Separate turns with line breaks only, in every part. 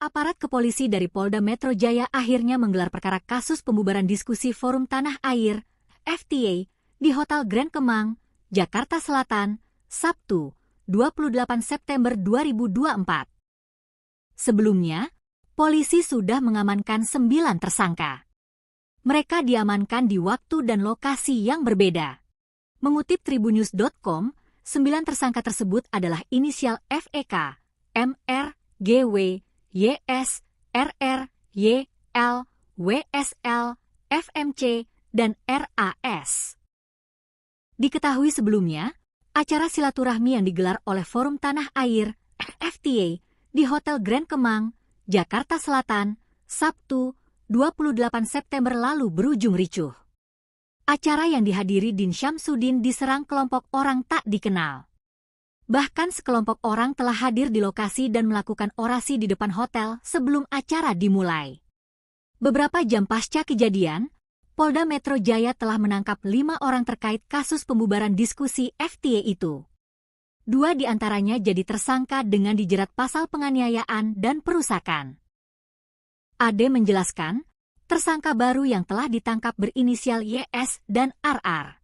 Aparat kepolisi dari Polda Metro Jaya akhirnya menggelar perkara kasus pembubaran diskusi Forum Tanah Air (FTA) di Hotel Grand Kemang, Jakarta Selatan, Sabtu, 28 September 2024. Sebelumnya, polisi sudah mengamankan 9 tersangka. Mereka diamankan di waktu dan lokasi yang berbeda. Mengutip tribunnews.com, 9 tersangka tersebut adalah inisial FEK, MR, GW, YS, RR, YL, WSL, FMC, dan RAS. Diketahui sebelumnya, acara silaturahmi yang digelar oleh Forum Tanah Air (FTA) di Hotel Grand Kemang, Jakarta Selatan, Sabtu, 28 September lalu berujung ricuh. Acara yang dihadiri Din Syamsuddin diserang kelompok orang tak dikenal. Bahkan sekelompok orang telah hadir di lokasi dan melakukan orasi di depan hotel sebelum acara dimulai. Beberapa jam pasca kejadian, Polda Metro Jaya telah menangkap 5 orang terkait kasus pembubaran diskusi FTA itu. 2 di antaranya jadi tersangka dengan dijerat pasal penganiayaan dan perusakan. Ade menjelaskan, tersangka baru yang telah ditangkap berinisial YS dan RR.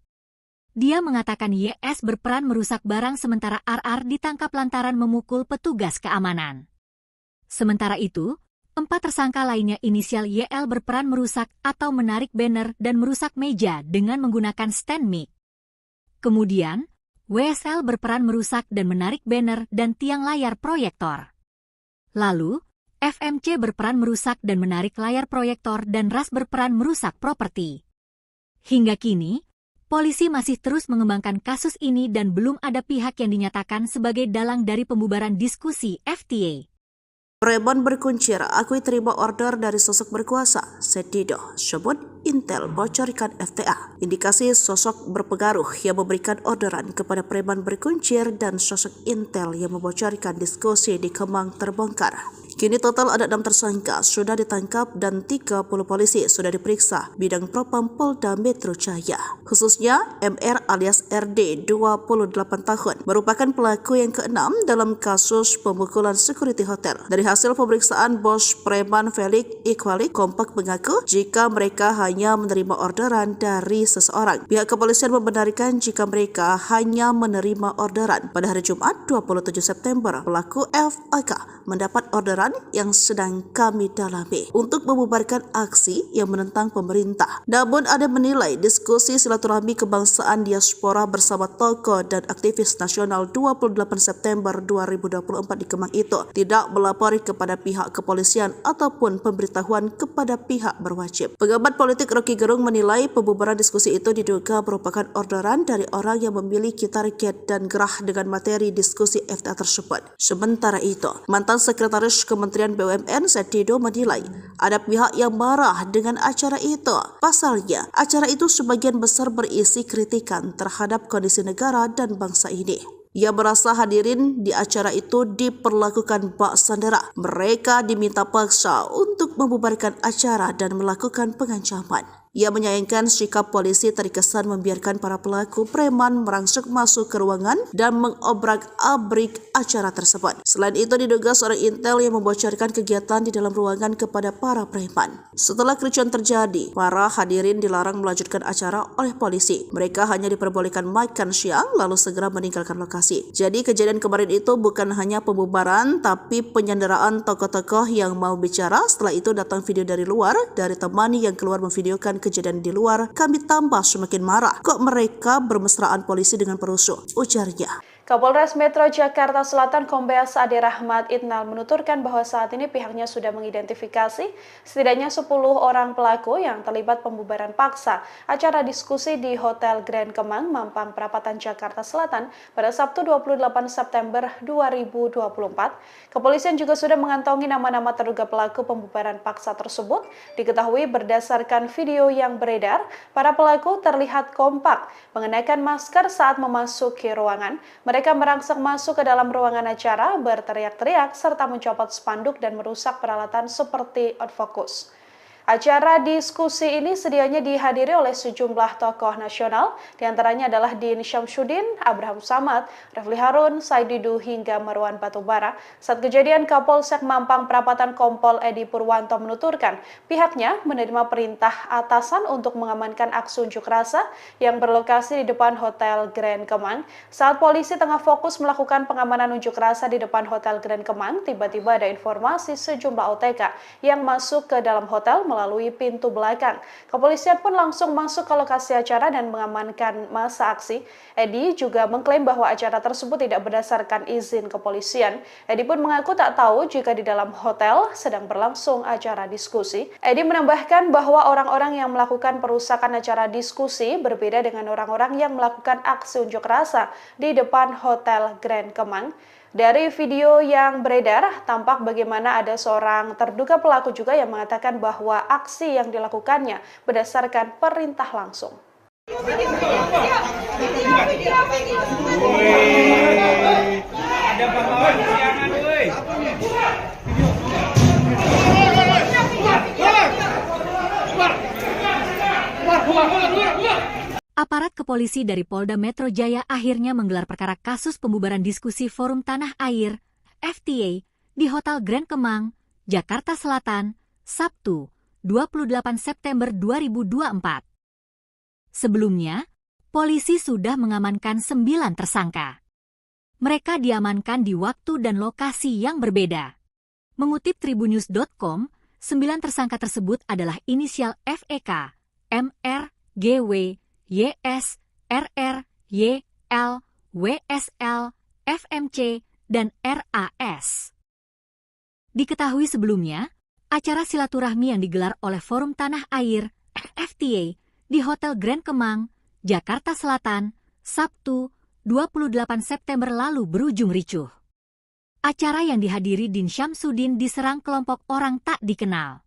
Dia mengatakan YS berperan merusak barang sementara RR ditangkap lantaran memukul petugas keamanan. Sementara itu, 4 tersangka lainnya inisial YL berperan merusak atau menarik banner dan merusak meja dengan menggunakan stand mic. Kemudian, WSL berperan merusak dan menarik banner dan tiang layar proyektor. Lalu, FMC berperan merusak dan menarik layar proyektor dan RAS berperan merusak properti. Hingga kini, polisi masih terus mengembangkan kasus ini dan belum ada pihak yang dinyatakan sebagai dalang dari pembubaran diskusi FTA.
Preman berkuncir akui terima order dari sosok berkuasa. Setido sebut Intel bocorkan FTA. Indikasi sosok berpengaruh yang memberikan orderan kepada preman berkuncir dan sosok Intel yang membocorkan diskusi di Kemang terbongkar. Kini total ada 6 tersangka sudah ditangkap dan 30 polisi sudah diperiksa bidang propam Polda Metro Jaya. Khususnya MR alias RD 28 tahun merupakan pelaku yang ke-6 dalam kasus pemukulan security hotel. Dari hasil pemeriksaan bos preman Felix Iqbalik kompak mengaku jika mereka hanya menerima orderan dari seseorang. Pihak kepolisian membenarkan jika mereka hanya menerima orderan. Pada hari Jumat 27 September, pelaku FAK mendapat orderan yang sedang kami dalami untuk membubarkan aksi yang menentang pemerintah. Namun ada menilai diskusi silaturahmi kebangsaan diaspora bersama tokoh dan aktivis nasional 28 September 2024 di Kemang itu tidak melapori kepada pihak kepolisian ataupun pemberitahuan kepada pihak berwajib. Pengamat politik Rocky Gerung menilai pembubaran diskusi itu diduga merupakan orderan dari orang yang memiliki target dan gerah dengan materi diskusi FTA tersebut. Sementara itu, mantan sekretaris Kementerian BUMN Setido menilai ada pihak yang marah dengan acara itu. Pasalnya, acara itu sebagian besar berisi kritikan terhadap kondisi negara dan bangsa ini. Ia merasa hadirin di acara itu diperlakukan bak sandera. Mereka diminta paksa untuk membubarkan acara dan melakukan pengancaman. Ia menyayangkan sikap polisi terkesan membiarkan para pelaku preman merangsek masuk ke ruangan dan mengobrak-abrik acara tersebut. Selain itu diduga seorang Intel yang membocorkan kegiatan di dalam ruangan kepada para preman. Setelah kericuan terjadi, para hadirin dilarang melanjutkan acara oleh polisi. Mereka hanya diperbolehkan makan siang lalu segera meninggalkan lokasi. Jadi kejadian kemarin itu bukan hanya pembubaran tapi penyanderaan tokoh-tokoh yang mau bicara. Setelah itu datang video dari luar, dari teman yang keluar memvideokan kejadian di luar. Kami tambah semakin marah. Kok mereka bermesraan polisi dengan perusuh? Ujarnya.
Kapolres Metro Jakarta Selatan Kombes Ade Rahmat Itnal menuturkan bahwa saat ini pihaknya sudah mengidentifikasi setidaknya 10 orang pelaku yang terlibat pembubaran paksa acara diskusi di Hotel Grand Kemang, Mampang Perapatan, Jakarta Selatan pada Sabtu 28 September 2024. Kepolisian juga sudah mengantongi nama-nama terduga pelaku pembubaran paksa tersebut. Diketahui berdasarkan video yang beredar, para pelaku terlihat kompak mengenakan masker saat memasuki ruangan. Mereka merangsek masuk ke dalam ruangan acara, berteriak-teriak, serta mencopot spanduk dan merusak peralatan seperti outfocus. Acara diskusi ini sedianya dihadiri oleh sejumlah tokoh nasional, diantaranya adalah Din Syamsuddin, Abraham Samad, Refli Harun, Said Didu, hingga Marwan Batubara. Saat kejadian, Kapolsek Mampang Perapatan Kompol Edi Purwanto menuturkan pihaknya menerima perintah atasan untuk mengamankan aksi unjuk rasa yang berlokasi di depan Hotel Grand Kemang. Saat polisi tengah fokus melakukan pengamanan unjuk rasa di depan Hotel Grand Kemang, tiba-tiba ada informasi sejumlah OTK yang masuk ke dalam hotel melalui pintu belakang. Kepolisian pun langsung masuk ke lokasi acara dan mengamankan masa aksi. Edi juga mengklaim bahwa acara tersebut tidak berdasarkan izin kepolisian. Edi pun mengaku tak tahu jika di dalam hotel sedang berlangsung acara diskusi. Edi menambahkan bahwa orang-orang yang melakukan perusakan acara diskusi berbeda dengan orang-orang yang melakukan aksi unjuk rasa di depan Hotel Grand Kemang. Dari video yang beredar, tampak bagaimana ada seorang terduga pelaku juga yang mengatakan bahwa aksi yang dilakukannya berdasarkan perintah langsung.
Aparat kepolisi dari Polda Metro Jaya akhirnya menggelar perkara kasus pembubaran diskusi Forum Tanah Air (FTA) di Hotel Grand Kemang, Jakarta Selatan, Sabtu, 28 September 2024. Sebelumnya, polisi sudah mengamankan 9 tersangka. Mereka diamankan di waktu dan lokasi yang berbeda. Mengutip tribunnews.com, 9 tersangka tersebut adalah inisial FEK, MR, GW, YS, RR, YL, WSL, FMC, dan RAS. Diketahui sebelumnya, acara silaturahmi yang digelar oleh Forum Tanah Air (FTA) di Hotel Grand Kemang, Jakarta Selatan, Sabtu, 28 September lalu berujung ricuh. Acara yang dihadiri Din Syamsuddin diserang kelompok orang tak dikenal.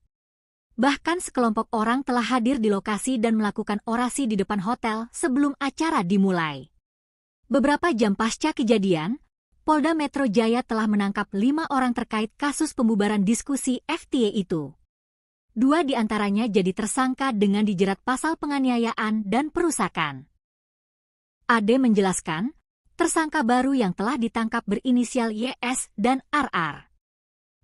Bahkan sekelompok orang telah hadir di lokasi dan melakukan orasi di depan hotel sebelum acara dimulai. Beberapa jam pasca kejadian, Polda Metro Jaya telah menangkap 5 orang terkait kasus pembubaran diskusi FTA itu. 2 diantaranya jadi tersangka dengan dijerat pasal penganiayaan dan perusakan. Ade menjelaskan, tersangka baru yang telah ditangkap berinisial YS dan RR.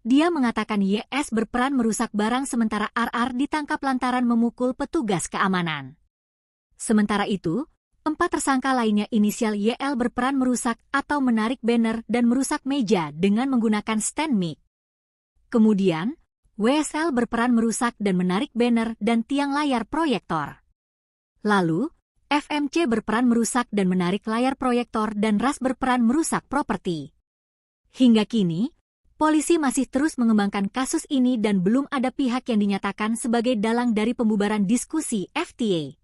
Dia mengatakan YS berperan merusak barang sementara RR ditangkap lantaran memukul petugas keamanan. Sementara itu, 4 tersangka lainnya inisial YL berperan merusak atau menarik banner dan merusak meja dengan menggunakan stand mic. Kemudian, WSL berperan merusak dan menarik banner dan tiang layar proyektor. Lalu, FMC berperan merusak dan menarik layar proyektor dan RAS berperan merusak properti. Hingga kini, polisi masih terus mengembangkan kasus ini dan belum ada pihak yang dinyatakan sebagai dalang dari pembubaran diskusi FTA.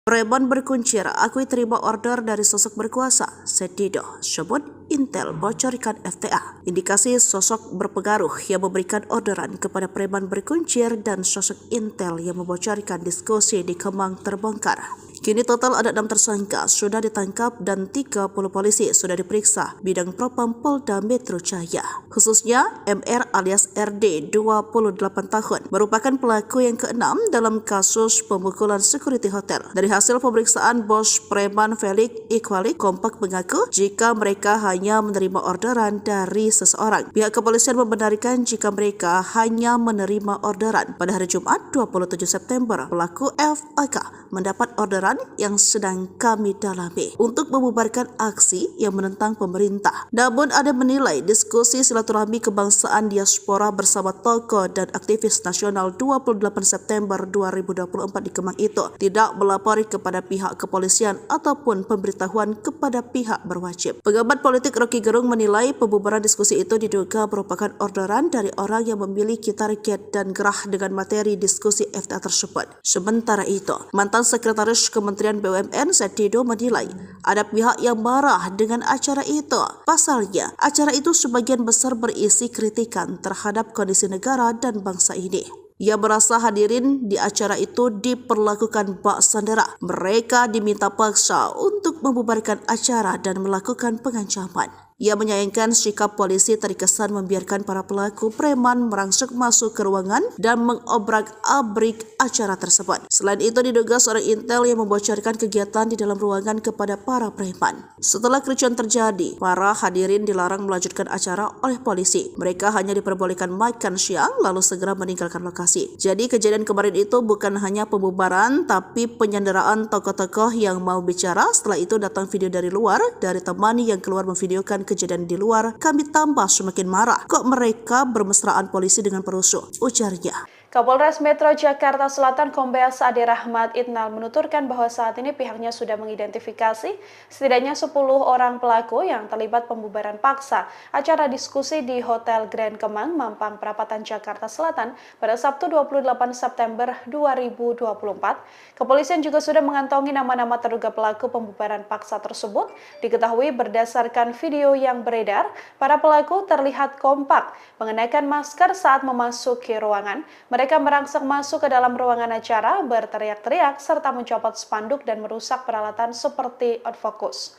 Preman berkuncir akui terima order dari sosok berkuasa. Said Didu sebut Intel bocorkan FTA. Indikasi sosok berpengaruh yang memberikan orderan kepada preman berkuncir dan sosok Intel yang membocorkan diskusi di Kemang terbongkar. Kini total ada 6 tersangka sudah ditangkap dan 30 polisi sudah diperiksa bidang propam Polda Metro Jaya. Khususnya MR alias RD 28 tahun merupakan pelaku yang ke-6 dalam kasus pemukulan security hotel. Dari hasil pemeriksaan bos preman Felix Iqbalik kompak mengaku jika mereka hanya menerima orderan dari seseorang. Pihak kepolisian membenarkan jika mereka hanya menerima orderan. Pada hari Jumat 27 September, pelaku FAK mendapat orderan yang sedang kami dalami untuk membubarkan aksi yang menentang pemerintah. Namun ada menilai diskusi silaturahmi kebangsaan diaspora bersama tokoh dan aktivis nasional 28 September 2024 di Kemang itu tidak melapori kepada pihak kepolisian ataupun pemberitahuan kepada pihak berwajib. Pengamat politik Rocky Gerung menilai pembubaran diskusi itu diduga merupakan orderan dari orang yang memiliki target dan gerah dengan materi diskusi FTA tersebut. Sementara itu, mantan sekretaris Kementerian BUMN Said Didu menilai ada pihak yang marah dengan acara itu. Pasalnya, acara itu sebagian besar berisi kritikan terhadap kondisi negara dan bangsa ini. Ia merasa hadirin di acara itu diperlakukan bak sandera. Mereka diminta paksa untuk membubarkan acara dan melakukan pengancaman. Ia menyayangkan sikap polisi terkesan membiarkan para pelaku preman merangsek masuk ke ruangan dan mengobrak-abrik acara tersebut. Selain itu, diduga seorang intel yang membocorkan kegiatan di dalam ruangan kepada para preman. Setelah kericuan terjadi, para hadirin dilarang melanjutkan acara oleh polisi. Mereka hanya diperbolehkan makan siang lalu segera meninggalkan lokasi. Jadi kejadian kemarin itu bukan hanya pembubaran tapi penyanderaan tokoh-tokoh yang mau bicara. Setelah itu datang video dari luar, dari teman yang keluar memvideokan kejadian di luar. Kami tambah semakin marah. Kok mereka bermesraan polisi dengan perusuh? Ujarnya.
Kapolres Metro Jakarta Selatan Kombes Ade Rahmat Itnal menuturkan bahwa saat ini pihaknya sudah mengidentifikasi setidaknya 10 orang pelaku yang terlibat pembubaran paksa acara diskusi di Hotel Grand Kemang, Mampang Perapatan, Jakarta Selatan pada Sabtu 28 September 2024. Kepolisian juga sudah mengantongi nama-nama terduga pelaku pembubaran paksa tersebut. Diketahui berdasarkan video yang beredar, para pelaku terlihat kompak mengenakan masker saat memasuki ruangan. Mereka merangsek masuk ke dalam ruangan acara, berteriak-teriak, serta mencopot spanduk dan merusak peralatan seperti outfocus.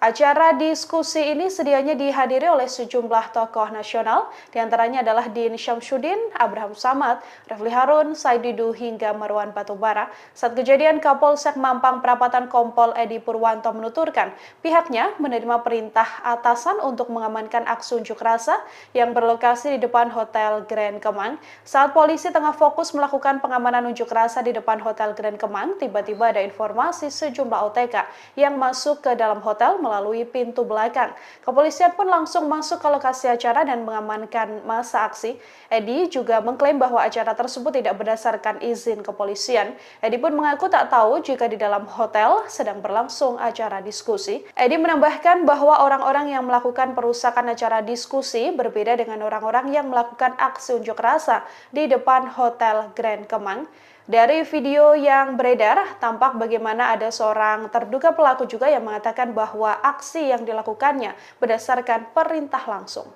Acara diskusi ini sedianya dihadiri oleh sejumlah tokoh nasional, diantaranya adalah Din Syamsuddin, Abraham Samad, Refli Harun, Said Didu, hingga Marwan Batubara. Saat kejadian, Kapolsek Mampang Perapatan Kompol Edi Purwanto menuturkan pihaknya menerima perintah atasan untuk mengamankan aksi unjuk rasa yang berlokasi di depan Hotel Grand Kemang. Saat polisi tengah fokus melakukan pengamanan unjuk rasa di depan Hotel Grand Kemang, tiba-tiba ada informasi sejumlah OTK yang masuk ke dalam hotel melalui pintu belakang. Kepolisian pun langsung masuk ke lokasi acara dan mengamankan masa aksi. Edi juga mengklaim bahwa acara tersebut tidak berdasarkan izin kepolisian. Edi pun mengaku tak tahu jika di dalam hotel sedang berlangsung acara diskusi. Edi menambahkan bahwa orang-orang yang melakukan perusakan acara diskusi berbeda dengan orang-orang yang melakukan aksi unjuk rasa di depan Hotel Grand Kemang. Dari video yang beredar, tampak bagaimana ada seorang terduga pelaku juga yang mengatakan bahwa aksi yang dilakukannya berdasarkan perintah langsung.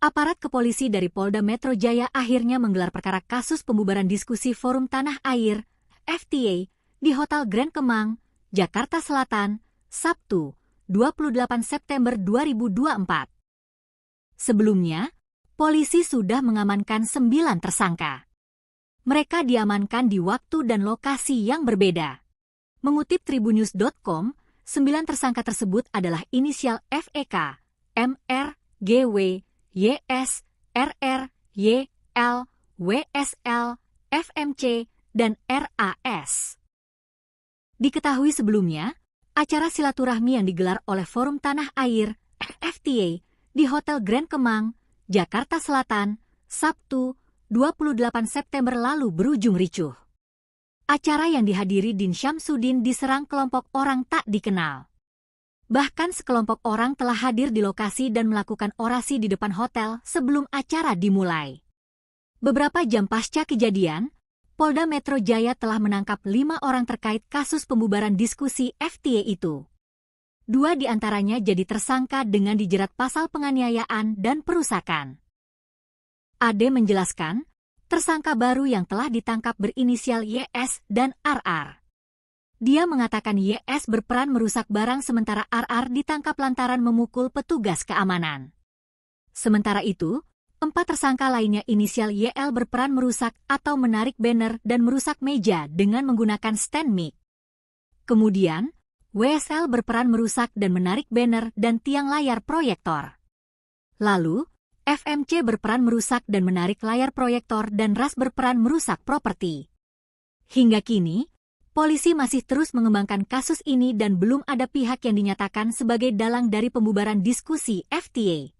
Aparat kepolisi dari Polda Metro Jaya akhirnya menggelar perkara kasus pembubaran diskusi Forum Tanah Air (FTA) di Hotel Grand Kemang, Jakarta Selatan, Sabtu, 28 September 2024. Sebelumnya, polisi sudah mengamankan 9 tersangka. Mereka diamankan di waktu dan lokasi yang berbeda. Mengutip tribunnews.com, 9 tersangka tersebut adalah inisial FEK, MR, GW, YS, RR, YL, WSL, FMC, dan RAS. Diketahui sebelumnya, acara silaturahmi yang digelar oleh Forum Tanah Air (FTA) di Hotel Grand Kemang, Jakarta Selatan, Sabtu, 28 September lalu berujung ricuh. Acara yang dihadiri Din Syamsuddin diserang kelompok orang tak dikenal. Bahkan sekelompok orang telah hadir di lokasi dan melakukan orasi di depan hotel sebelum acara dimulai. Beberapa jam pasca kejadian, Polda Metro Jaya telah menangkap 5 orang terkait kasus pembubaran diskusi FTA itu. 2 diantaranya jadi tersangka dengan dijerat pasal penganiayaan dan perusakan. Ade menjelaskan, tersangka baru yang telah ditangkap berinisial YS dan RR. Dia mengatakan YS berperan merusak barang sementara RR ditangkap lantaran memukul petugas keamanan. Sementara itu, 4 tersangka lainnya inisial YL berperan merusak atau menarik banner dan merusak meja dengan menggunakan stand mic. Kemudian, WSL berperan merusak dan menarik banner dan tiang layar proyektor. Lalu, FMC berperan merusak dan menarik layar proyektor dan RAS berperan merusak properti. Hingga kini, polisi masih terus mengembangkan kasus ini dan belum ada pihak yang dinyatakan sebagai dalang dari pembubaran diskusi FTA.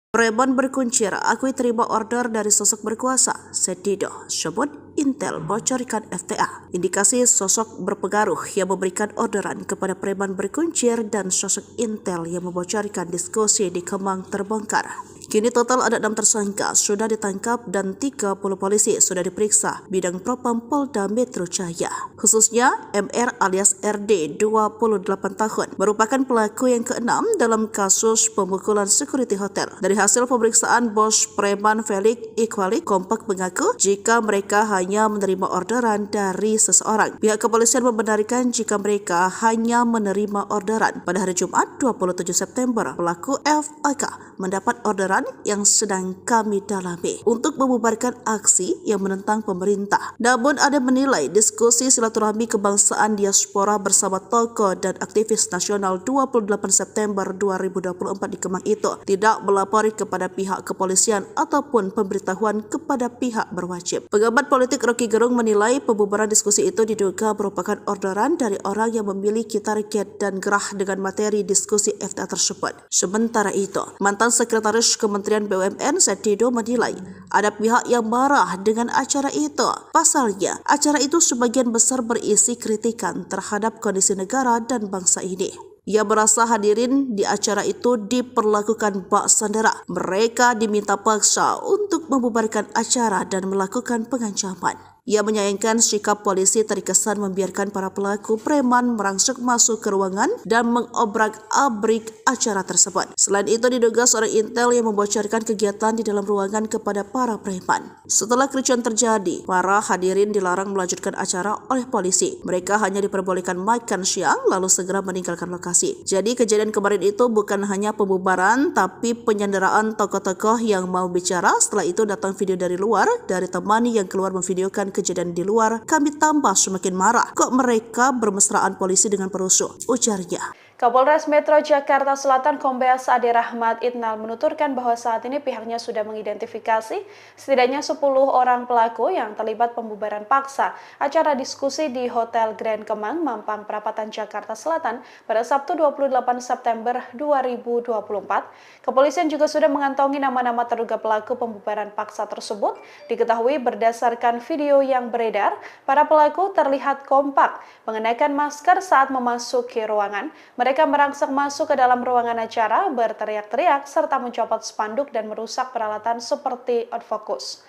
Preman berkuncir akui terima order dari sosok berkuasa. Said Didu sebut Intel bocorkan FTA. Indikasi sosok berpengaruh yang memberikan orderan kepada preman berkuncir dan sosok Intel yang membocorkan diskusi di Kemang terbongkar. Kini total ada 6 tersangka sudah ditangkap dan 30 polisi sudah diperiksa bidang Propam Polda Metro Jaya. Khususnya MR alias RD 28 tahun merupakan pelaku yang keenam dalam kasus pemukulan security hotel. Dari hasil pemeriksaan bos preman Felix Iqbal kompak mengaku jika mereka hanya menerima orderan dari seseorang. Pihak kepolisian membenarkan jika mereka hanya menerima orderan. Pada hari Jumat 27 September, pelaku FAK mendapat orderan yang sedang kami dalami untuk membubarkan aksi yang menentang pemerintah. Namun ada menilai diskusi silaturahmi kebangsaan diaspora bersama tokoh dan aktivis nasional 28 September 2024 di Kemang itu tidak melapor kepada pihak kepolisian ataupun pemberitahuan kepada pihak berwajib. Pengamat politik Rocky Gerung menilai pembubaran diskusi itu diduga merupakan orderan dari orang yang memiliki target dan gerah dengan materi diskusi FTA tersebut. Sementara itu, mantan Sekretaris Kementerian BUMN Setido menilai ada pihak yang marah dengan acara itu. Pasalnya, acara itu sebagian besar berisi kritikan terhadap kondisi negara dan bangsa ini. Ia merasa hadirin di acara itu diperlakukan bak sandera. Mereka diminta paksa untuk membubarkan acara dan melakukan pengancaman. Ia menyayangkan sikap polisi terkesan membiarkan para pelaku preman merangsek masuk ke ruangan dan mengobrak-abrik acara tersebut. Selain itu diduga seorang intel yang membocorkan kegiatan di dalam ruangan kepada para preman. Setelah kericuan terjadi, para hadirin dilarang melanjutkan acara oleh polisi. Mereka hanya diperbolehkan makan siang lalu segera meninggalkan lokasi. Jadi kejadian kemarin itu bukan hanya pembubaran tapi penyanderaan tokoh-tokoh yang mau bicara. Setelah itu datang video dari luar dari teman yang keluar memvideokan kejadian di luar. Kami tambah semakin marah. Kok mereka bermesraan polisi dengan perusuh? Ujarnya.
Kapolres Metro Jakarta Selatan Kombes Ade Rahmat Itnal menuturkan bahwa saat ini pihaknya sudah mengidentifikasi setidaknya 10 orang pelaku yang terlibat pembubaran paksa acara diskusi di Hotel Grand Kemang, Mampang Perapatan, Jakarta Selatan pada Sabtu 28 September 2024. Kepolisian juga sudah mengantongi nama-nama terduga pelaku pembubaran paksa tersebut. Diketahui berdasarkan video yang beredar, para pelaku terlihat kompak mengenakan masker saat memasuki ruangan. Mereka merangsek masuk ke dalam ruangan acara, berteriak-teriak, serta mencopot spanduk dan merusak peralatan seperti outfocus.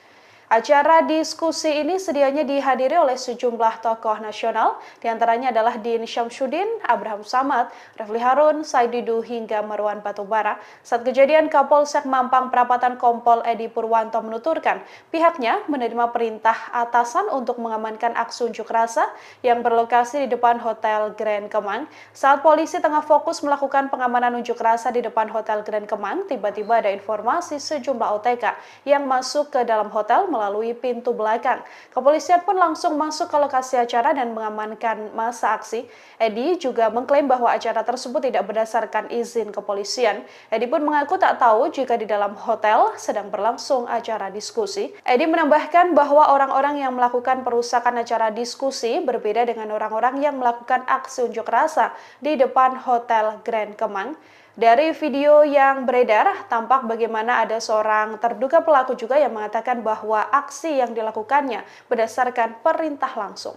Acara diskusi ini sedianya dihadiri oleh sejumlah tokoh nasional, diantaranya adalah Din Syamsuddin, Abraham Samad, Refli Harun, Said Didu, hingga Marwan Batubara. Saat kejadian, Kapolsek Mampang Perapatan Kompol Edi Purwanto menuturkan pihaknya menerima perintah atasan untuk mengamankan aksi unjuk rasa yang berlokasi di depan Hotel Grand Kemang. Saat polisi tengah fokus melakukan pengamanan unjuk rasa di depan Hotel Grand Kemang, tiba-tiba ada informasi sejumlah OTK yang masuk ke dalam hotel melalui pintu belakang. Kepolisian pun langsung masuk ke lokasi acara dan mengamankan masa aksi. Edi juga mengklaim bahwa acara tersebut tidak berdasarkan izin kepolisian. Edi pun mengaku tak tahu jika di dalam hotel sedang berlangsung acara diskusi. Edi menambahkan bahwa orang-orang yang melakukan perusakan acara diskusi berbeda dengan orang-orang yang melakukan aksi unjuk rasa di depan Hotel Grand Kemang. Dari video yang beredar, tampak bagaimana ada seorang terduga pelaku juga yang mengatakan bahwa aksi yang dilakukannya berdasarkan perintah langsung.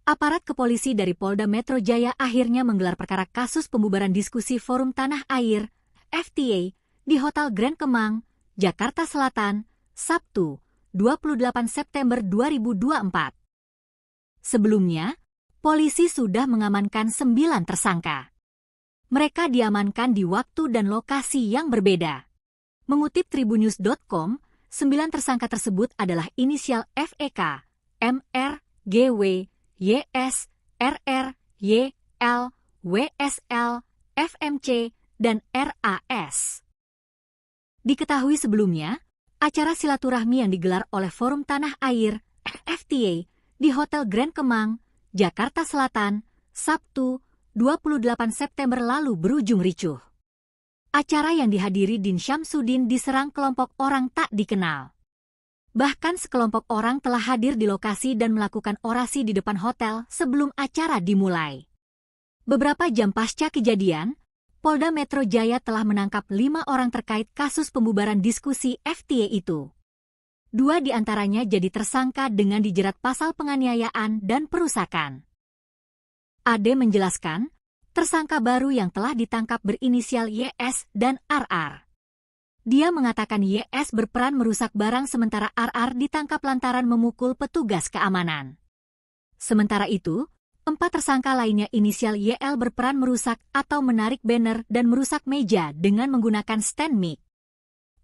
Aparat kepolisi dari Polda Metro Jaya akhirnya menggelar perkara kasus pembubaran diskusi Forum Tanah Air (FTA) di Hotel Grand Kemang, Jakarta Selatan, Sabtu, 28 September 2024. Sebelumnya, polisi sudah mengamankan 9 tersangka. Mereka diamankan di waktu dan lokasi yang berbeda. Mengutip tribunnews.com, 9 tersangka tersebut adalah inisial FEK, MR, GW, YS, RR, YL, WSL, FMC, dan RAS. Diketahui sebelumnya, acara silaturahmi yang digelar oleh Forum Tanah Air (FTA) di Hotel Grand Kemang, Jakarta Selatan, Sabtu, 28 September lalu berujung ricuh. Acara yang dihadiri Din Syamsuddin diserang kelompok orang tak dikenal. Bahkan sekelompok orang telah hadir di lokasi dan melakukan orasi di depan hotel sebelum acara dimulai. Beberapa jam pasca kejadian, Polda Metro Jaya telah menangkap 5 orang terkait kasus pembubaran diskusi FTA itu. 2 di antaranya jadi tersangka dengan dijerat pasal penganiayaan dan perusakan. Ade menjelaskan, tersangka baru yang telah ditangkap berinisial YS dan RR. Dia mengatakan YS berperan merusak barang sementara RR ditangkap lantaran memukul petugas keamanan. Sementara itu, 4 tersangka lainnya inisial YL berperan merusak atau menarik banner dan merusak meja dengan menggunakan stand mic.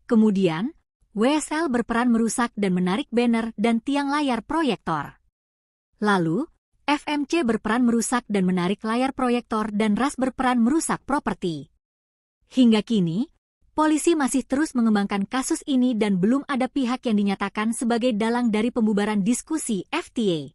Kemudian, WSL berperan merusak dan menarik banner dan tiang layar proyektor. Lalu, FMC berperan merusak dan menarik layar proyektor dan RAS berperan merusak properti. Hingga kini, polisi masih terus mengembangkan kasus ini dan belum ada pihak yang dinyatakan sebagai dalang dari pembubaran diskusi FTA.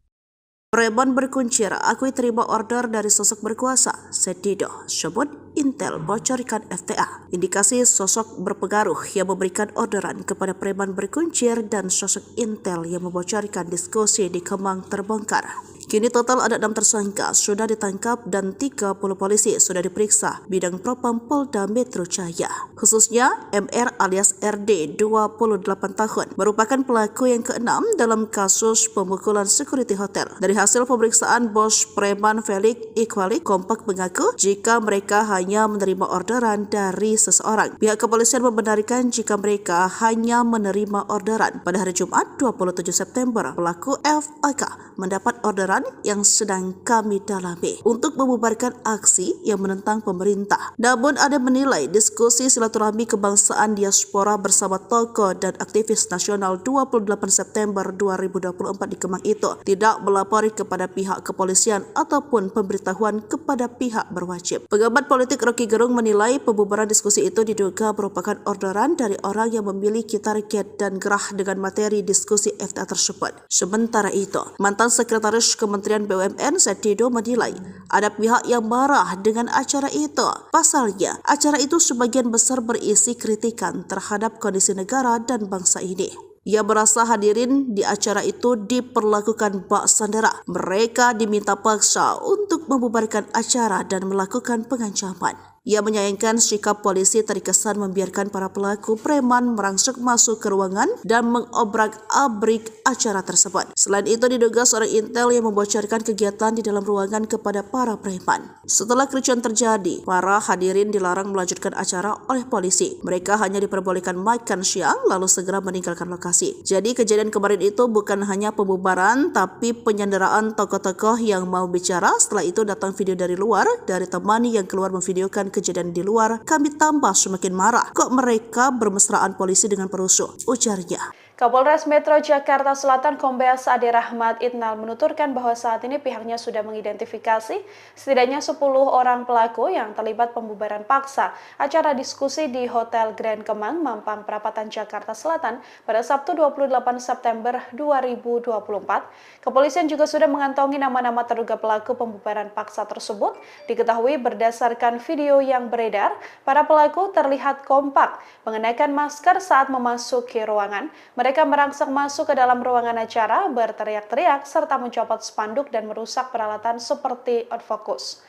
Preman berkuncir akui terima order dari sosok berkuasa, Setido sebut Intel bocorkan FTA. Indikasi sosok berpengaruh yang memberikan orderan kepada preman berkuncir dan sosok Intel yang membocorkan diskusi di Kemang terbongkar. Kini total ada 6 tersangka sudah ditangkap dan 30 polisi sudah diperiksa bidang propam Polda Metro Jaya. Khususnya MR alias RD 28 tahun merupakan pelaku yang ke-6 dalam kasus pemukulan security hotel. Dari hasil pemeriksaan bos preman Felix Iqbalik kompak mengaku jika mereka hanya menerima orderan dari seseorang. Pihak kepolisian membenarkan jika mereka hanya menerima orderan. Pada hari Jumat 27 September, pelaku FAK mendapat orderan yang sedang kami dalami untuk membubarkan aksi yang menentang pemerintah. Namun ada menilai diskusi silaturahmi kebangsaan diaspora bersama tokoh dan aktivis nasional 28 September 2024 di Kemang itu tidak melapori kepada pihak kepolisian ataupun pemberitahuan kepada pihak berwajib. Pengamat politik Rocky Gerung menilai pembubaran diskusi itu diduga merupakan orderan dari orang yang memiliki target dan gerah dengan materi diskusi FTA tersebut. Sementara itu, mantan Sekretaris Kementerian BUMN Setido menilai ada pihak yang marah dengan acara itu. Pasalnya, acara itu sebagian besar berisi kritikan terhadap kondisi negara dan bangsa ini. Ia merasa hadirin di acara itu diperlakukan bak sandera. Mereka diminta paksa untuk membubarkan acara dan melakukan pengancaman. Ia menyayangkan sikap polisi terkesan membiarkan para pelaku preman merangsek masuk ke ruangan dan mengobrak-abrik acara tersebut. Selain itu diduga seorang Intel yang membocorkan kegiatan di dalam ruangan kepada para preman. Setelah kericuan terjadi, para hadirin dilarang melanjutkan acara oleh polisi. Mereka hanya diperbolehkan makan siang lalu segera meninggalkan lokasi. Jadi kejadian kemarin itu bukan hanya pembubaran tapi penyanderaan tokoh-tokoh yang mau bicara. Setelah itu datang video dari luar dari teman yang keluar memvideokan kejadian di luar. Kami tambah semakin marah. Kok mereka bermesraan polisi dengan perusuh? Ujarnya.
Kapolres Metro Jakarta Selatan Kombes Ade Rahmat Itnal menuturkan bahwa saat ini pihaknya sudah mengidentifikasi setidaknya 10 orang pelaku yang terlibat pembubaran paksa acara diskusi di Hotel Grand Kemang, Mampang Perapatan, Jakarta Selatan pada Sabtu 28 September 2024. Kepolisian juga sudah mengantongi nama-nama terduga pelaku pembubaran paksa tersebut. Diketahui berdasarkan video yang beredar, para pelaku terlihat kompak mengenakan masker saat memasuki ruangan. Mereka merangsek masuk ke dalam ruangan acara, berteriak-teriak, serta mencopot spanduk dan merusak peralatan seperti outfocus.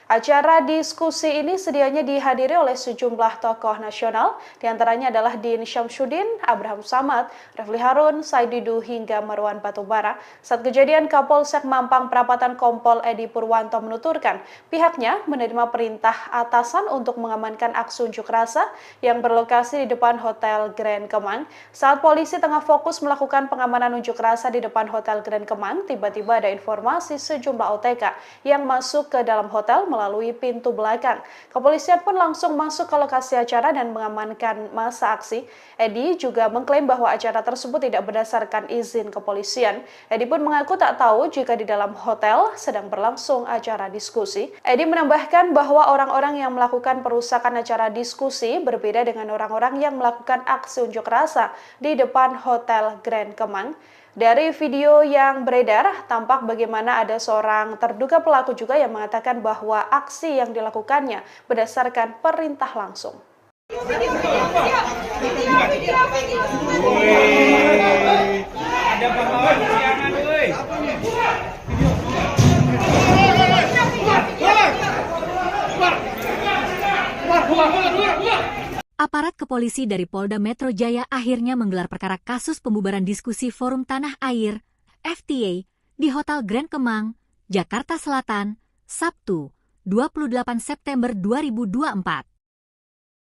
Acara diskusi ini sedianya dihadiri oleh sejumlah tokoh nasional, diantaranya adalah Din Syamsuddin, Abraham Samad, Refli Harun, Said Didu, hingga Marwan Batubara. Saat kejadian, Kapolsek Mampang Perapatan Kompol Edi Purwanto menuturkan pihaknya menerima perintah atasan untuk mengamankan aksi unjuk rasa yang berlokasi di depan Hotel Grand Kemang. Saat polisi tengah fokus melakukan pengamanan unjuk rasa di depan Hotel Grand Kemang, tiba-tiba ada informasi sejumlah OTK yang masuk ke dalam hotel melalui pintu belakang. Kepolisian pun langsung masuk ke lokasi acara dan mengamankan masa aksi. Edi juga mengklaim bahwa acara tersebut tidak berdasarkan izin kepolisian. Edi pun mengaku tak tahu jika di dalam hotel sedang berlangsung acara diskusi. Edi menambahkan bahwa orang-orang yang melakukan perusakan acara diskusi berbeda dengan orang-orang yang melakukan aksi unjuk rasa di depan Hotel Grand Kemang. Dari video yang beredar, tampak bagaimana ada seorang terduga pelaku juga yang mengatakan bahwa aksi yang dilakukannya berdasarkan perintah langsung.
Aparat kepolisi dari Polda Metro Jaya akhirnya menggelar perkara kasus pembubaran diskusi Forum Tanah Air (FTA) di Hotel Grand Kemang, Jakarta Selatan, Sabtu, 28 September 2024.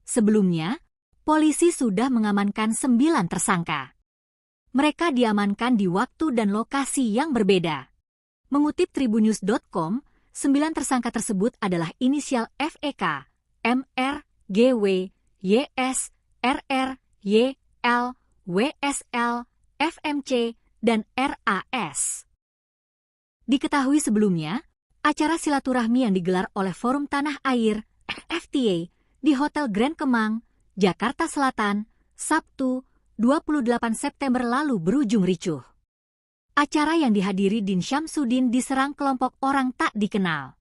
Sebelumnya, polisi sudah mengamankan 9 tersangka. Mereka diamankan di waktu dan lokasi yang berbeda. Mengutip tribunnews.com, 9 tersangka tersebut adalah inisial FEK, MR, GW, YS, RR, YL, WSL, FMC, dan RAS. Diketahui sebelumnya, acara silaturahmi yang digelar oleh Forum Tanah Air (FTA) di Hotel Grand Kemang, Jakarta Selatan, Sabtu, 28 September lalu berujung ricuh. Acara yang dihadiri Din Syamsuddin diserang kelompok orang tak dikenal.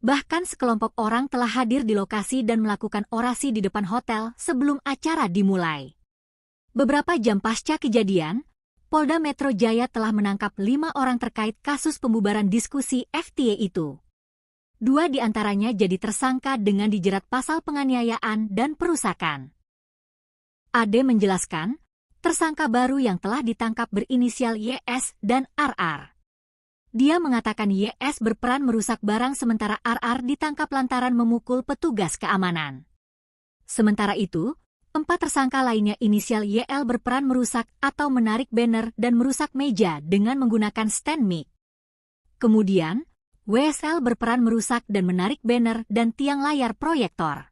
Bahkan sekelompok orang telah hadir di lokasi dan melakukan orasi di depan hotel sebelum acara dimulai. Beberapa jam pasca kejadian, Polda Metro Jaya telah menangkap 5 orang terkait kasus pembubaran diskusi FTA itu. 2 di antaranya jadi tersangka dengan dijerat pasal penganiayaan dan perusakan. Ade menjelaskan, tersangka baru yang telah ditangkap berinisial YS dan RR. Dia mengatakan YS berperan merusak barang sementara RR ditangkap lantaran memukul petugas keamanan. Sementara itu, 4 tersangka lainnya inisial YL berperan merusak atau menarik banner dan merusak meja dengan menggunakan stand mic. Kemudian, WSL berperan merusak dan menarik banner dan tiang layar proyektor.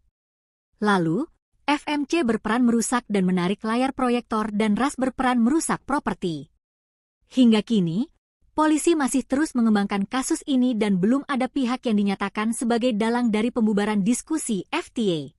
Lalu, FMC berperan merusak dan menarik layar proyektor dan RAS berperan merusak properti. Hingga kini, polisi masih terus mengembangkan kasus ini dan belum ada pihak yang dinyatakan sebagai dalang dari pembubaran diskusi FTA.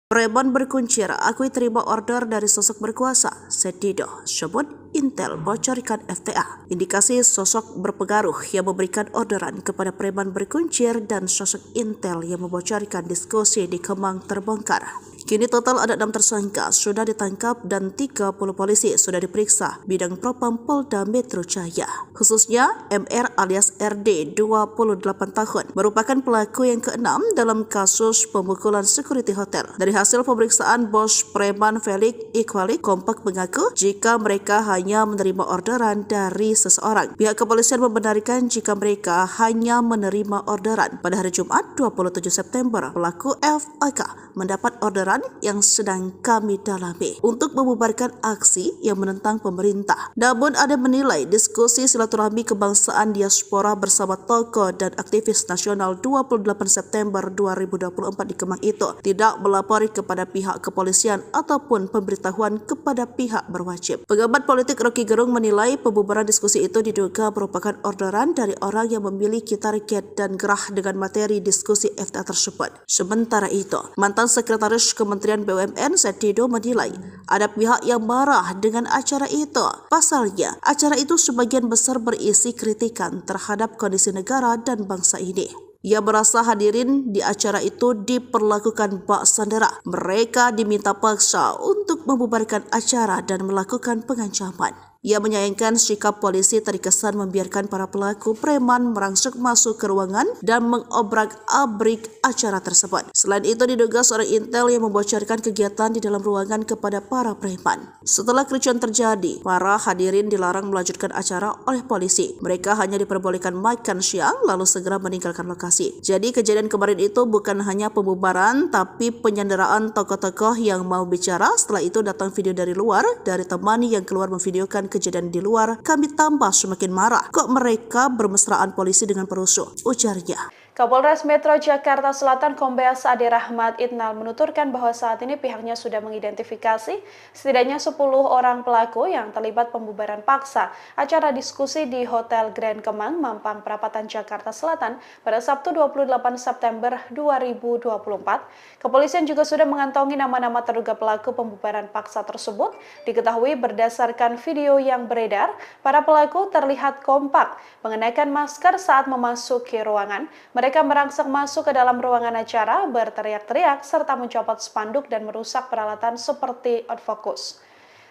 Preman berkuncir akui terima order dari sosok berkuasa. Setido sebut Intel bocorkan FTA. Indikasi sosok berpengaruh yang memberikan orderan kepada preman berkuncir dan sosok Intel yang membocorkan diskusi di Kemang terbongkar. Kini total ada 6 tersangka sudah ditangkap dan 30 polisi sudah diperiksa bidang propam Polda Metro Jaya. Khususnya MR alias RD 28 tahun merupakan pelaku yang ke-6 dalam kasus pemukulan security hotel. Dari hasil pemeriksaan bos preman Felix Iqbalik kompak mengaku jika mereka hanya menerima orderan dari seseorang. Pihak kepolisian membenarkan jika mereka hanya menerima orderan. Pada hari Jumat 27 September, pelaku FAK mendapat orderan yang sedang kami dalami untuk membubarkan aksi yang menentang pemerintah. Namun ada menilai diskusi silaturahmi kebangsaan diaspora bersama tokoh dan aktivis nasional 28 September 2024 di Kemang itu tidak melapori kepada pihak kepolisian ataupun pemberitahuan kepada pihak berwajib. Pengamat politik Rocky Gerung menilai pembubaran diskusi itu diduga merupakan orderan dari orang yang memiliki target dan gerah dengan materi diskusi FTA tersebut. Sementara itu, mantan sekretaris Kementerian BUMN Setido menilai ada pihak yang marah dengan acara itu. Pasalnya, acara itu sebagian besar berisi kritikan terhadap kondisi negara dan bangsa ini. Ia merasa hadirin di acara itu diperlakukan bak sandera. Mereka diminta paksa untuk membubarkan acara dan melakukan pengancaman. Ia menyayangkan sikap polisi terkesan membiarkan para pelaku preman merangsek masuk ke ruangan dan mengobrak-abrik acara tersebut. Selain itu diduga seorang Intel yang membocorkan kegiatan di dalam ruangan kepada para preman. Setelah kericuan terjadi, para hadirin dilarang melanjutkan acara oleh polisi. Mereka hanya diperbolehkan makan siang lalu segera meninggalkan lokasi. Jadi kejadian kemarin itu bukan hanya pembubaran tapi penyanderaan tokoh-tokoh yang mau bicara. Setelah itu datang video dari luar dari teman yang keluar memvideokan kejadian di luar. Kami tambah semakin marah. Kok mereka bermesraan polisi dengan perusuh? Ujarnya.
Kapolres Metro Jakarta Selatan Kombes Ade Rahmat Itnal menuturkan bahwa saat ini pihaknya sudah mengidentifikasi setidaknya 10 orang pelaku yang terlibat pembubaran paksa acara diskusi di Hotel Grand Kemang, Mampang Perapatan, Jakarta Selatan pada Sabtu 28 September 2024. Kepolisian juga sudah mengantongi nama-nama terduga pelaku pembubaran paksa tersebut. Diketahui berdasarkan video yang beredar, para pelaku terlihat kompak mengenakan masker saat memasuki ruangan. Mereka merangsek masuk ke dalam ruangan acara, berteriak-teriak, serta mencopot spanduk dan merusak peralatan seperti outfocus.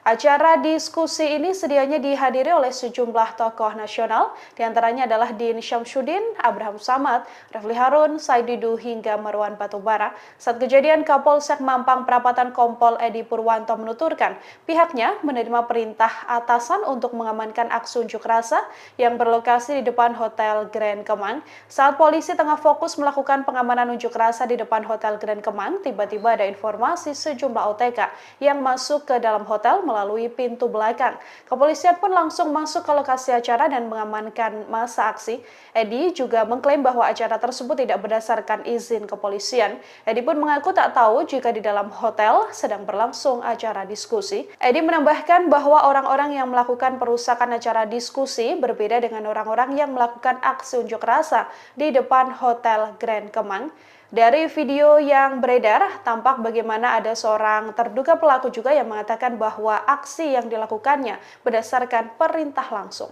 Acara diskusi ini sedianya dihadiri oleh sejumlah tokoh nasional, diantaranya adalah Din Syamsuddin, Abraham Samad, Refli Harun, Said Didu, hingga Marwan Batubara. Saat kejadian, Kapolsek Mampang Perapatan Kompol Edi Purwanto menuturkan pihaknya menerima perintah atasan untuk mengamankan aksi unjuk rasa yang berlokasi di depan Hotel Grand Kemang. Saat polisi tengah fokus melakukan pengamanan unjuk rasa di depan Hotel Grand Kemang, tiba-tiba ada informasi sejumlah OTK yang masuk ke dalam hotel melalui pintu belakang. Kepolisian pun langsung masuk ke lokasi acara dan mengamankan masa aksi. Edi juga mengklaim bahwa acara tersebut tidak berdasarkan izin kepolisian. Edi pun mengaku tak tahu jika di dalam hotel sedang berlangsung acara diskusi. Edi menambahkan bahwa orang-orang yang melakukan perusakan acara diskusi berbeda dengan orang-orang yang melakukan aksi unjuk rasa di depan Hotel Grand Kemang. Dari video yang beredar, tampak bagaimana ada seorang terduga pelaku juga yang mengatakan bahwa aksi yang dilakukannya berdasarkan perintah langsung.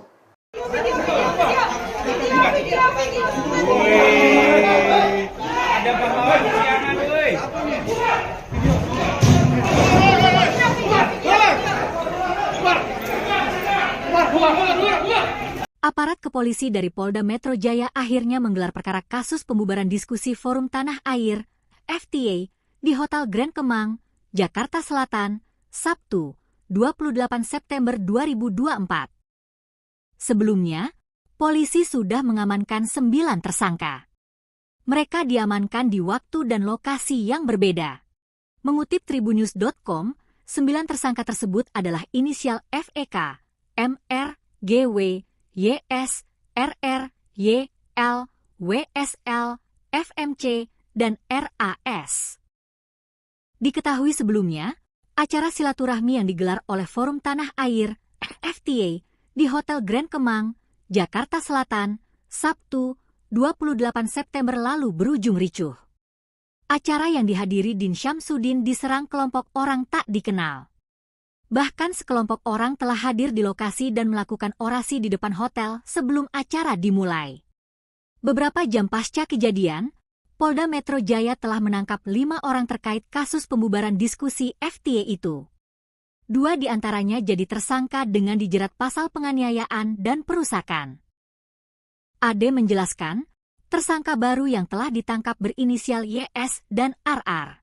Aparat kepolisi dari Polda Metro Jaya akhirnya menggelar perkara kasus pembubaran diskusi Forum Tanah Air (FTA) di Hotel Grand Kemang, Jakarta Selatan, Sabtu, 28 September 2024. Sebelumnya, polisi sudah mengamankan 9 tersangka. Mereka diamankan di waktu dan lokasi yang berbeda. Mengutip tribunnews.com, 9 tersangka tersebut adalah inisial FEK, MR, GW, YS, RR, YL, WSL, FMC, dan RAS. Diketahui sebelumnya, acara silaturahmi yang digelar oleh Forum Tanah Air (FTA) di Hotel Grand Kemang, Jakarta Selatan, Sabtu, 28 September lalu berujung ricuh. Acara yang dihadiri Din Syamsuddin diserang kelompok orang tak dikenal. Bahkan sekelompok orang telah hadir di lokasi dan melakukan orasi di depan hotel sebelum acara dimulai. Beberapa jam pasca kejadian, Polda Metro Jaya telah menangkap 5 orang terkait kasus pembubaran diskusi FTA itu. 2 diantaranya jadi tersangka dengan dijerat pasal penganiayaan dan perusakan. Ade menjelaskan, tersangka baru yang telah ditangkap berinisial YS dan RR.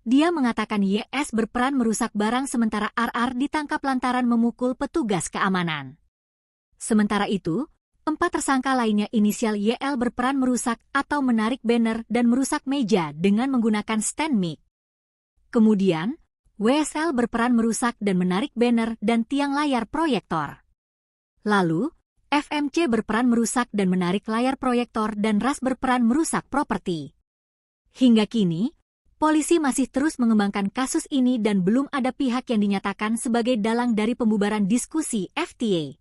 Dia mengatakan YS berperan merusak barang sementara RR ditangkap lantaran memukul petugas keamanan. Sementara itu, 4 tersangka lainnya inisial YL berperan merusak atau menarik banner dan merusak meja dengan menggunakan stand mic. Kemudian, WSL berperan merusak dan menarik banner dan tiang layar proyektor. Lalu, FMC berperan merusak dan menarik layar proyektor dan RAS berperan merusak properti. Hingga kini, polisi masih terus mengembangkan kasus ini dan belum ada pihak yang dinyatakan sebagai dalang dari pembubaran diskusi FTA.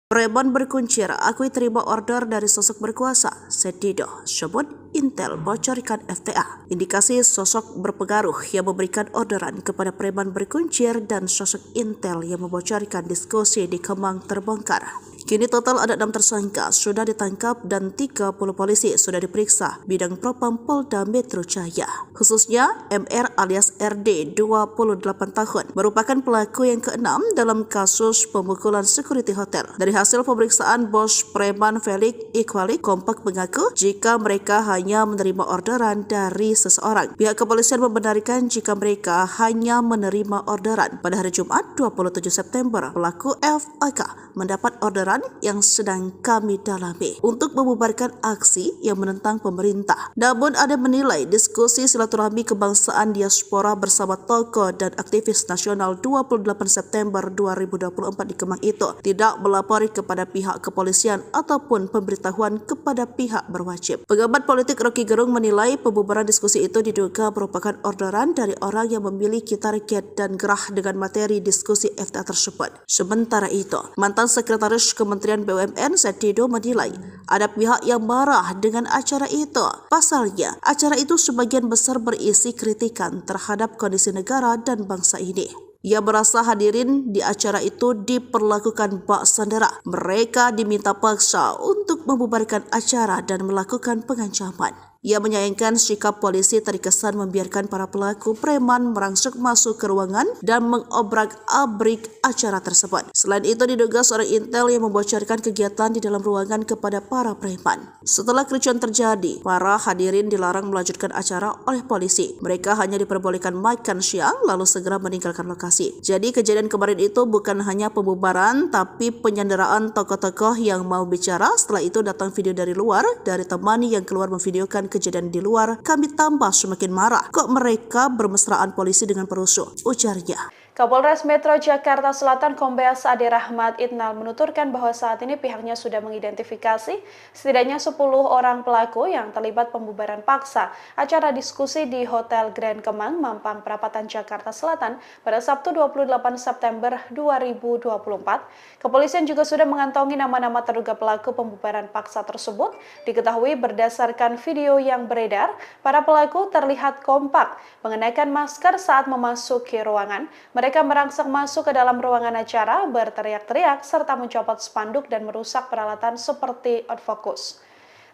Preman berkuncir akui terima order dari sosok berkuasa. Said Didu sebut Intel bocorkan FTA. Indikasi sosok berpengaruh yang memberikan orderan kepada preman berkuncir dan sosok Intel yang membocorkan diskusi di Kemang terbongkar. Kini total ada 6 tersangka sudah ditangkap dan 30 polisi sudah diperiksa bidang propam Polda Metro Jaya. Khususnya MR alias RD 28 tahun merupakan pelaku yang ke-6 dalam kasus pemukulan security hotel. Dari hasil pemeriksaan bos preman Felix Iqbalik kompak mengaku jika mereka hanya menerima orderan dari seseorang. Pihak kepolisian membenarkan jika mereka hanya menerima orderan. Pada hari Jumat 27 September, pelaku FAK mendapat orderan yang sedang kami dalami untuk membubarkan aksi yang menentang pemerintah. Namun ada menilai diskusi silaturahmi kebangsaan diaspora bersama tokoh dan aktivis nasional 28 September 2024 di Kemang itu tidak melapori kepada pihak kepolisian ataupun pemberitahuan kepada pihak berwajib. Pengamat politik Rocky Gerung menilai pembubaran diskusi itu diduga merupakan orderan dari orang yang memiliki target dan gerah dengan materi diskusi FTA tersebut. Sementara itu, mantan sekretaris Kementerian BUMN Said Didu menilai ada pihak yang marah dengan acara itu. Pasalnya, acara itu sebagian besar berisi kritikan terhadap kondisi negara dan bangsa ini. Ia merasa hadirin di acara itu diperlakukan bak sandera. Mereka diminta paksa untuk membubarkan acara dan melakukan pengancaman. Ia menyayangkan sikap polisi terkesan membiarkan para pelaku preman merangsek masuk ke ruangan dan mengobrak-abrik acara tersebut. Selain itu, diduga seorang intel yang membocorkan kegiatan di dalam ruangan kepada para preman. Setelah kericuan terjadi, para hadirin dilarang melanjutkan acara oleh polisi. Mereka hanya diperbolehkan makan siang lalu segera meninggalkan lokasi. Jadi kejadian kemarin itu bukan hanya pembubaran tapi penyanderaan tokoh-tokoh yang mau bicara. Setelah itu datang video dari luar, dari teman yang keluar memvideokan kejadian di luar. Kami tambah semakin marah. Kok mereka bermesraan polisi dengan perusuh? Ujarnya.
Kapolres Metro Jakarta Selatan Kombes Ade Rahmat Itnal menuturkan bahwa saat ini pihaknya sudah mengidentifikasi setidaknya 10 orang pelaku yang terlibat pembubaran paksa acara diskusi di Hotel Grand Kemang, Mampang Perapatan, Jakarta Selatan pada Sabtu 28 September 2024. Kepolisian juga sudah mengantongi nama-nama terduga pelaku pembubaran paksa tersebut. Diketahui berdasarkan video yang beredar, para pelaku terlihat kompak mengenakan masker saat memasuki ruangan. Mereka merangsek masuk ke dalam ruangan acara, berteriak-teriak, serta mencopot spanduk dan merusak peralatan seperti outfocus.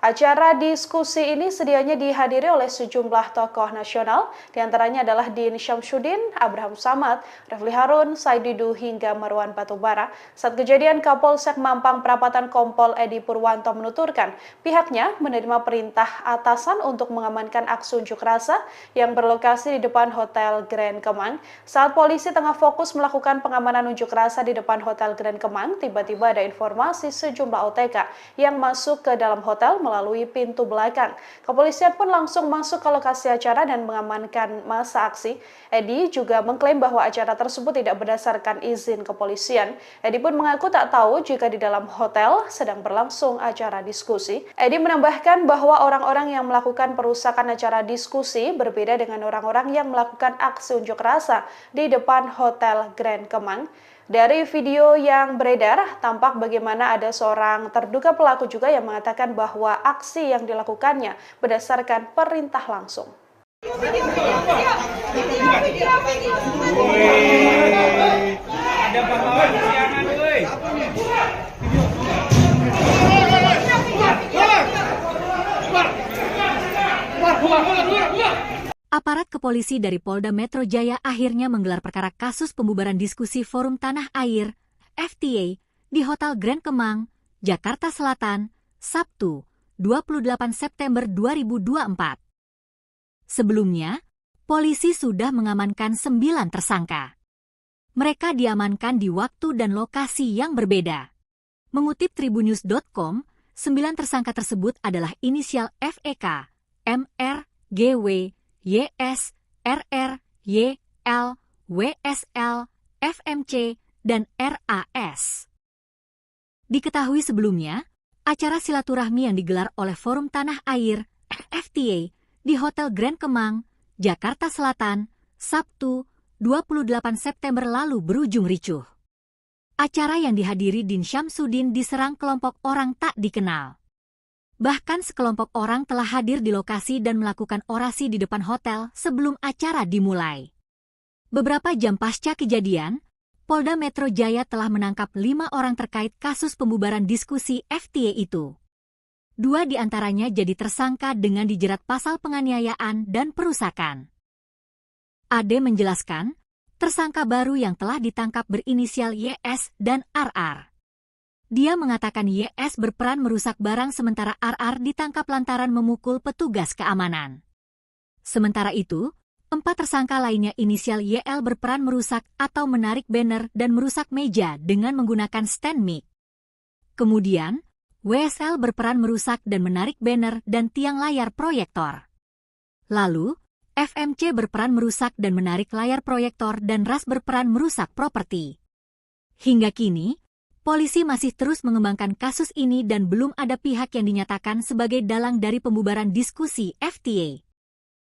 Acara diskusi ini sedianya dihadiri oleh sejumlah tokoh nasional, diantaranya adalah Din Syamsuddin, Abraham Samad, Refli Harun, Said Didu, hingga Marwan Batubara. Saat kejadian, Kapolsek Mampang Perapatan Kompol Edi Purwanto menuturkan pihaknya menerima perintah atasan untuk mengamankan aksi unjuk rasa yang berlokasi di depan Hotel Grand Kemang. Saat polisi tengah fokus melakukan pengamanan unjuk rasa di depan Hotel Grand Kemang, tiba-tiba ada informasi sejumlah OTK yang masuk ke dalam hotel melalui pintu belakang. Kepolisian pun langsung masuk ke lokasi acara dan mengamankan masa aksi. Edi juga mengklaim bahwa acara tersebut tidak berdasarkan izin kepolisian. Edi pun mengaku tak tahu jika di dalam hotel sedang berlangsung acara diskusi. Edi menambahkan bahwa orang-orang yang melakukan perusakan acara diskusi berbeda dengan orang-orang yang melakukan aksi unjuk rasa di depan Hotel Grand Kemang. Dari video yang beredar, tampak bagaimana ada seorang terduga pelaku juga yang mengatakan bahwa aksi yang dilakukannya berdasarkan perintah langsung.
Aparat kepolisi dari Polda Metro Jaya akhirnya menggelar perkara kasus pembubaran diskusi Forum Tanah Air (FTA) di Hotel Grand Kemang, Jakarta Selatan, Sabtu, 28 September 2024. Sebelumnya, polisi sudah mengamankan 9 tersangka. Mereka diamankan di waktu dan lokasi yang berbeda. Mengutip tribunnews.com, 9 tersangka tersebut adalah inisial FEK, MR, GW, YS, RR, YL, WSL, FMC, dan RAS. Diketahui sebelumnya, acara silaturahmi yang digelar oleh Forum Tanah Air (FTA) di Hotel Grand Kemang, Jakarta Selatan, Sabtu, 28 September lalu berujung ricuh. Acara yang dihadiri Din Syamsuddin diserang kelompok orang tak dikenal. Bahkan sekelompok orang telah hadir di lokasi dan melakukan orasi di depan hotel sebelum acara dimulai. Beberapa jam pasca kejadian, Polda Metro Jaya telah menangkap 5 orang terkait kasus pembubaran diskusi FTA itu. 2 diantaranya jadi tersangka dengan dijerat pasal penganiayaan dan perusakan. Ade menjelaskan, tersangka baru yang telah ditangkap berinisial YS dan RR. Dia mengatakan YS berperan merusak barang sementara RR ditangkap lantaran memukul petugas keamanan. Sementara itu, 4 tersangka lainnya inisial YL berperan merusak atau menarik banner dan merusak meja dengan menggunakan stand mic. Kemudian, WSL berperan merusak dan menarik banner dan tiang layar proyektor. Lalu, FMC berperan merusak dan menarik layar proyektor dan RAS berperan merusak properti. Hingga kini, polisi masih terus mengembangkan kasus ini dan belum ada pihak yang dinyatakan sebagai dalang dari pembubaran diskusi FTA.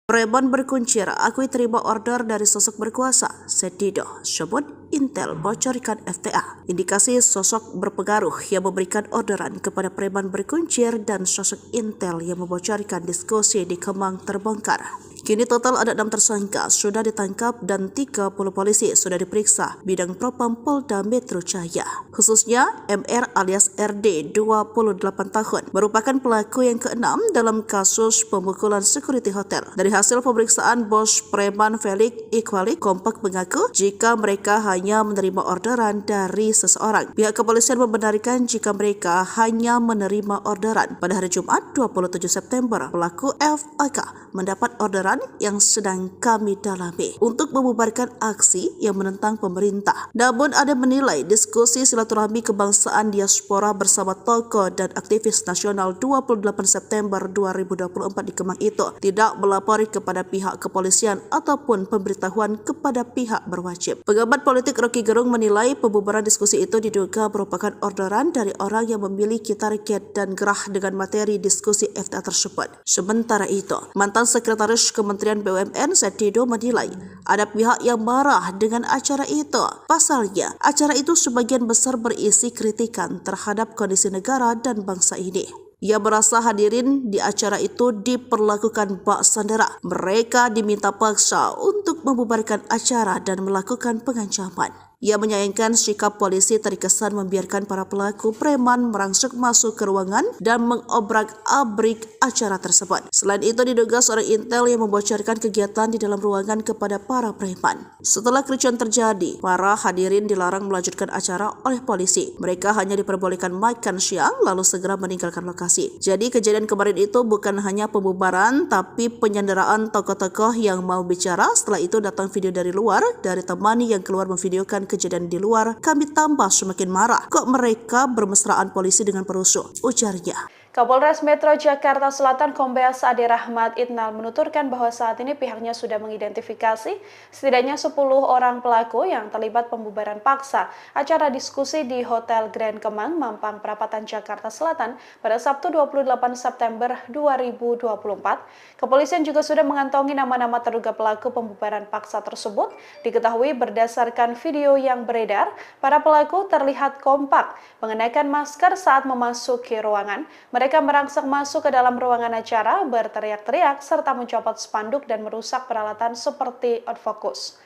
Preman berkuncir akui terima order dari sosok berkuasa. Said Didu sebut Intel bocorkan FTA. Indikasi sosok berpengaruh yang memberikan orderan kepada preman berkuncir dan sosok Intel yang membocorkan diskusi di Kemang terbongkar. Kini total ada 6 tersangka sudah ditangkap dan 30 polisi sudah diperiksa bidang propam Polda Metro Jaya. Khususnya MR alias RD 28 tahun merupakan pelaku yang keenam dalam kasus pemukulan security hotel. Dari hasil pemeriksaan bos preman Felix Iqbalik kompak mengaku jika mereka hanya menerima orderan dari seseorang. Pihak kepolisian membenarkan jika mereka hanya menerima orderan. Pada hari Jumat 27 September, pelaku FAK mendapat orderan yang sedang kami dalami untuk membubarkan aksi yang menentang pemerintah. Namun ada menilai diskusi silaturahmi kebangsaan diaspora bersama tokoh dan aktivis nasional 28 September 2024 di Kemang itu tidak melapori kepada pihak kepolisian ataupun pemberitahuan kepada pihak berwajib. Pengamat politik Rocky Gerung menilai pembubaran diskusi itu diduga merupakan orderan dari orang yang memiliki target dan gerah dengan materi diskusi FTA tersebut. Sementara itu, mantan Sekretaris Kementerian BUMN Setido menilai ada pihak yang marah dengan acara itu. Pasalnya, acara itu sebagian besar berisi kritikan terhadap kondisi negara dan bangsa ini. Ia merasa hadirin di acara itu diperlakukan bak sandera. Mereka diminta paksa untuk membubarkan acara dan melakukan pengancaman. Ia menyayangkan sikap polisi terkesan membiarkan para pelaku preman merangsek masuk ke ruangan dan mengobrak-abrik acara tersebut. Selain itu diduga seorang intel yang membocorkan kegiatan di dalam ruangan kepada para preman. Setelah kericuan terjadi, para hadirin dilarang melanjutkan acara oleh polisi. Mereka hanya diperbolehkan makan siang lalu segera meninggalkan lokasi. Jadi kejadian kemarin itu bukan hanya pembubaran tapi penyanderaan tokoh-tokoh yang mau bicara. Setelah itu datang video dari luar dari teman yang keluar memvideokan kejadian di luar. Kami tambah semakin marah. Kok mereka bermesraan polisi dengan perusuh? Ujarnya.
Kapolres Metro Jakarta Selatan Kombes Ade Rahmat Itnal menuturkan bahwa saat ini pihaknya sudah mengidentifikasi setidaknya 10 orang pelaku yang terlibat pembubaran paksa acara diskusi di Hotel Grand Kemang, Mampang Perapatan, Jakarta Selatan pada Sabtu 28 September 2024. Kepolisian juga sudah mengantongi nama-nama terduga pelaku pembubaran paksa tersebut. Diketahui berdasarkan video yang beredar, para pelaku terlihat kompak mengenakan masker saat memasuki ruangan. Mereka merangsek masuk ke dalam ruangan acara, berteriak-teriak, serta mencopot spanduk dan merusak peralatan seperti outfocus.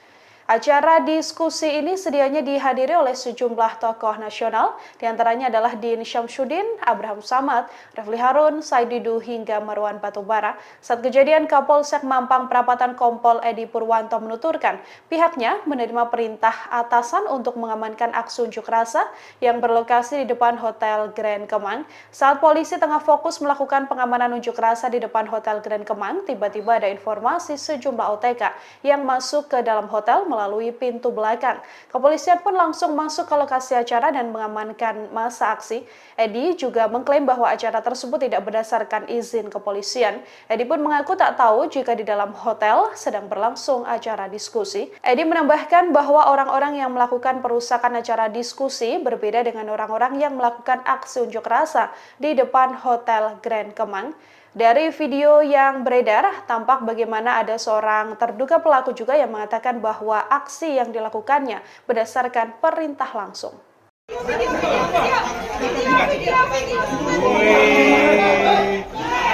Acara diskusi ini sedianya dihadiri oleh sejumlah tokoh nasional, diantaranya adalah Din Syamsuddin, Abraham Samad, Refli Harun, Said Didu, hingga Marwan Batubara. Saat kejadian, Kapolsek Mampang Perapatan Kompol Edi Purwanto menuturkan pihaknya menerima perintah atasan untuk mengamankan aksi unjuk rasa yang berlokasi di depan Hotel Grand Kemang. Saat polisi tengah fokus melakukan pengamanan unjuk rasa di depan Hotel Grand Kemang, tiba-tiba ada informasi sejumlah OTK yang masuk ke dalam hotel melalui pintu belakang. Kepolisian pun langsung masuk ke lokasi acara dan mengamankan masa aksi. Edi juga mengklaim bahwa acara tersebut tidak berdasarkan izin kepolisian. Edi pun mengaku tak tahu jika di dalam hotel sedang berlangsung acara diskusi. Edi menambahkan bahwa orang-orang yang melakukan perusakan acara diskusi berbeda dengan orang-orang yang melakukan aksi unjuk rasa di depan Hotel Grand Kemang. Dari video yang beredar, tampak bagaimana ada seorang terduga pelaku juga yang mengatakan bahwa aksi yang dilakukannya berdasarkan perintah langsung.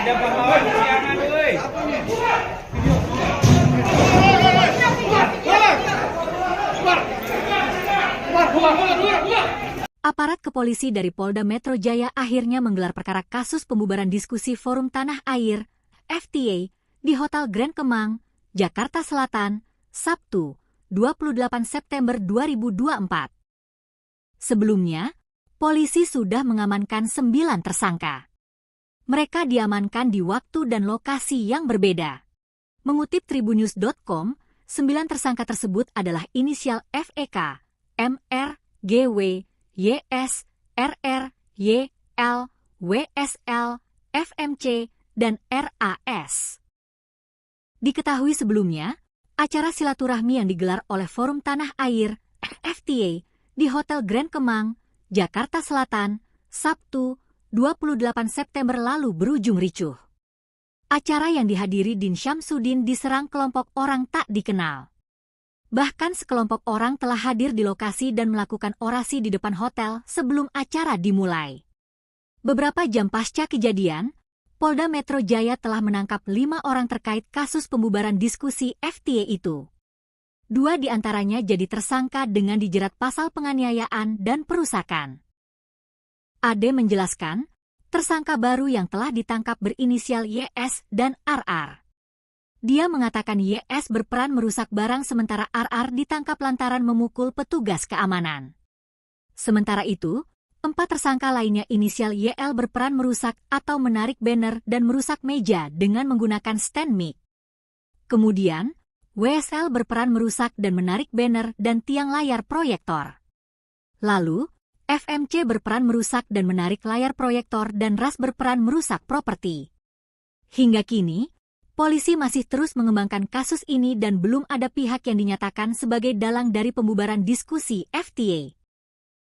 Ada pahlawan kesiangan, woi.
Aparat kepolisi dari Polda Metro Jaya akhirnya menggelar perkara kasus pembubaran diskusi Forum Tanah Air (FTA) di Hotel Grand Kemang, Jakarta Selatan, Sabtu, 28 September 2024. Sebelumnya, polisi sudah mengamankan 9 tersangka. Mereka diamankan di waktu dan lokasi yang berbeda. Mengutip tribunnews.com, 9 tersangka tersebut adalah inisial FEK, MR, GW, YS, RR, YL, WSL, FMC, dan RAS. Diketahui sebelumnya, acara silaturahmi yang digelar oleh Forum Tanah Air (FTA) di Hotel Grand Kemang, Jakarta Selatan, Sabtu, 28 September lalu berujung ricuh. Acara yang dihadiri Din Syamsuddin diserang kelompok orang tak dikenal. Bahkan sekelompok orang telah hadir di lokasi dan melakukan orasi di depan hotel sebelum acara dimulai. Beberapa jam pasca kejadian, Polda Metro Jaya telah menangkap 5 orang terkait kasus pembubaran diskusi FTA itu. 2 diantaranya jadi tersangka dengan dijerat pasal penganiayaan dan perusakan. Ade menjelaskan, tersangka baru yang telah ditangkap berinisial YS dan RR. Dia mengatakan YS berperan merusak barang sementara RR ditangkap lantaran memukul petugas keamanan. Sementara itu, 4 tersangka lainnya inisial YL berperan merusak atau menarik banner dan merusak meja dengan menggunakan stand mic. Kemudian, WSL berperan merusak dan menarik banner dan tiang layar proyektor. Lalu, FMC berperan merusak dan menarik layar proyektor dan RAS berperan merusak properti. Hingga kini, polisi masih terus mengembangkan kasus ini dan belum ada pihak yang dinyatakan sebagai dalang dari pembubaran diskusi FTA.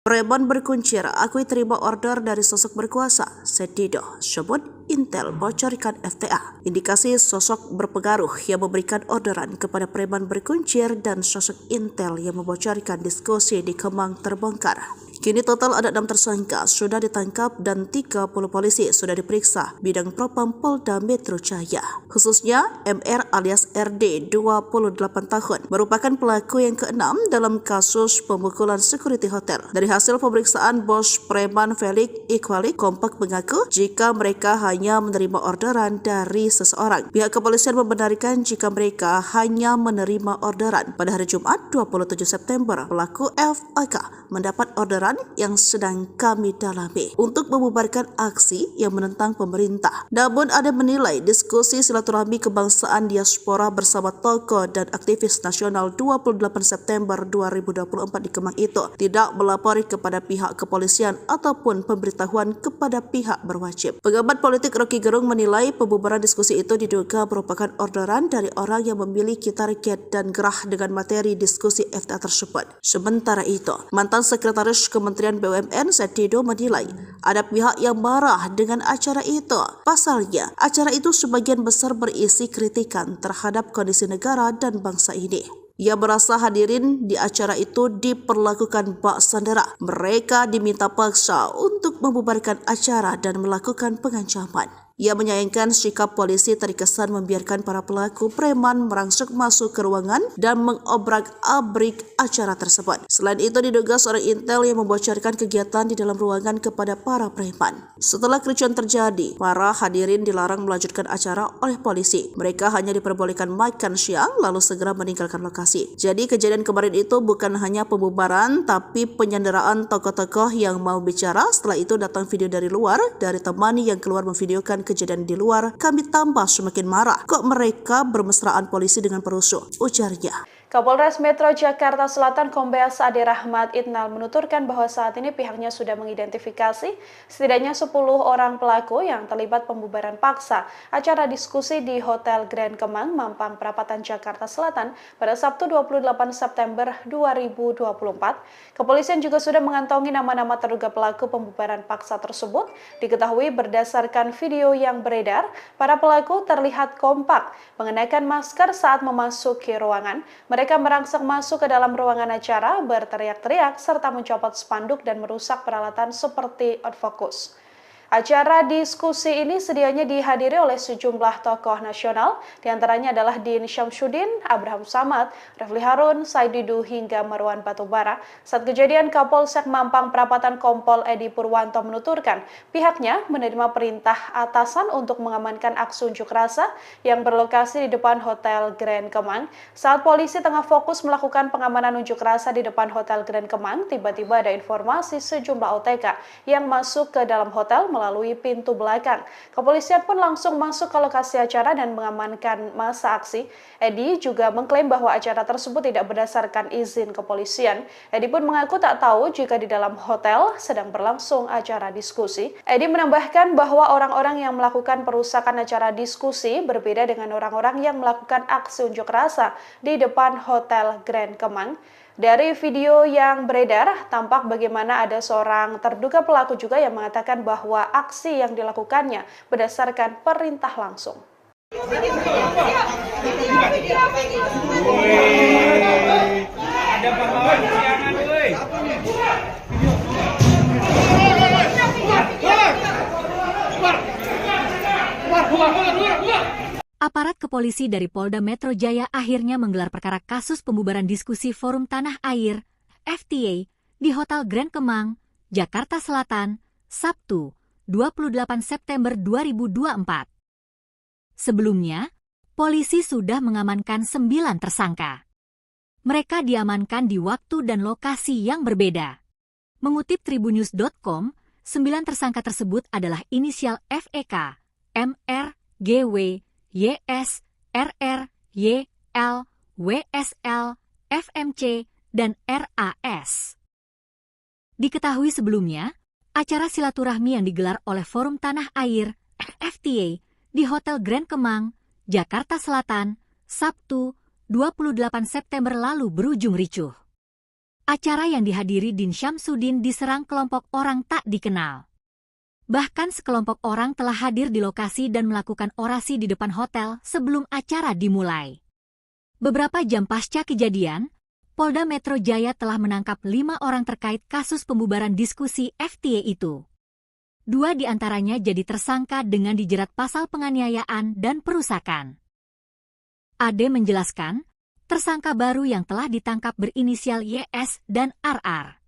Preman berkuncir akui terima order dari sosok berkuasa, Setido sebut Intel bocorkan FTA. Indikasi sosok berpengaruh yang memberikan orderan kepada preman berkuncir dan sosok Intel yang membocorkan diskusi di Kemang terbongkar. Kini total ada 6 tersangka sudah ditangkap dan 30 polisi sudah diperiksa bidang propam Polda Metro Jaya. Khususnya MR alias RD 28 tahun merupakan pelaku yang ke-6 dalam kasus pemukulan security hotel. Dari hasil pemeriksaan bos preman Felix Iqbalik kompak mengaku jika mereka hanya menerima orderan dari seseorang. Pihak kepolisian membenarkan jika mereka hanya menerima orderan. Pada hari Jumat 27 September, pelaku FAK mendapat orderan yang sedang kami dalami untuk membubarkan aksi yang menentang pemerintah. Namun ada menilai diskusi silaturahmi kebangsaan diaspora bersama tokoh dan aktivis nasional 28 September 2024 di Kemang itu tidak melapori kepada pihak kepolisian ataupun pemberitahuan kepada pihak berwajib. Pengamat politik Rocky Gerung menilai pembubaran diskusi itu diduga merupakan orderan dari orang yang memiliki target dan gerah dengan materi diskusi FTA tersebut. Sementara itu, mantan Sekretaris Kementerian BUMN Setido menilai ada pihak yang marah dengan acara itu. Pasalnya, acara itu sebagian besar berisi kritikan terhadap kondisi negara dan bangsa ini. Ia merasa hadirin di acara itu diperlakukan bak sandera. Mereka diminta paksa untuk membubarkan acara dan melakukan pengancaman. Ia menyayangkan sikap polisi terkesan membiarkan para pelaku preman merangsek masuk ke ruangan dan mengobrak-abrik acara tersebut. Selain itu diduga seorang Intel yang membocorkan kegiatan di dalam ruangan kepada para preman. Setelah kericuan terjadi, para hadirin dilarang melanjutkan acara oleh polisi. Mereka hanya diperbolehkan makan siang lalu segera meninggalkan lokasi. Jadi kejadian kemarin itu bukan hanya pembubaran tapi penyanderaan tokoh-tokoh yang mau bicara. Setelah itu datang video dari luar dari teman yang keluar memvideokan kejadian di luar. Kami tambah semakin marah. Kok mereka bermesraan polisi dengan perusuh? Ujarnya.
Kapolres Metro Jakarta Selatan Kombes Ade Rahmat Itnal menuturkan bahwa saat ini pihaknya sudah mengidentifikasi setidaknya 10 orang pelaku yang terlibat pembubaran paksa acara diskusi di Hotel Grand Kemang, Mampang Perapatan, Jakarta Selatan pada Sabtu 28 September 2024. Kepolisian juga sudah mengantongi nama-nama terduga pelaku pembubaran paksa tersebut. Diketahui berdasarkan video yang beredar, para pelaku terlihat kompak mengenakan masker saat memasuki ruangan. Mereka merangsek masuk ke dalam ruangan acara, berteriak-teriak, serta mencopot spanduk dan merusak peralatan seperti outfocus. Acara diskusi ini sedianya dihadiri oleh sejumlah tokoh nasional, diantaranya adalah Din Syamsuddin, Abraham Samad, Refli Harun, Said Didu, hingga Marwan Batubara. Saat kejadian, Kapolsek Mampang Perapatan Kompol Edi Purwanto menuturkan pihaknya menerima perintah atasan untuk mengamankan aksi unjuk rasa yang berlokasi di depan Hotel Grand Kemang. Saat polisi tengah fokus melakukan pengamanan unjuk rasa di depan Hotel Grand Kemang, tiba-tiba ada informasi sejumlah OTK yang masuk ke dalam hotel melalui pintu belakang. Kepolisian pun langsung masuk ke lokasi acara dan mengamankan masa aksi. Edi juga mengklaim bahwa acara tersebut tidak berdasarkan izin kepolisian. Edi pun mengaku tak tahu jika di dalam hotel sedang berlangsung acara diskusi. Edi menambahkan bahwa orang-orang yang melakukan perusakan acara diskusi berbeda dengan orang-orang yang melakukan aksi unjuk rasa di depan Hotel Grand Kemang. Dari video yang beredar, tampak bagaimana ada seorang terduga pelaku juga yang mengatakan bahwa aksi yang dilakukannya berdasarkan perintah langsung.
Ada pahlawan kesiangan, woi.
Aparat kepolisi dari Polda Metro Jaya akhirnya menggelar perkara kasus pembubaran diskusi Forum Tanah Air (FTA) di Hotel Grand Kemang, Jakarta Selatan, Sabtu, 28 September 2024. Sebelumnya, polisi sudah mengamankan 9 tersangka. Mereka diamankan di waktu dan lokasi yang berbeda. Mengutip tribunnews.com, 9 tersangka tersebut adalah inisial FEK, MR, GW, YS, RR, YL, WSL, FMC, dan RAS. Diketahui sebelumnya, acara silaturahmi yang digelar oleh Forum Tanah Air (FTA) di Hotel Grand Kemang, Jakarta Selatan, Sabtu, 28 September lalu berujung ricuh. Acara yang dihadiri Din Syamsuddin diserang kelompok orang tak dikenal. Bahkan sekelompok orang telah hadir di lokasi dan melakukan orasi di depan hotel sebelum acara dimulai. Beberapa jam pasca kejadian, Polda Metro Jaya telah menangkap 5 orang terkait kasus pembubaran diskusi FTA itu. 2 di antaranya jadi tersangka dengan dijerat pasal penganiayaan dan perusakan. Ade menjelaskan, tersangka baru yang telah ditangkap berinisial YS dan RR.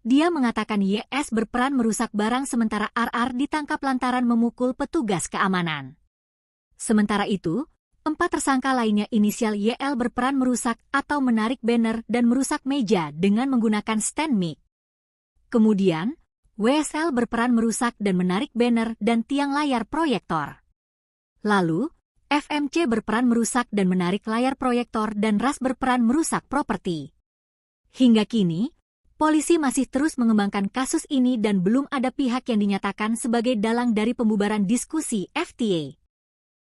Dia mengatakan YS berperan merusak barang sementara RR ditangkap lantaran memukul petugas keamanan. Sementara itu, 4 tersangka lainnya inisial YL berperan merusak atau menarik banner dan merusak meja dengan menggunakan stand mic. Kemudian, WSL berperan merusak dan menarik banner dan tiang layar proyektor. Lalu, FMC berperan merusak dan menarik layar proyektor dan RAS berperan merusak properti. Hingga kini, polisi masih terus mengembangkan kasus ini dan belum ada pihak yang dinyatakan sebagai dalang dari pembubaran diskusi FTA.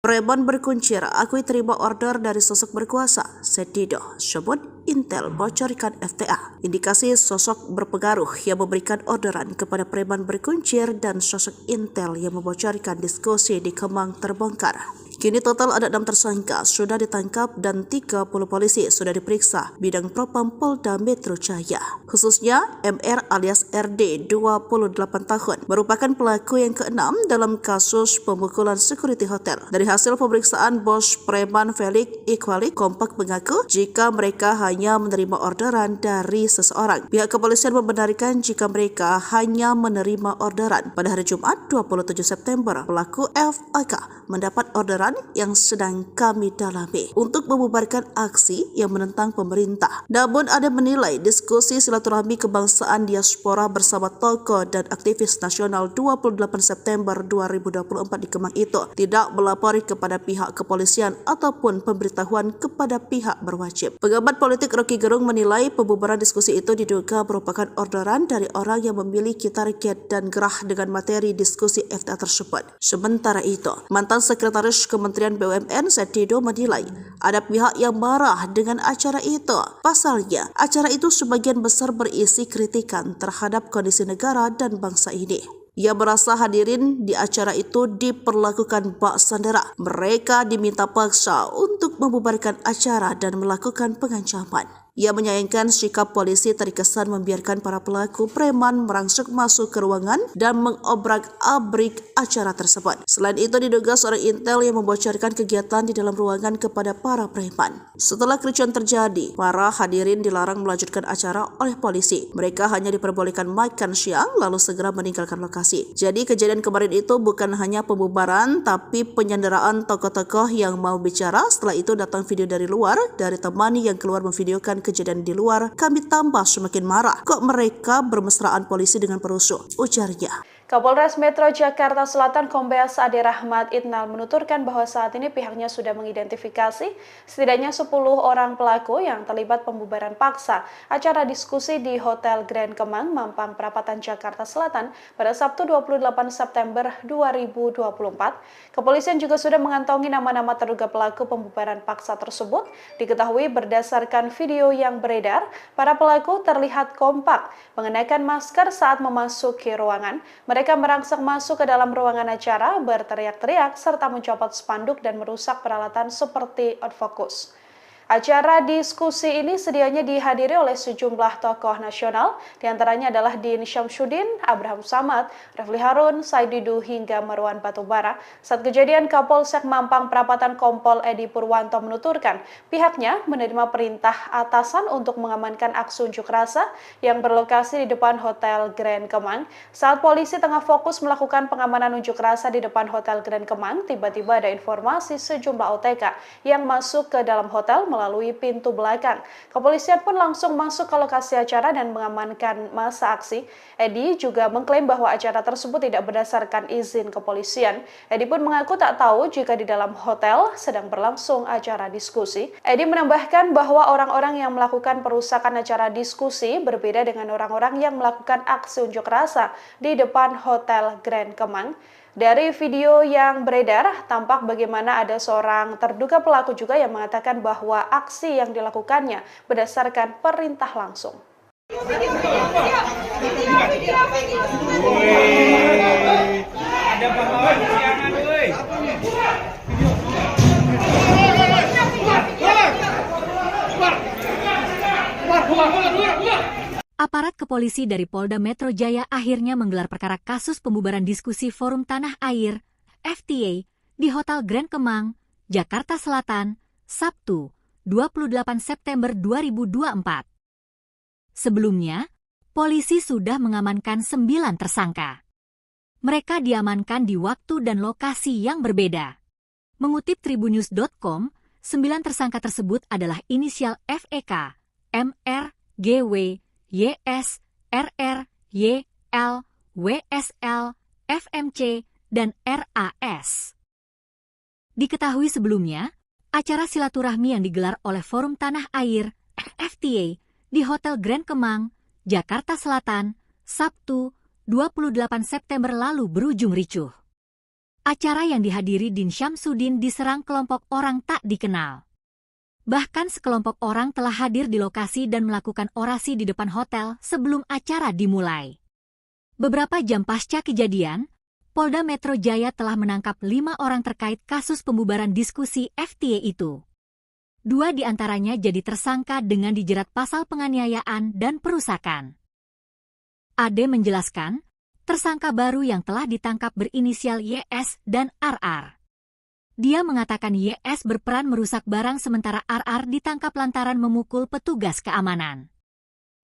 Preman berkuncir akui terima order dari sosok berkuasa. Setido sebut Intel bocorkan FTA. Indikasi sosok berpengaruh yang memberikan orderan kepada preman berkuncir dan sosok Intel yang membocorkan diskusi di Kemang terbongkar. Kini total ada 6 tersangka sudah ditangkap dan 30 polisi sudah diperiksa bidang propam Polda Metro Jaya. Khususnya MR alias RD 28 tahun merupakan pelaku yang ke-6 dalam kasus pemukulan security hotel. Dari hasil pemeriksaan bos preman Felix Iqbalik kompak mengaku jika mereka hanya menerima orderan dari seseorang. Pihak kepolisian membenarkan jika mereka hanya menerima orderan. Pada hari Jumat 27 September, pelaku FAK mendapat orderan yang sedang kami dalami untuk membubarkan aksi yang menentang pemerintah. Namun ada menilai diskusi silaturahmi kebangsaan diaspora bersama tokoh dan aktivis nasional 28 September 2024 di Kemang itu tidak melapori kepada pihak kepolisian ataupun pemberitahuan kepada pihak berwajib. Pengamat politik Rocky Gerung menilai pembubaran diskusi itu diduga merupakan orderan dari orang yang memiliki target dan gerah dengan materi diskusi FTA tersebut. Sementara itu, mantan sekretaris Kementerian BUMN Setido menilai ada pihak yang marah dengan acara itu. Pasalnya, acara itu sebagian besar berisi kritikan terhadap kondisi negara dan bangsa ini. Ia merasa hadirin di acara itu diperlakukan bak sandera. Mereka diminta paksa untuk membubarkan acara dan melakukan pengancaman. Ia menyayangkan sikap polisi terkesan membiarkan para pelaku preman merangsek masuk ke ruangan dan mengobrak-abrik acara tersebut. Selain itu diduga seorang Intel yang membocorkan kegiatan di dalam ruangan kepada para preman. Setelah kericuan terjadi, para hadirin dilarang melanjutkan acara oleh polisi. Mereka hanya diperbolehkan makan siang lalu segera meninggalkan lokasi. Jadi kejadian kemarin itu bukan hanya pembubaran tapi penyanderaan tokoh-tokoh yang mau bicara. Setelah itu datang video dari luar dari teman yang keluar memvideokan kejadian di luar. Kami tambah semakin marah. Kok mereka bermesraan polisi dengan perusuh? Ujarnya.
Kapolres Metro Jakarta Selatan Kombes Ade Rahmat Itnal menuturkan bahwa saat ini pihaknya sudah mengidentifikasi setidaknya 10 orang pelaku yang terlibat pembubaran paksa acara diskusi di Hotel Grand Kemang, Mampang Perapatan, Jakarta Selatan pada Sabtu 28 September 2024. Kepolisian juga sudah mengantongi nama-nama terduga pelaku pembubaran paksa tersebut. Diketahui berdasarkan video yang beredar, para pelaku terlihat kompak mengenakan masker saat memasuki ruangan. Mereka merangsek masuk ke dalam ruangan acara, berteriak-teriak, serta mencopot spanduk dan merusak peralatan seperti outfocus. Acara diskusi ini sedianya dihadiri oleh sejumlah tokoh nasional, diantaranya adalah Din Syamsuddin, Abraham Samad, Refli Harun, Said Didu, hingga Marwan Batubara. Saat kejadian, Kapolsek Mampang Perapatan Kompol Edi Purwanto menuturkan pihaknya menerima perintah atasan untuk mengamankan aksi unjuk rasa yang berlokasi di depan Hotel Grand Kemang. Saat polisi tengah fokus melakukan pengamanan unjuk rasa di depan Hotel Grand Kemang, tiba-tiba ada informasi sejumlah OTK yang masuk ke dalam hotel melalui pintu belakang. Kepolisian pun langsung masuk ke lokasi acara dan mengamankan masa aksi. Edi juga mengklaim bahwa acara tersebut tidak berdasarkan izin kepolisian. Edi pun mengaku tak tahu jika di dalam hotel sedang berlangsung acara diskusi. Edi menambahkan bahwa orang-orang yang melakukan perusakan acara diskusi berbeda dengan orang-orang yang melakukan aksi unjuk rasa di depan Hotel Grand Kemang. Dari video yang beredar, tampak bagaimana ada seorang terduga pelaku juga yang mengatakan bahwa aksi yang dilakukannya berdasarkan perintah langsung.
Ada pahlawan siangan, woi.
Aparat kepolisi dari Polda Metro Jaya akhirnya menggelar perkara kasus pembubaran diskusi Forum Tanah Air (FTA) di Hotel Grand Kemang, Jakarta Selatan, Sabtu, 28 September 2024. Sebelumnya, polisi sudah mengamankan 9 tersangka. Mereka diamankan di waktu dan lokasi yang berbeda. Mengutip tribunnews.com, 9 tersangka tersebut adalah inisial FEK, MR, GW, YS, RR, YL, WSL, FMC, dan RAS. Diketahui sebelumnya, acara silaturahmi yang digelar oleh Forum Tanah Air (FTA) di Hotel Grand Kemang, Jakarta Selatan, Sabtu, 28 September lalu berujung ricuh. Acara yang dihadiri Din Syamsuddin diserang kelompok orang tak dikenal. Bahkan sekelompok orang telah hadir di lokasi dan melakukan orasi di depan hotel sebelum acara dimulai. Beberapa jam pasca kejadian, Polda Metro Jaya telah menangkap 5 orang terkait kasus pembubaran diskusi FTA itu. 2 di antaranya jadi tersangka dengan dijerat pasal penganiayaan dan perusakan. Ade menjelaskan, tersangka baru yang telah ditangkap berinisial YS dan RR. Dia mengatakan YS berperan merusak barang sementara RR ditangkap lantaran memukul petugas keamanan.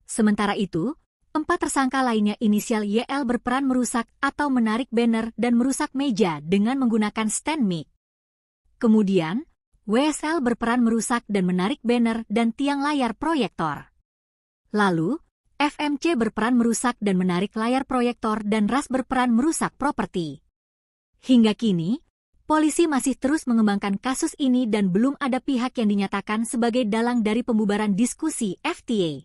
Sementara itu, 4 tersangka lainnya inisial YL berperan merusak atau menarik banner dan merusak meja dengan menggunakan stand mic. Kemudian, WSL berperan merusak dan menarik banner dan tiang layar proyektor. Lalu, FMC berperan merusak dan menarik layar proyektor dan RAS berperan merusak properti. Hingga kini, polisi masih terus mengembangkan kasus ini dan belum ada pihak yang dinyatakan sebagai dalang dari pembubaran diskusi FTA.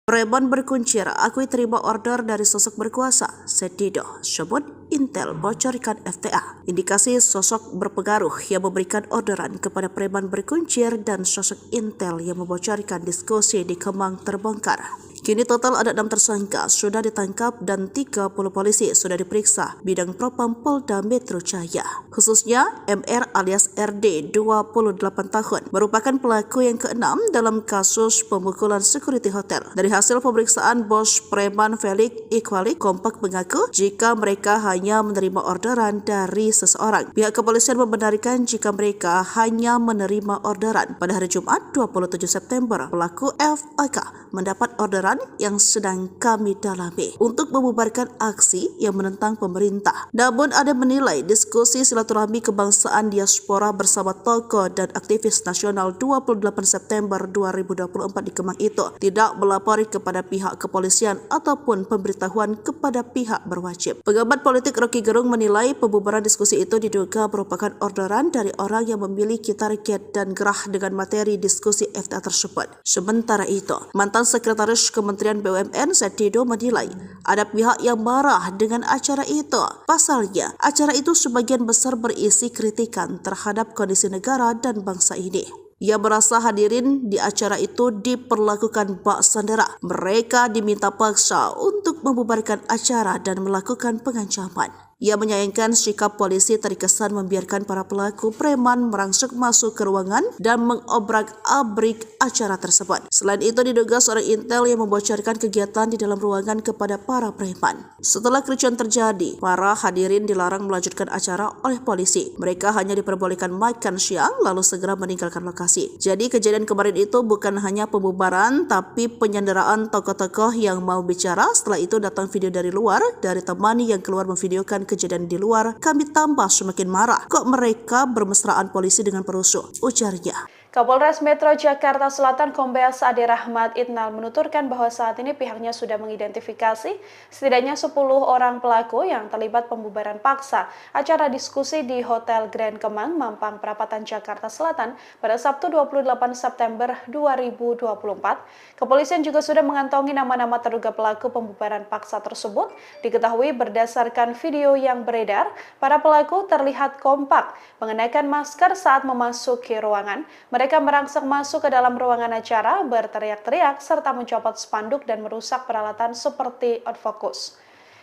Preman berkuncir akui terima order dari sosok berkuasa. Said Didu sebut Intel bocorkan FTA. Indikasi sosok berpengaruh yang memberikan orderan kepada preman berkuncir dan sosok Intel yang membocorkan diskusi di Kemang terbongkar. Kini total ada 6 tersangka sudah ditangkap dan 30 polisi sudah diperiksa bidang propam Polda Metro Jaya. Khususnya MR alias RD 28 tahun merupakan pelaku yang ke-6 dalam kasus pemukulan security hotel. Dari hasil pemeriksaan bos preman Felix Iqbalik kompak mengaku jika mereka hanya menerima orderan dari seseorang. Pihak kepolisian membenarkan jika mereka hanya menerima orderan. Pada hari Jumat 27 September, pelaku FAK mendapat orderan yang sedang kami dalami untuk membubarkan aksi yang menentang pemerintah. Namun ada menilai diskusi silaturahmi kebangsaan diaspora bersama tokoh dan aktivis nasional 28 September 2024 di Kemang itu tidak melapori kepada pihak kepolisian ataupun pemberitahuan kepada pihak berwajib. Pengamat politik Rocky Gerung menilai pembubaran diskusi itu diduga merupakan orderan dari orang yang memiliki target dan gerah dengan materi diskusi FTA tersebut. Sementara itu, mantan sekretaris Kementerian BUMN Said Didu menilai ada pihak yang marah dengan acara itu. Pasalnya, acara itu sebagian besar berisi kritikan terhadap kondisi negara dan bangsa ini. Ia merasa hadirin di acara itu diperlakukan bak sandera. Mereka diminta paksa untuk membubarkan acara dan melakukan pengancaman. Ia menyayangkan sikap polisi terkesan membiarkan para pelaku preman merangsek masuk ke ruangan dan mengobrak-abrik acara tersebut. Selain itu, diduga seorang intel yang membocorkan kegiatan di dalam ruangan kepada para preman. Setelah kericuan terjadi, para hadirin dilarang melanjutkan acara oleh polisi. Mereka hanya diperbolehkan makan siang lalu segera meninggalkan lokasi. Jadi kejadian kemarin itu bukan hanya pembubaran tapi penyanderaan tokoh-tokoh yang mau bicara. Setelah itu datang video dari luar, dari teman yang keluar memvideokan kejadian di luar. Kami tambah semakin marah. Kok mereka bermesraan polisi dengan perusuh? Ujarnya.
Kapolres Metro Jakarta Selatan Kombes Ade Rahmat Itnal menuturkan bahwa saat ini pihaknya sudah mengidentifikasi setidaknya 10 orang pelaku yang terlibat pembubaran paksa acara diskusi di Hotel Grand Kemang, Mampang Perapatan, Jakarta Selatan pada Sabtu 28 September 2024. Kepolisian juga sudah mengantongi nama-nama terduga pelaku pembubaran paksa tersebut. Diketahui berdasarkan video yang beredar, para pelaku terlihat kompak mengenakan masker saat memasuki ruangan. Mereka merangsek masuk ke dalam ruangan acara, berteriak-teriak, serta mencopot spanduk dan merusak peralatan seperti outfocus.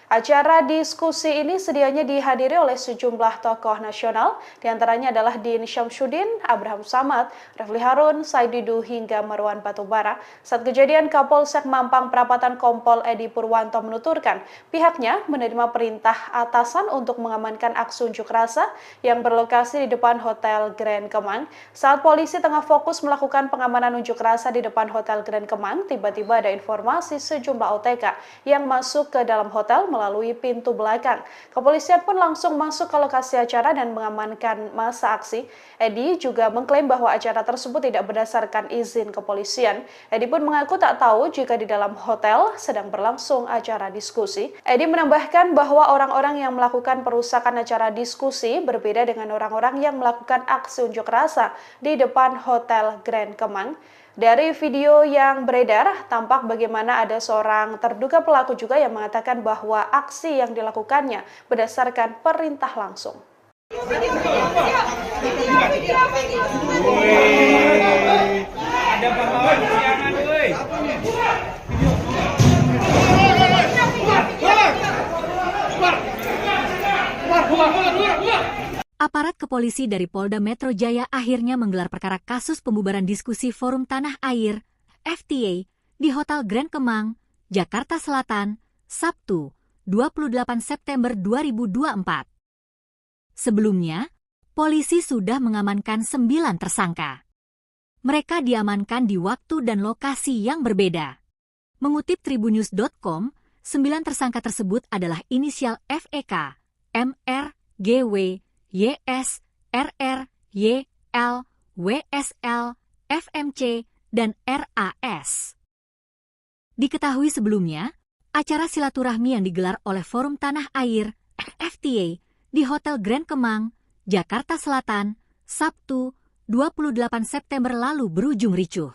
Acara diskusi ini sedianya dihadiri oleh sejumlah tokoh nasional, diantaranya adalah Din Syamsuddin, Abraham Samad, Refli Harun, Said Didu, hingga Marwan Batubara. Saat kejadian, Kapolsek Mampang Perapatan Kompol Edi Purwanto menuturkan pihaknya menerima perintah atasan untuk mengamankan aksi unjuk rasa yang berlokasi di depan Hotel Grand Kemang. Saat polisi tengah fokus melakukan pengamanan unjuk rasa di depan Hotel Grand Kemang, tiba-tiba ada informasi sejumlah OTK yang masuk ke dalam hotel melalui pintu belakang. Kepolisian pun langsung masuk ke lokasi acara dan mengamankan masa aksi. Edi juga mengklaim bahwa acara tersebut tidak berdasarkan izin kepolisian. Edi pun mengaku tak tahu jika di dalam hotel sedang berlangsung acara diskusi. Edi menambahkan bahwa orang-orang yang melakukan perusakan acara diskusi berbeda dengan orang-orang yang melakukan aksi unjuk rasa di depan Hotel Grand Kemang. Dari video yang beredar, tampak bagaimana ada seorang terduga pelaku juga yang mengatakan bahwa aksi yang dilakukannya berdasarkan perintah langsung.
Ada pahlawan kesiangan, woi.
Aparat kepolisi dari Polda Metro Jaya akhirnya menggelar perkara kasus pembubaran diskusi Forum Tanah Air (FTA) di Hotel Grand Kemang, Jakarta Selatan, Sabtu, 28 September 2024. Sebelumnya, polisi sudah mengamankan 9 tersangka. Mereka diamankan di waktu dan lokasi yang berbeda. Mengutip tribunnews.com, 9 tersangka tersebut adalah inisial FEK, MR, GW, YS, RR, YL, WSL, FMC, dan RAS. Diketahui sebelumnya, acara silaturahmi yang digelar oleh Forum Tanah Air (FTA) di Hotel Grand Kemang, Jakarta Selatan, Sabtu, 28 September lalu berujung ricuh.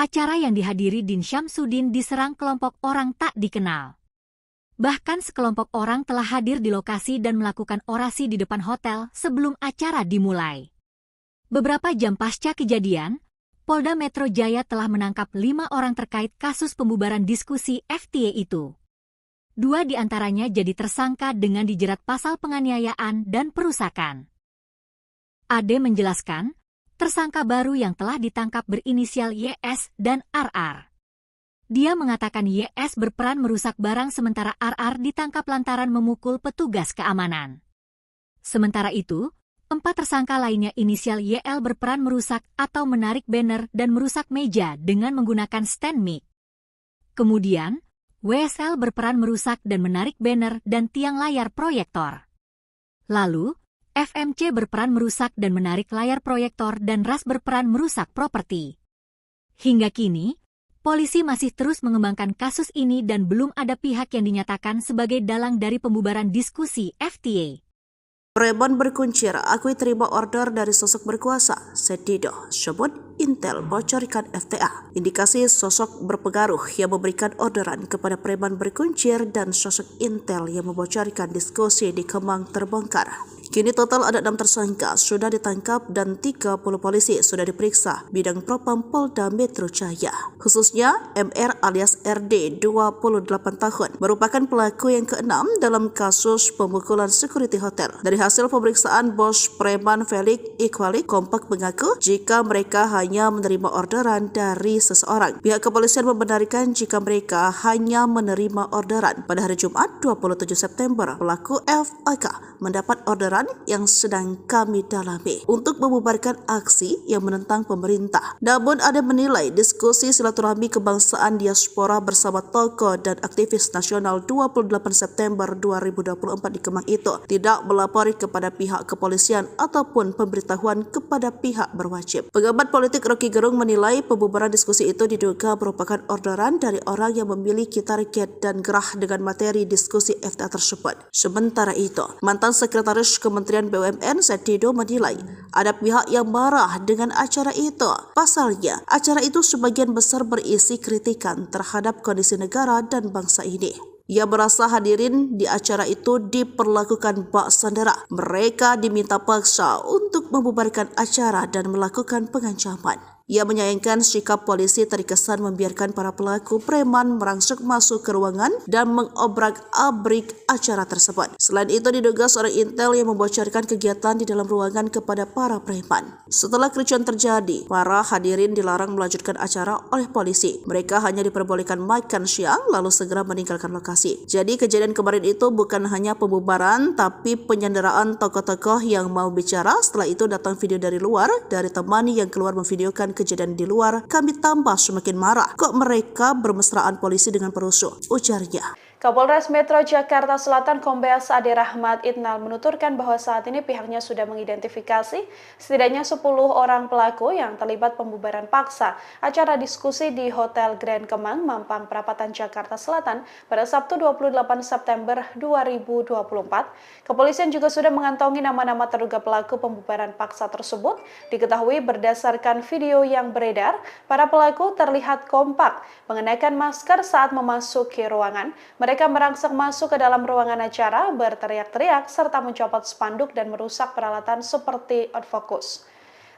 Acara yang dihadiri Din Syamsuddin diserang kelompok orang tak dikenal. Bahkan sekelompok orang telah hadir di lokasi dan melakukan orasi di depan hotel sebelum acara dimulai. Beberapa jam pasca kejadian, Polda Metro Jaya telah menangkap 5 orang terkait kasus pembubaran diskusi FTA itu. 2 diantaranya jadi tersangka dengan dijerat pasal penganiayaan dan perusakan. Ade menjelaskan, tersangka baru yang telah ditangkap berinisial YS dan RR. Dia mengatakan YS berperan merusak barang sementara RR ditangkap lantaran memukul petugas keamanan. Sementara itu, 4 tersangka lainnya inisial YL berperan merusak atau menarik banner dan merusak meja dengan menggunakan stand mic. Kemudian, WSL berperan merusak dan menarik banner dan tiang layar proyektor. Lalu, FMC berperan merusak dan menarik layar proyektor dan RAS berperan merusak properti. Hingga kini, polisi masih terus mengembangkan kasus ini dan belum ada pihak yang dinyatakan sebagai dalang dari pembubaran diskusi FTA.
Preman berkuncir akui terima order dari sosok berkuasa. Said Didu sebut Intel bocorkan FTA. Indikasi sosok berpengaruh yang memberikan orderan kepada preman berkuncir dan sosok Intel yang membocorkan diskusi di Kemang terbongkar. Kini total ada 6 tersangka sudah ditangkap dan 30 polisi sudah diperiksa bidang propam Polda Metro Jaya. Khususnya MR alias RD 28 tahun merupakan pelaku yang keenam dalam kasus pemukulan security hotel. Dari hasil pemeriksaan bos preman Felix Iqbal kompak mengaku jika mereka hanya menerima orderan dari seseorang. Pihak kepolisian membenarkan jika mereka hanya menerima orderan. Pada hari Jumat 27 September, pelaku FAK mendapat orderan yang sedang kami dalami untuk membubarkan aksi yang menentang pemerintah. Namun ada menilai diskusi silaturahmi kebangsaan diaspora bersama tokoh dan aktivis nasional 28 September 2024 di Kemang itu tidak melapori kepada pihak kepolisian ataupun pemberitahuan kepada pihak berwajib. Pengamat politik Rocky Gerung menilai pembubaran diskusi itu diduga merupakan orderan dari orang yang memiliki target dan gerah dengan materi diskusi FTA tersebut. Sementara itu, mantan Sekretaris Kementerian BUMN Setido menilai ada pihak yang marah dengan acara itu. Pasalnya, acara itu sebagian besar berisi kritikan terhadap kondisi negara dan bangsa ini. Ia merasa hadirin di acara itu diperlakukan bak sandera. Mereka diminta paksa untuk membubarkan acara dan melakukan pengancaman. Ia menyayangkan sikap polisi terkesan membiarkan para pelaku preman merangsek masuk ke ruangan dan mengobrak-abrik acara tersebut. Selain itu diduga seorang intel yang membocorkan kegiatan di dalam ruangan kepada para preman. Setelah kericuan terjadi, para hadirin dilarang melanjutkan acara oleh polisi. Mereka hanya diperbolehkan makan siang lalu segera meninggalkan lokasi. Jadi kejadian kemarin itu bukan hanya pembubaran tapi penyanderaan tokoh-tokoh yang mau bicara. Setelah itu datang video dari luar dari teman yang keluar memvideokan kejadian di luar. Kami tambah semakin marah. Kok mereka bermesraan polisi dengan perusuh? Ujarnya.
Kapolres Metro Jakarta Selatan Kombes Ade Rahmat Itnal menuturkan bahwa saat ini pihaknya sudah mengidentifikasi setidaknya 10 orang pelaku yang terlibat pembubaran paksa acara diskusi di Hotel Grand Kemang, Mampang Perapatan, Jakarta Selatan pada Sabtu 28 September 2024. Kepolisian juga sudah mengantongi nama-nama terduga pelaku pembubaran paksa tersebut. Diketahui berdasarkan video yang beredar, para pelaku terlihat kompak mengenakan masker saat memasuki ruangan. Mereka merangsek masuk ke dalam ruangan acara, berteriak-teriak, serta mencopot spanduk dan merusak peralatan seperti outfocus.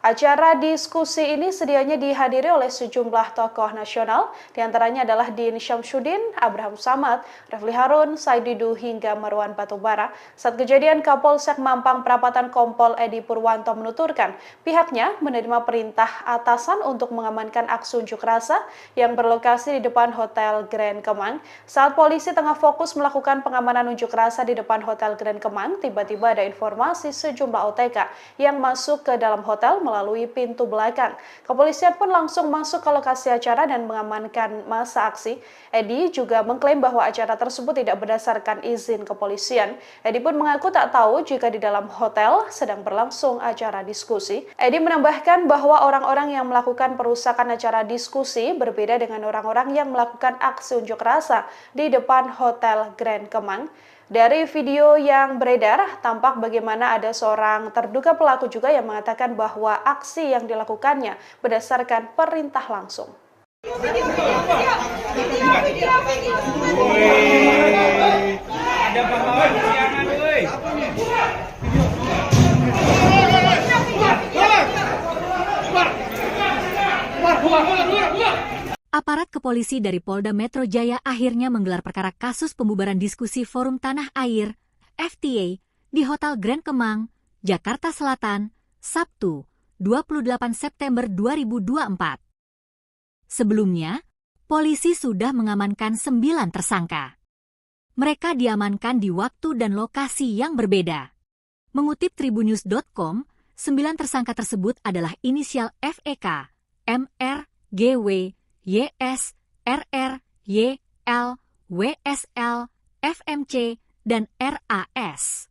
Acara diskusi ini sedianya dihadiri oleh sejumlah tokoh nasional, diantaranya adalah Din Syamsuddin, Abraham Samad, Refli Harun, Said Didu, hingga Marwan Batubara. Saat kejadian, Kapolsek Mampang Perapatan Kompol Edi Purwanto menuturkan pihaknya menerima perintah atasan untuk mengamankan aksi unjuk rasa yang berlokasi di depan Hotel Grand Kemang. Saat polisi tengah fokus melakukan pengamanan unjuk rasa di depan Hotel Grand Kemang, tiba-tiba ada informasi sejumlah OTK yang masuk ke dalam hotel melalui pintu belakang. Kepolisian pun langsung masuk ke lokasi acara dan mengamankan masa aksi. Edi juga mengklaim bahwa acara tersebut tidak berdasarkan izin kepolisian. Edi pun mengaku tak tahu jika di dalam hotel sedang berlangsung acara diskusi. Edi menambahkan bahwa orang-orang yang melakukan perusakan acara diskusi berbeda dengan orang-orang yang melakukan aksi unjuk rasa di depan Hotel Grand Kemang. Dari video yang beredar, tampak bagaimana ada seorang terduga pelaku juga yang mengatakan bahwa aksi yang dilakukannya berdasarkan perintah langsung.
Ada pahlawan kesiangan, woi.
Aparat kepolisi dari Polda Metro Jaya akhirnya menggelar perkara kasus pembubaran diskusi Forum Tanah Air (FTA) di Hotel Grand Kemang, Jakarta Selatan, Sabtu, 28 September 2024. Sebelumnya, polisi sudah mengamankan 9 tersangka. Mereka diamankan di waktu dan lokasi yang berbeda. Mengutip tribunnews.com, 9 tersangka tersebut adalah inisial FEK, MR, GW, YS, RR, YL, WSL, FMC, dan RAS.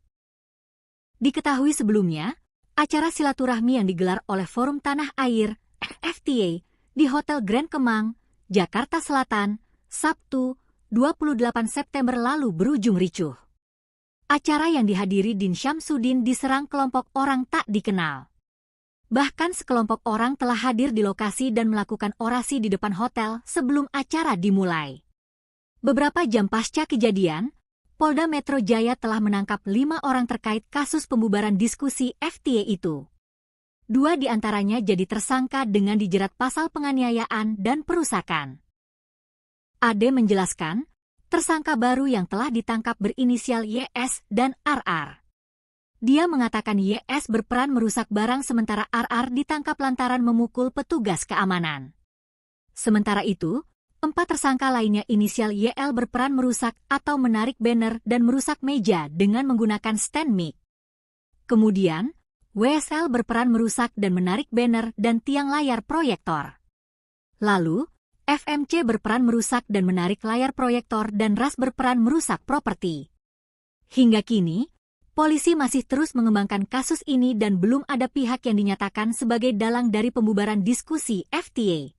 Diketahui sebelumnya, acara silaturahmi yang digelar oleh Forum Tanah Air (FTA) di Hotel Grand Kemang, Jakarta Selatan, Sabtu, 28 September lalu berujung ricuh. Acara yang dihadiri Din Syamsuddin diserang kelompok orang tak dikenal. Bahkan sekelompok orang telah hadir di lokasi dan melakukan orasi di depan hotel sebelum acara dimulai. Beberapa jam pasca kejadian, Polda Metro Jaya telah menangkap 5 orang terkait kasus pembubaran diskusi FTA itu. 2 di antaranya jadi tersangka dengan dijerat pasal penganiayaan dan perusakan. Ade menjelaskan, tersangka baru yang telah ditangkap berinisial YS dan RR. Dia mengatakan YS berperan merusak barang sementara RR ditangkap lantaran memukul petugas keamanan. Sementara itu, 4 tersangka lainnya inisial YL berperan merusak atau menarik banner dan merusak meja dengan menggunakan stand mic. Kemudian, WSL berperan merusak dan menarik banner dan tiang layar proyektor. Lalu, FMC berperan merusak dan menarik layar proyektor dan RAS berperan merusak properti. Hingga kini, polisi masih terus mengembangkan kasus ini dan belum ada pihak yang dinyatakan sebagai dalang dari pembubaran diskusi FTA.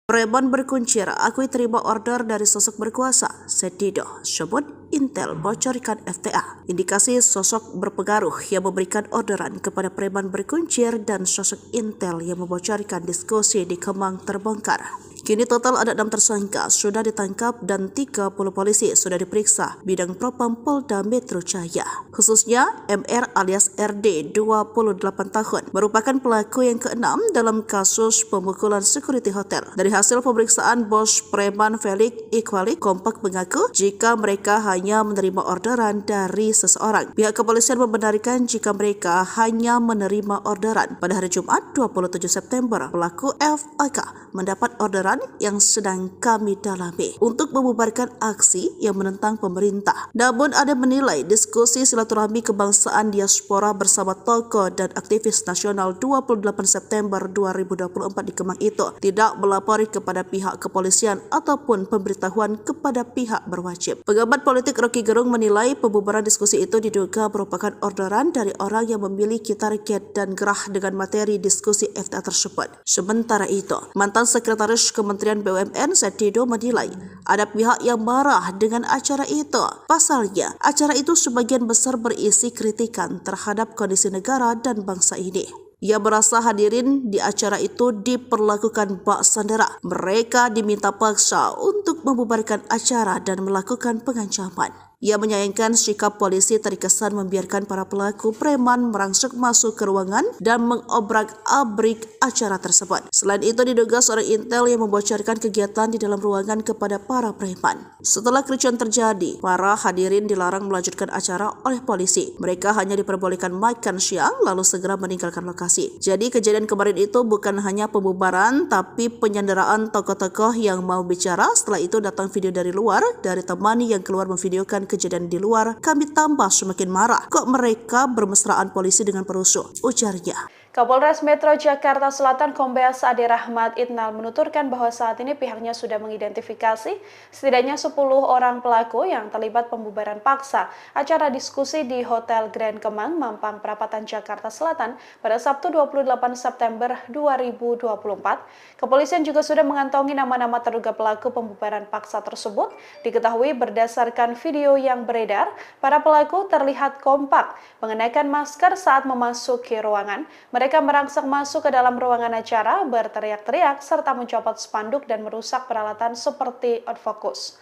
Preman berkuncir akui terima order dari sosok berkuasa, Setido sebut Intel bocorkan FTA. Indikasi sosok berpengaruh yang memberikan orderan kepada preman berkuncir dan sosok Intel yang membocorkan diskusi di Kemang terbongkar. Kini total ada 6 tersangka sudah ditangkap dan 30 polisi sudah diperiksa bidang propam Polda Metro Jaya. Khususnya MR alias RD 28 tahun merupakan pelaku yang ke-6 dalam kasus pemukulan security hotel. Dari hasil pemeriksaan bos preman Felix Iqbalik kompak mengaku jika mereka hanya menerima orderan dari seseorang. Pihak kepolisian membenarkan jika mereka hanya menerima orderan. Pada hari Jumat 27 September, pelaku FAK mendapat orderan yang sedang kami dalami untuk membubarkan aksi yang menentang pemerintah. Namun ada menilai diskusi silaturahmi kebangsaan diaspora bersama tokoh dan aktivis nasional 28 September 2024 di Kemang itu tidak melapori kepada pihak kepolisian ataupun pemberitahuan kepada pihak berwajib. Pengamat politik Rocky Gerung menilai pembubaran diskusi itu diduga merupakan orderan dari orang yang memiliki target dan gerah dengan materi diskusi FTA tersebut. Sementara itu, mantan Sekretaris Kementerian BUMN Setido menilai ada pihak yang marah dengan acara itu. Pasalnya, acara itu sebagian besar berisi kritikan terhadap kondisi negara dan bangsa ini. Ia merasa hadirin di acara itu diperlakukan bak sandera. Mereka diminta paksa untuk membubarkan acara dan melakukan pengancaman. Ia menyayangkan sikap polisi terkesan membiarkan para pelaku preman merangsek masuk ke ruangan dan mengobrak-abrik acara tersebut. Selain itu diduga seorang Intel yang membocorkan kegiatan di dalam ruangan kepada para preman. Setelah kericuan terjadi, para hadirin dilarang melanjutkan acara oleh polisi. Mereka hanya diperbolehkan makan siang lalu segera meninggalkan lokasi. Jadi kejadian kemarin itu bukan hanya pembubaran tapi penyanderaan tokoh-tokoh yang mau bicara. Setelah itu datang video dari luar dari teman yang keluar memvideokan kejadian di luar. Kami tambah semakin marah. Kok mereka bermesraan polisi dengan perusuh? Ujarnya.
Kapolres Metro Jakarta Selatan Kombes Ade Rahmat Itnal menuturkan bahwa saat ini pihaknya sudah mengidentifikasi setidaknya 10 orang pelaku yang terlibat pembubaran paksa acara diskusi di Hotel Grand Kemang, Mampang Perapatan, Jakarta Selatan pada Sabtu 28 September 2024. Kepolisian juga sudah mengantongi nama-nama terduga pelaku pembubaran paksa tersebut. Diketahui berdasarkan video yang beredar, para pelaku terlihat kompak mengenakan masker saat memasuki ruangan. Mereka merangsek masuk ke dalam ruangan acara, berteriak-teriak, serta mencopot spanduk dan merusak peralatan seperti outfocus.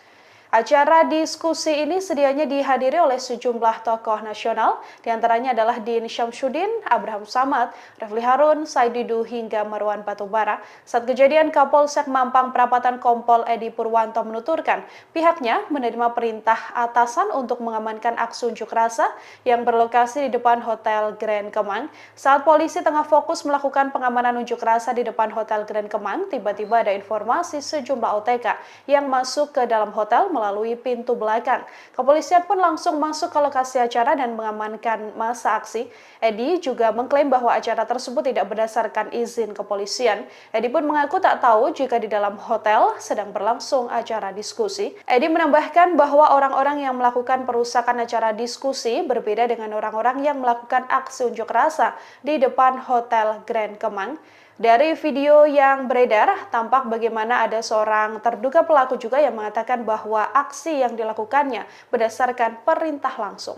Acara diskusi ini sedianya dihadiri oleh sejumlah tokoh nasional, diantaranya adalah Din Syamsuddin, Abraham Samad, Refli Harun, Said Didu, hingga Marwan Batubara. Saat kejadian, Kapolsek Mampang Perapatan Kompol Edi Purwanto menuturkan pihaknya menerima perintah atasan untuk mengamankan aksi unjuk rasa yang berlokasi di depan Hotel Grand Kemang. Saat polisi tengah fokus melakukan pengamanan unjuk rasa di depan Hotel Grand Kemang, tiba-tiba ada informasi sejumlah OTK yang masuk ke dalam hotel melalui pintu belakang. Kepolisian pun langsung masuk ke lokasi acara dan mengamankan masa aksi. Edi juga mengklaim bahwa acara tersebut tidak berdasarkan izin kepolisian. Edi pun mengaku tak tahu jika di dalam hotel sedang berlangsung acara diskusi. Edi menambahkan bahwa orang-orang yang melakukan perusakan acara diskusi berbeda dengan orang-orang yang melakukan aksi unjuk rasa di depan Hotel Grand Kemang. Dari video yang beredar, tampak bagaimana ada seorang terduga pelaku juga yang mengatakan bahwa aksi yang dilakukannya berdasarkan perintah langsung.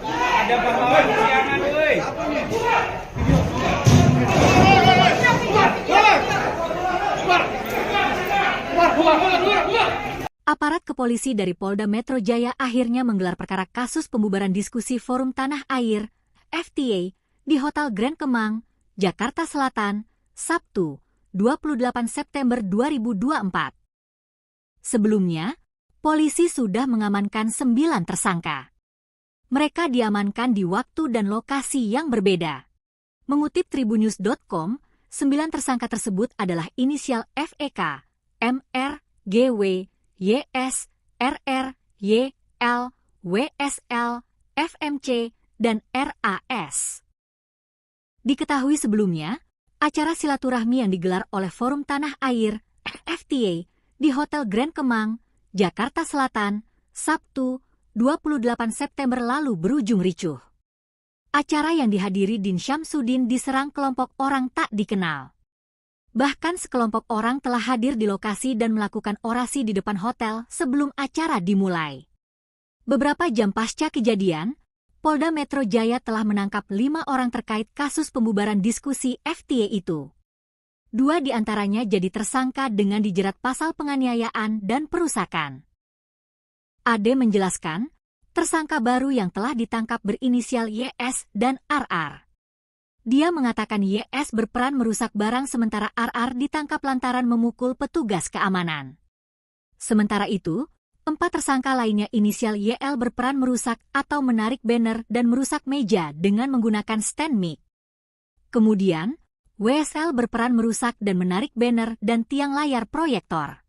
Ada pahlawan kesiangan, woi.
Aparat kepolisi dari Polda Metro Jaya akhirnya menggelar perkara kasus pembubaran diskusi Forum Tanah Air (FTA) di Hotel Grand Kemang, Jakarta Selatan, Sabtu, 28 September 2024. Sebelumnya, polisi sudah mengamankan 9 tersangka. Mereka diamankan di waktu dan lokasi yang berbeda. Mengutip tribunnews.com, 9 tersangka tersebut adalah inisial FEK, MR, GW, YS, RR, YL, WSL, FMC, dan RAS. Diketahui sebelumnya, acara silaturahmi yang digelar oleh Forum Tanah Air (FTA) di Hotel Grand Kemang, Jakarta Selatan, Sabtu, 28 September lalu berujung ricuh. Acara yang dihadiri Din Syamsuddin diserang kelompok orang tak dikenal. Bahkan sekelompok orang telah hadir di lokasi dan melakukan orasi di depan hotel sebelum acara dimulai. Beberapa jam pasca kejadian, Polda Metro Jaya telah menangkap 5 orang terkait kasus pembubaran diskusi FTA itu. 2 di antaranya jadi tersangka dengan dijerat pasal penganiayaan dan perusakan. Ade menjelaskan, tersangka baru yang telah ditangkap berinisial YS dan RR. Dia mengatakan YS berperan merusak barang sementara RR ditangkap lantaran memukul petugas keamanan. Sementara itu, 4 tersangka lainnya inisial YL berperan merusak atau menarik banner dan merusak meja dengan menggunakan stand mic. Kemudian, WSL berperan merusak dan menarik banner dan tiang layar proyektor.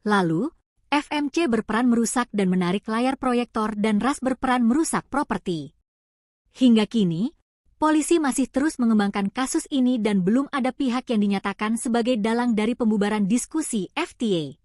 Lalu, FMC berperan merusak dan menarik layar proyektor dan RAS berperan merusak properti. Hingga kini, polisi masih terus mengembangkan kasus ini dan belum ada pihak yang dinyatakan sebagai dalang dari pembubaran diskusi FTA.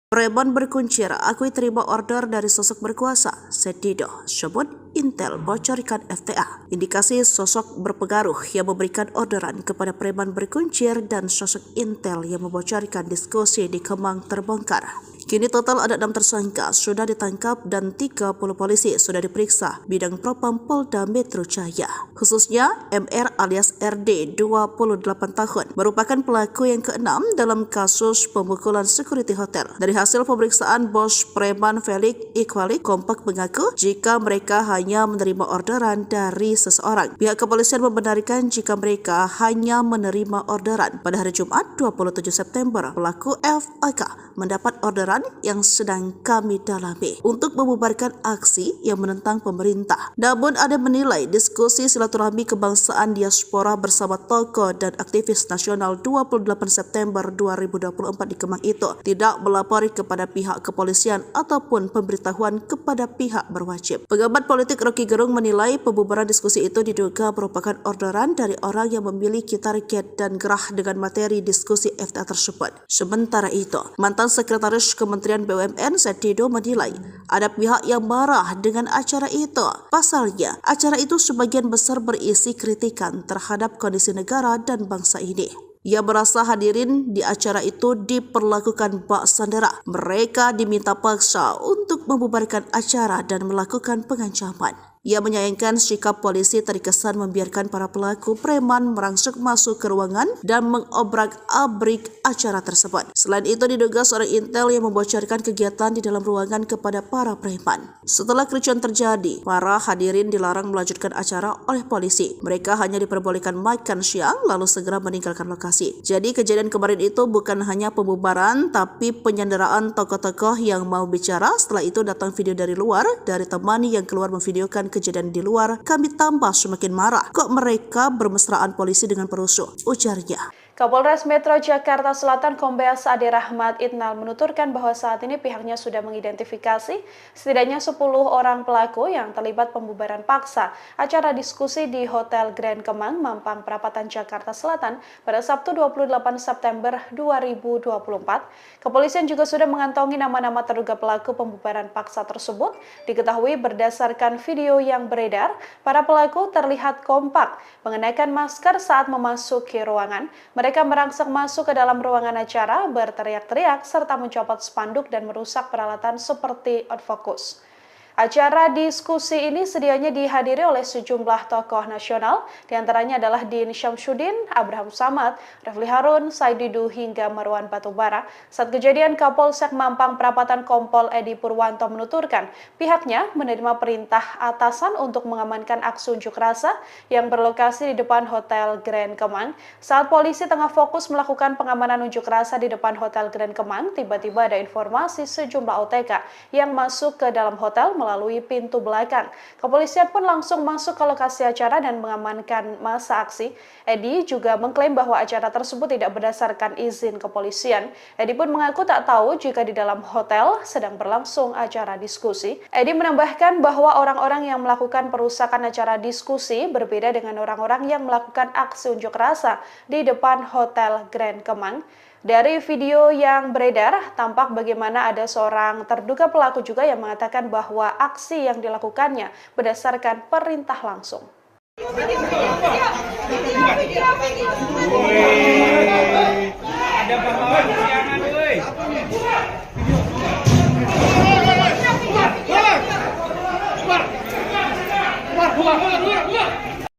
Preman berkuncir akui terima order dari sosok berkuasa. Setido sebut Intel bocorkan FTA. Indikasi sosok berpengaruh yang memberikan orderan kepada preman berkuncir dan sosok Intel yang membocorkan diskusi di Kemang terbongkar. Kini total ada 6 tersangka sudah ditangkap dan 30 polisi sudah diperiksa bidang propam Polda Metro Jaya. Khususnya MR alias RD 28 tahun merupakan pelaku yang ke-6 dalam kasus pemukulan security hotel. Dari hasil pemeriksaan bos preman Felix Iqbalik kompak mengaku jika mereka hanya menerima orderan dari seseorang. Pihak kepolisian membenarkan jika mereka hanya menerima orderan. Pada hari Jumat 27 September, pelaku FAK mendapat orderan yang sedang kami dalami untuk membubarkan aksi yang menentang pemerintah. Namun ada menilai diskusi silaturahmi kebangsaan diaspora bersama tokoh dan aktivis nasional 28 September 2024 di Kemang itu tidak melapori kepada pihak kepolisian ataupun pemberitahuan kepada pihak berwajib. Pengamat politik Rocky Gerung menilai pembubaran diskusi itu diduga merupakan orderan dari orang yang memiliki target dan gerah dengan materi diskusi FTA tersebut. Sementara itu, mantan sekretaris Kementerian BUMN Setido menilai ada pihak yang marah dengan acara itu. Pasalnya, acara itu sebagian besar berisi kritikan terhadap kondisi negara dan bangsa ini. Ia merasa hadirin di acara itu diperlakukan bak sandera. Mereka diminta paksa untuk membubarkan acara dan melakukan pengancaman. Ia menyayangkan sikap polisi terkesan membiarkan para pelaku preman merangsek masuk ke ruangan dan mengobrak-abrik acara tersebut. Selain itu diduga seorang Intel yang membocorkan kegiatan di dalam ruangan kepada para preman. Setelah kericuan terjadi, para hadirin dilarang melanjutkan acara oleh polisi. Mereka hanya diperbolehkan makan siang lalu segera meninggalkan lokasi. Jadi kejadian kemarin itu bukan hanya pembubaran tapi penyanderaan tokoh-tokoh yang mau bicara. Setelah itu datang video dari luar dari teman yang keluar memvideokan kejadian di luar. Kami tambah semakin marah. Kok mereka bermesraan polisi dengan perusuh? Ujarnya.
Kapolres Metro Jakarta Selatan Kombes Ade Rahmat Itnal menuturkan bahwa saat ini pihaknya sudah mengidentifikasi setidaknya 10 orang pelaku yang terlibat pembubaran paksa acara diskusi di Hotel Grand Kemang, Mampang Perapatan, Jakarta Selatan pada Sabtu 28 September 2024. Kepolisian juga sudah mengantongi nama-nama terduga pelaku pembubaran paksa tersebut. Diketahui berdasarkan video yang beredar, para pelaku terlihat kompak mengenakan masker saat memasuki ruangan. Mereka merangsek masuk ke dalam ruangan acara, berteriak-teriak, serta mencopot spanduk dan merusak peralatan seperti outfocus. Acara diskusi ini sedianya dihadiri oleh sejumlah tokoh nasional, diantaranya adalah Din Syamsuddin, Abraham Samad, Refli Harun, Said Didu, hingga Marwan Batubara. Saat kejadian, Kapolsek Mampang Perapatan Kompol Edi Purwanto menuturkan pihaknya menerima perintah atasan untuk mengamankan aksi unjuk rasa yang berlokasi di depan Hotel Grand Kemang. Saat polisi tengah fokus melakukan pengamanan unjuk rasa di depan Hotel Grand Kemang, tiba-tiba ada informasi sejumlah OTK yang masuk ke dalam hotel melalui pintu belakang. Kepolisian pun langsung masuk ke lokasi acara dan mengamankan masa aksi. Edi juga mengklaim bahwa acara tersebut tidak berdasarkan izin kepolisian. Edi pun mengaku tak tahu jika di dalam hotel sedang berlangsung acara diskusi. Edi menambahkan bahwa orang-orang yang melakukan perusakan acara diskusi berbeda dengan orang-orang yang melakukan aksi unjuk rasa di depan Hotel Grand Kemang. Dari video yang beredar, tampak bagaimana ada seorang terduga pelaku juga yang mengatakan bahwa aksi yang dilakukannya berdasarkan perintah langsung.
Ada pahlawan kesiangan, woi.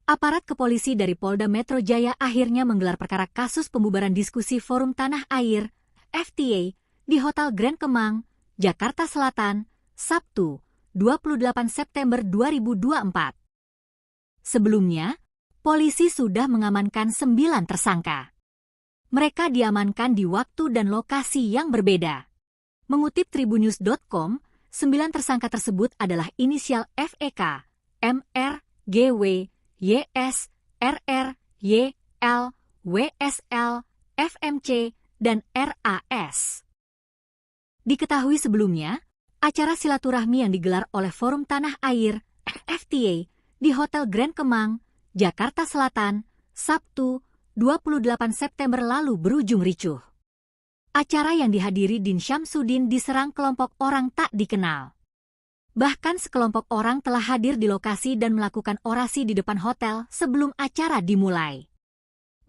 Aparat kepolisi dari Polda Metro Jaya akhirnya menggelar perkara kasus pembubaran diskusi Forum Tanah Air (FTA) di Hotel Grand Kemang, Jakarta Selatan, Sabtu, 28 September 2024. Sebelumnya, polisi sudah mengamankan 9 tersangka. Mereka diamankan di waktu dan lokasi yang berbeda. Mengutip tribunnews.com, 9 tersangka tersebut adalah inisial FEK, MR, GW, YS, RR, YL, WSL, FMC, dan RAS. Diketahui sebelumnya, acara silaturahmi yang digelar oleh Forum Tanah Air (FTA) di Hotel Grand Kemang, Jakarta Selatan, Sabtu, 28 September lalu berujung ricuh. Acara yang dihadiri Din Syamsuddin diserang kelompok orang tak dikenal. Bahkan sekelompok orang telah hadir di lokasi dan melakukan orasi di depan hotel sebelum acara dimulai.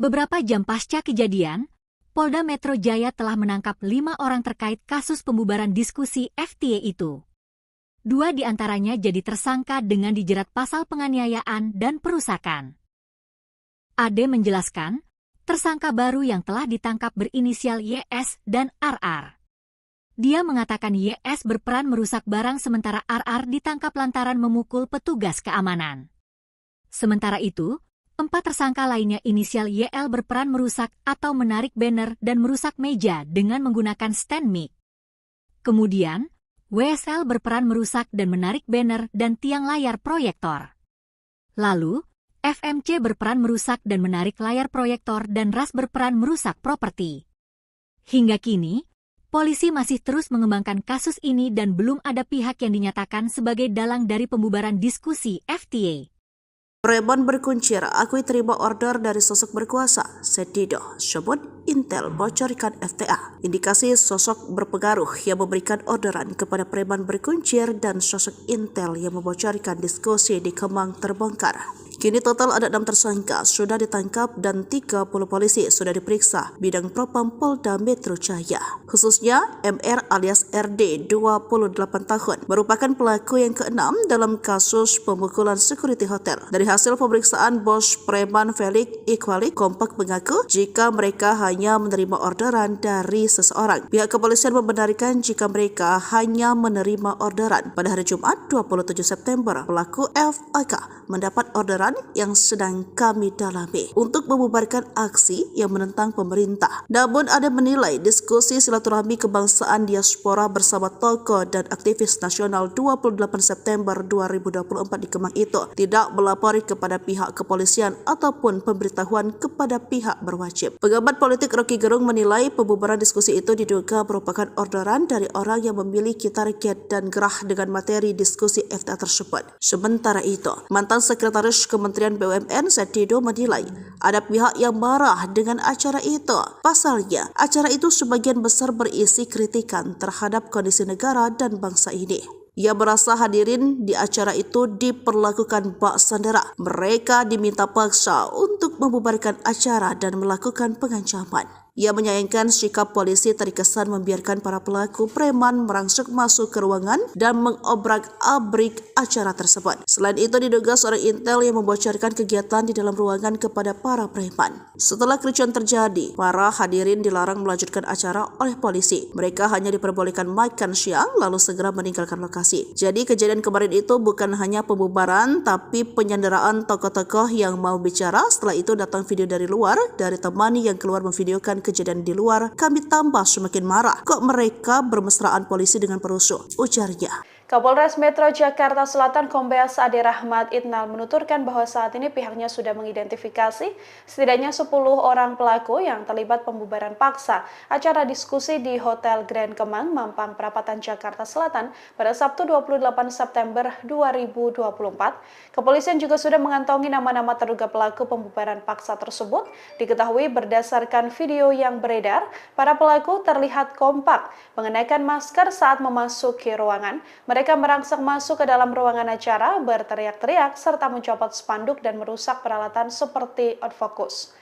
Beberapa jam pasca kejadian, Polda Metro Jaya telah menangkap 5 orang terkait kasus pembubaran diskusi FTA itu. 2 di antaranya jadi tersangka dengan dijerat pasal penganiayaan dan perusakan. Ade menjelaskan, tersangka baru yang telah ditangkap berinisial YS dan RR. Dia mengatakan YS berperan merusak barang sementara RR ditangkap lantaran memukul petugas keamanan. Sementara itu, 4 tersangka lainnya inisial YL berperan merusak atau menarik banner dan merusak meja dengan menggunakan stand mic. Kemudian, WSL berperan merusak dan menarik banner dan tiang layar proyektor. Lalu, FMC berperan merusak dan menarik layar proyektor dan RAS berperan merusak properti. Hingga kini, polisi masih terus mengembangkan kasus ini dan belum ada pihak yang dinyatakan sebagai dalang dari pembubaran diskusi FTA.
Preman berkuncir akui terima order dari sosok berkuasa. Said Didu sebut Intel bocorkan FTA. Indikasi sosok berpengaruh yang memberikan orderan kepada preman berkuncir dan sosok Intel yang membocorkan diskusi di Kemang terbongkar. Kini total ada 6 tersangka sudah ditangkap dan 30 polisi sudah diperiksa bidang propam Polda Metro Jaya. Khususnya MR alias RD 28 tahun merupakan pelaku yang ke-6 dalam kasus pemukulan security hotel. Dari hasil pemeriksaan bos preman Felix Iqbalik kompak mengaku jika mereka hanya menerima orderan dari seseorang. Pihak kepolisian membenarkan jika mereka hanya menerima orderan. Pada hari Jumat 27 September, pelaku FAK mendapat orderan yang sedang kami dalami untuk membubarkan aksi yang menentang pemerintah. Namun ada menilai diskusi silaturahmi kebangsaan diaspora bersama tokoh dan aktivis nasional 28 September 2024 di Kemang itu tidak melapori kepada pihak kepolisian ataupun pemberitahuan kepada pihak berwajib. Pengamat politik Rocky Gerung menilai pembubaran diskusi itu diduga merupakan orderan dari orang yang memiliki target dan gerah dengan materi diskusi FTA tersebut. Sementara itu, mantan sekretaris Kementerian BUMN Said Didu menilai ada pihak yang marah dengan acara itu. Pasalnya, acara itu sebagian besar berisi kritikan terhadap kondisi negara dan bangsa ini. Ia merasa hadirin di acara itu diperlakukan bak sandera. Mereka diminta paksa untuk membubarkan acara dan melakukan pengancaman. Ia menyayangkan sikap polisi terkesan membiarkan para pelaku preman merangsek masuk ke ruangan dan mengobrak-abrik acara tersebut. Selain itu, diduga seorang intel yang membocorkan kegiatan di dalam ruangan kepada para preman. Setelah kericuan terjadi, para hadirin dilarang melanjutkan acara oleh polisi. Mereka hanya diperbolehkan makan siang lalu segera meninggalkan lokasi. Jadi kejadian kemarin itu bukan hanya pembubaran tapi penyanderaan tokoh-tokoh yang mau bicara. Setelah itu datang video dari luar, dari teman yang keluar memvideokan kejadian di luar. Kami tambah semakin marah. Kok mereka bermesraan polisi dengan perusuh? Ujarnya.
Kapolres Metro Jakarta Selatan Kombes Ade Rahmat Itnal menuturkan bahwa saat ini pihaknya sudah mengidentifikasi setidaknya 10 orang pelaku yang terlibat pembubaran paksa acara diskusi di Hotel Grand Kemang, Mampang Perapatan, Jakarta Selatan pada Sabtu 28 September 2024. Kepolisian juga sudah mengantongi nama-nama terduga pelaku pembubaran paksa tersebut. Diketahui berdasarkan video yang beredar, para pelaku terlihat kompak mengenakan masker saat memasuki ruangan. Mereka merangsek masuk ke dalam ruangan acara, berteriak-teriak, serta mencopot spanduk dan merusak peralatan seperti outfocus.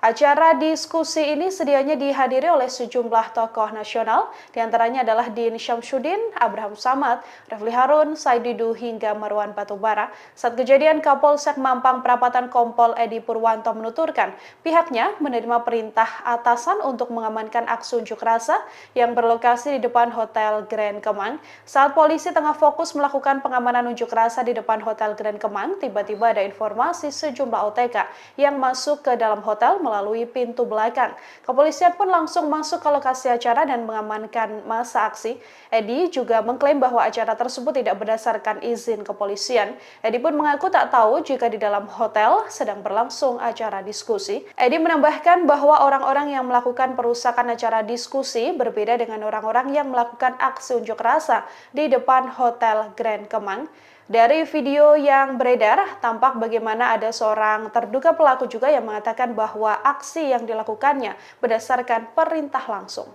Acara diskusi ini sedianya dihadiri oleh sejumlah tokoh nasional, diantaranya adalah Din Syamsuddin, Abraham Samad, Refli Harun, Said Didu, hingga Marwan Batubara. Saat kejadian, Kapolsek Mampang Perapatan Kompol Edi Purwanto menuturkan pihaknya menerima perintah atasan untuk mengamankan aksi unjuk rasa yang berlokasi di depan Hotel Grand Kemang. Saat polisi tengah fokus melakukan pengamanan unjuk rasa di depan Hotel Grand Kemang, tiba-tiba ada informasi sejumlah OTK yang masuk ke dalam hotel melalui pintu belakang. Kepolisian pun langsung masuk ke lokasi acara dan mengamankan masa aksi. Edi juga mengklaim bahwa acara tersebut tidak berdasarkan izin kepolisian. Edi pun mengaku tak tahu jika di dalam hotel sedang berlangsung acara diskusi. Edi menambahkan bahwa orang-orang yang melakukan perusakan acara diskusi berbeda dengan orang-orang yang melakukan aksi unjuk rasa di depan Hotel Grand Kemang. Dari video yang beredar, tampak bagaimana ada seorang terduga pelaku juga yang mengatakan bahwa aksi yang dilakukannya berdasarkan perintah langsung.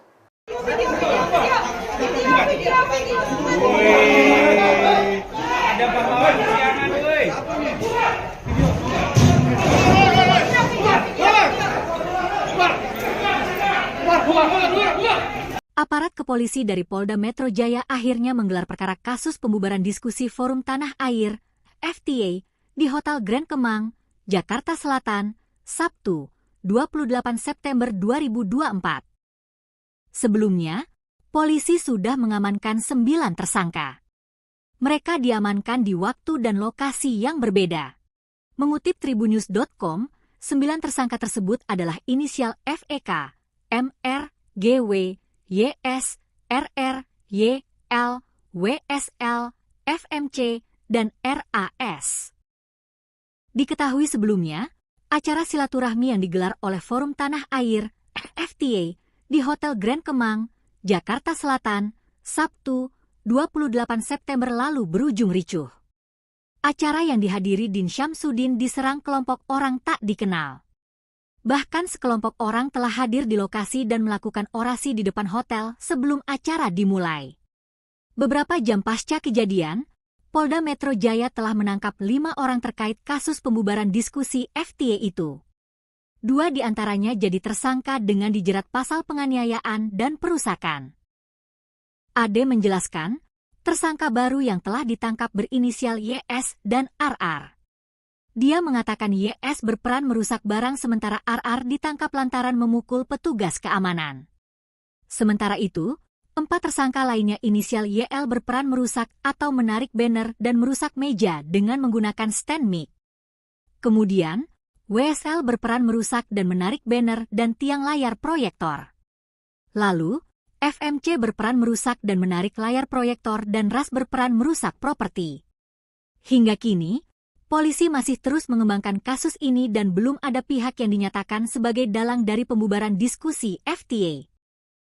Ada pahlawan kesiangan, woi.
Aparat kepolisi dari Polda Metro Jaya akhirnya menggelar perkara kasus pembubaran diskusi Forum Tanah Air (FTA) di Hotel Grand Kemang, Jakarta Selatan, Sabtu, 28 September 2024. Sebelumnya, polisi sudah mengamankan 9 tersangka. Mereka diamankan di waktu dan lokasi yang berbeda. Mengutip tribunnews.com, 9 tersangka tersebut adalah inisial FEK, MR, GW, YS, RR, YL, WSL, FMC, dan RAS. Diketahui sebelumnya, acara silaturahmi yang digelar oleh Forum Tanah Air (FTA) di Hotel Grand Kemang, Jakarta Selatan, Sabtu, 28 September lalu berujung ricuh. Acara yang dihadiri Din Syamsuddin diserang kelompok orang tak dikenal. Bahkan sekelompok orang telah hadir di lokasi dan melakukan orasi di depan hotel sebelum acara dimulai. Beberapa jam pasca kejadian, Polda Metro Jaya telah menangkap 5 orang terkait kasus pembubaran diskusi FTA itu. 2 diantaranya jadi tersangka dengan dijerat pasal penganiayaan dan perusakan. Ade menjelaskan, tersangka baru yang telah ditangkap berinisial YS dan RR. Dia mengatakan YS berperan merusak barang sementara RR ditangkap lantaran memukul petugas keamanan. Sementara itu, 4 tersangka lainnya inisial YL berperan merusak atau menarik banner dan merusak meja dengan menggunakan stand mic. Kemudian, WSL berperan merusak dan menarik banner dan tiang layar proyektor. Lalu, FMC berperan merusak dan menarik layar proyektor dan RAS berperan merusak properti. Hingga kini, polisi masih terus mengembangkan kasus ini dan belum ada pihak yang dinyatakan sebagai dalang dari pembubaran diskusi FTA.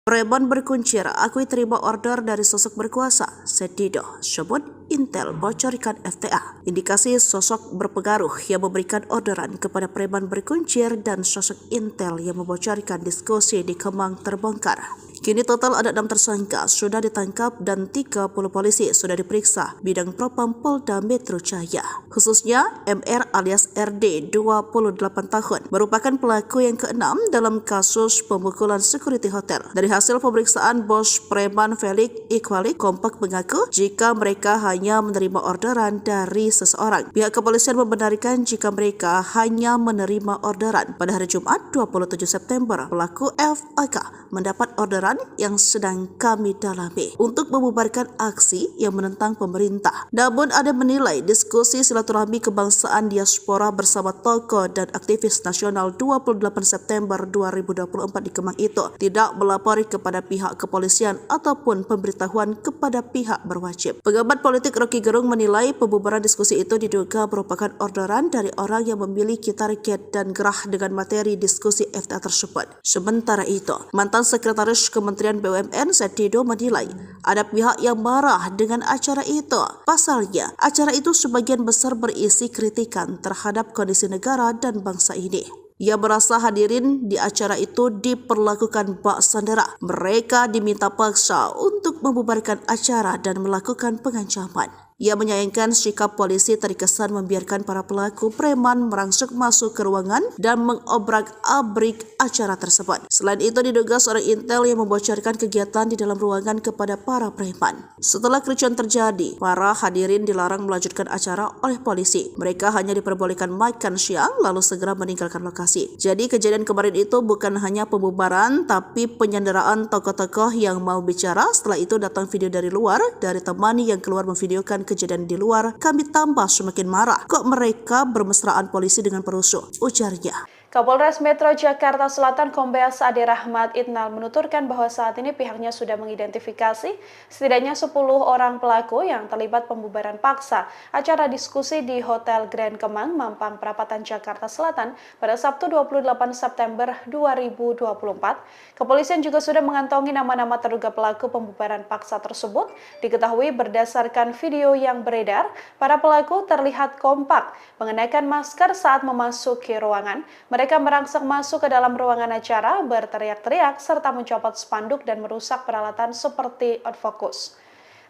Preman berkuncir akui terima order dari sosok berkuasa. Said Didu sebut Intel bocorkan FTA. Indikasi sosok berpengaruh yang memberikan orderan kepada preman berkuncir dan sosok Intel yang membocorkan diskusi di Kemang terbongkar. Kini total ada 6 tersangka sudah ditangkap dan 30 polisi sudah diperiksa bidang propam Polda Metro Jaya. Khususnya MR alias RD 28 tahun merupakan pelaku yang keenam dalam kasus pemukulan security hotel. Dari hasil pemeriksaan bos preman Felix Iqbalik kompak mengaku jika mereka hanya menerima orderan dari seseorang. Pihak kepolisian membenarkan jika mereka hanya menerima orderan. Pada hari Jumat 27 September, pelaku FAK mendapat orderan yang sedang kami dalami untuk membubarkan aksi yang menentang pemerintah. Namun ada menilai diskusi silaturahmi kebangsaan diaspora bersama tokoh dan aktivis nasional 28 September 2024 di Kemang itu tidak melapori kepada pihak kepolisian ataupun pemberitahuan kepada pihak berwajib. Pengamat politik Rocky Gerung menilai pembubaran diskusi itu diduga merupakan orderan dari orang yang memiliki target dan gerah dengan materi diskusi FTA tersebut. Sementara itu, mantan Sekretaris Kementerian BUMN Setido menilai ada pihak yang marah dengan acara itu. Pasalnya, acara itu sebagian besar berisi kritikan terhadap kondisi negara dan bangsa ini. Ia merasa hadirin di acara itu diperlakukan bak sandera. Mereka diminta paksa untuk membubarkan acara dan melakukan pengancaman. Ia menyayangkan sikap polisi terkesan membiarkan para pelaku preman merangsek masuk ke ruangan dan mengobrak-abrik acara tersebut. Selain itu diduga seorang intel yang membocorkan kegiatan di dalam ruangan kepada para preman. Setelah kericuan terjadi, para hadirin dilarang melanjutkan acara oleh polisi. Mereka hanya diperbolehkan makan siang lalu segera meninggalkan lokasi. Jadi kejadian kemarin itu bukan hanya pembubaran tapi penyanderaan tokoh-tokoh yang mau bicara. Setelah itu datang video dari luar dari teman yang keluar memvideokan kejadian di luar. Kami tambah semakin marah. Kok mereka bermesraan polisi dengan perusuh? Ujarnya.
Kapolres Metro Jakarta Selatan Kombes Ade Rahmat Itnal menuturkan bahwa saat ini pihaknya sudah mengidentifikasi setidaknya 10 orang pelaku yang terlibat pembubaran paksa acara diskusi di Hotel Grand Kemang, Mampang Perapatan, Jakarta Selatan pada Sabtu 28 September 2024. Kepolisian juga sudah mengantongi nama-nama terduga pelaku pembubaran paksa tersebut. Diketahui berdasarkan video yang beredar, para pelaku terlihat kompak mengenakan masker saat memasuki ruangan. Mereka merangsek masuk ke dalam ruangan acara, berteriak-teriak, serta mencopot spanduk dan merusak peralatan seperti outfocus.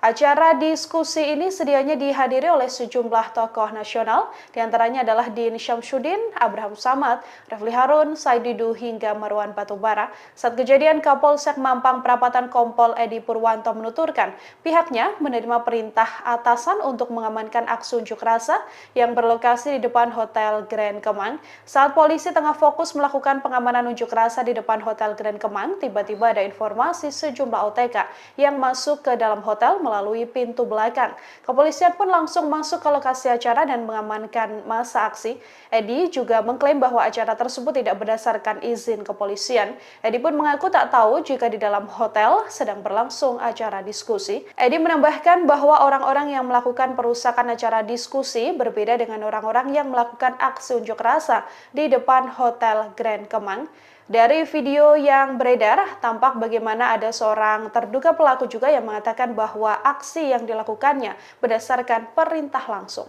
Acara diskusi ini sedianya dihadiri oleh sejumlah tokoh nasional, diantaranya adalah Din Syamsuddin, Abraham Samad, Refli Harun, Said Didu, hingga Marwan Batubara. Saat kejadian, Kapolsek Mampang Perapatan Kompol Edi Purwanto menuturkan pihaknya menerima perintah atasan untuk mengamankan aksi unjuk rasa yang berlokasi di depan Hotel Grand Kemang. Saat polisi tengah fokus melakukan pengamanan unjuk rasa di depan Hotel Grand Kemang, tiba-tiba ada informasi sejumlah OTK yang masuk ke dalam hotel melalui pintu belakang. Kepolisian pun langsung masuk ke lokasi acara dan mengamankan masa aksi. Edi juga mengklaim bahwa acara tersebut tidak berdasarkan izin kepolisian. Edi pun mengaku tak tahu jika di dalam hotel sedang berlangsung acara diskusi. Edi menambahkan bahwa orang-orang yang melakukan perusakan acara diskusi berbeda dengan orang-orang yang melakukan aksi unjuk rasa di depan Hotel Grand Kemang. Dari video yang beredar, tampak bagaimana ada seorang terduga pelaku juga yang mengatakan bahwa aksi yang dilakukannya berdasarkan perintah langsung.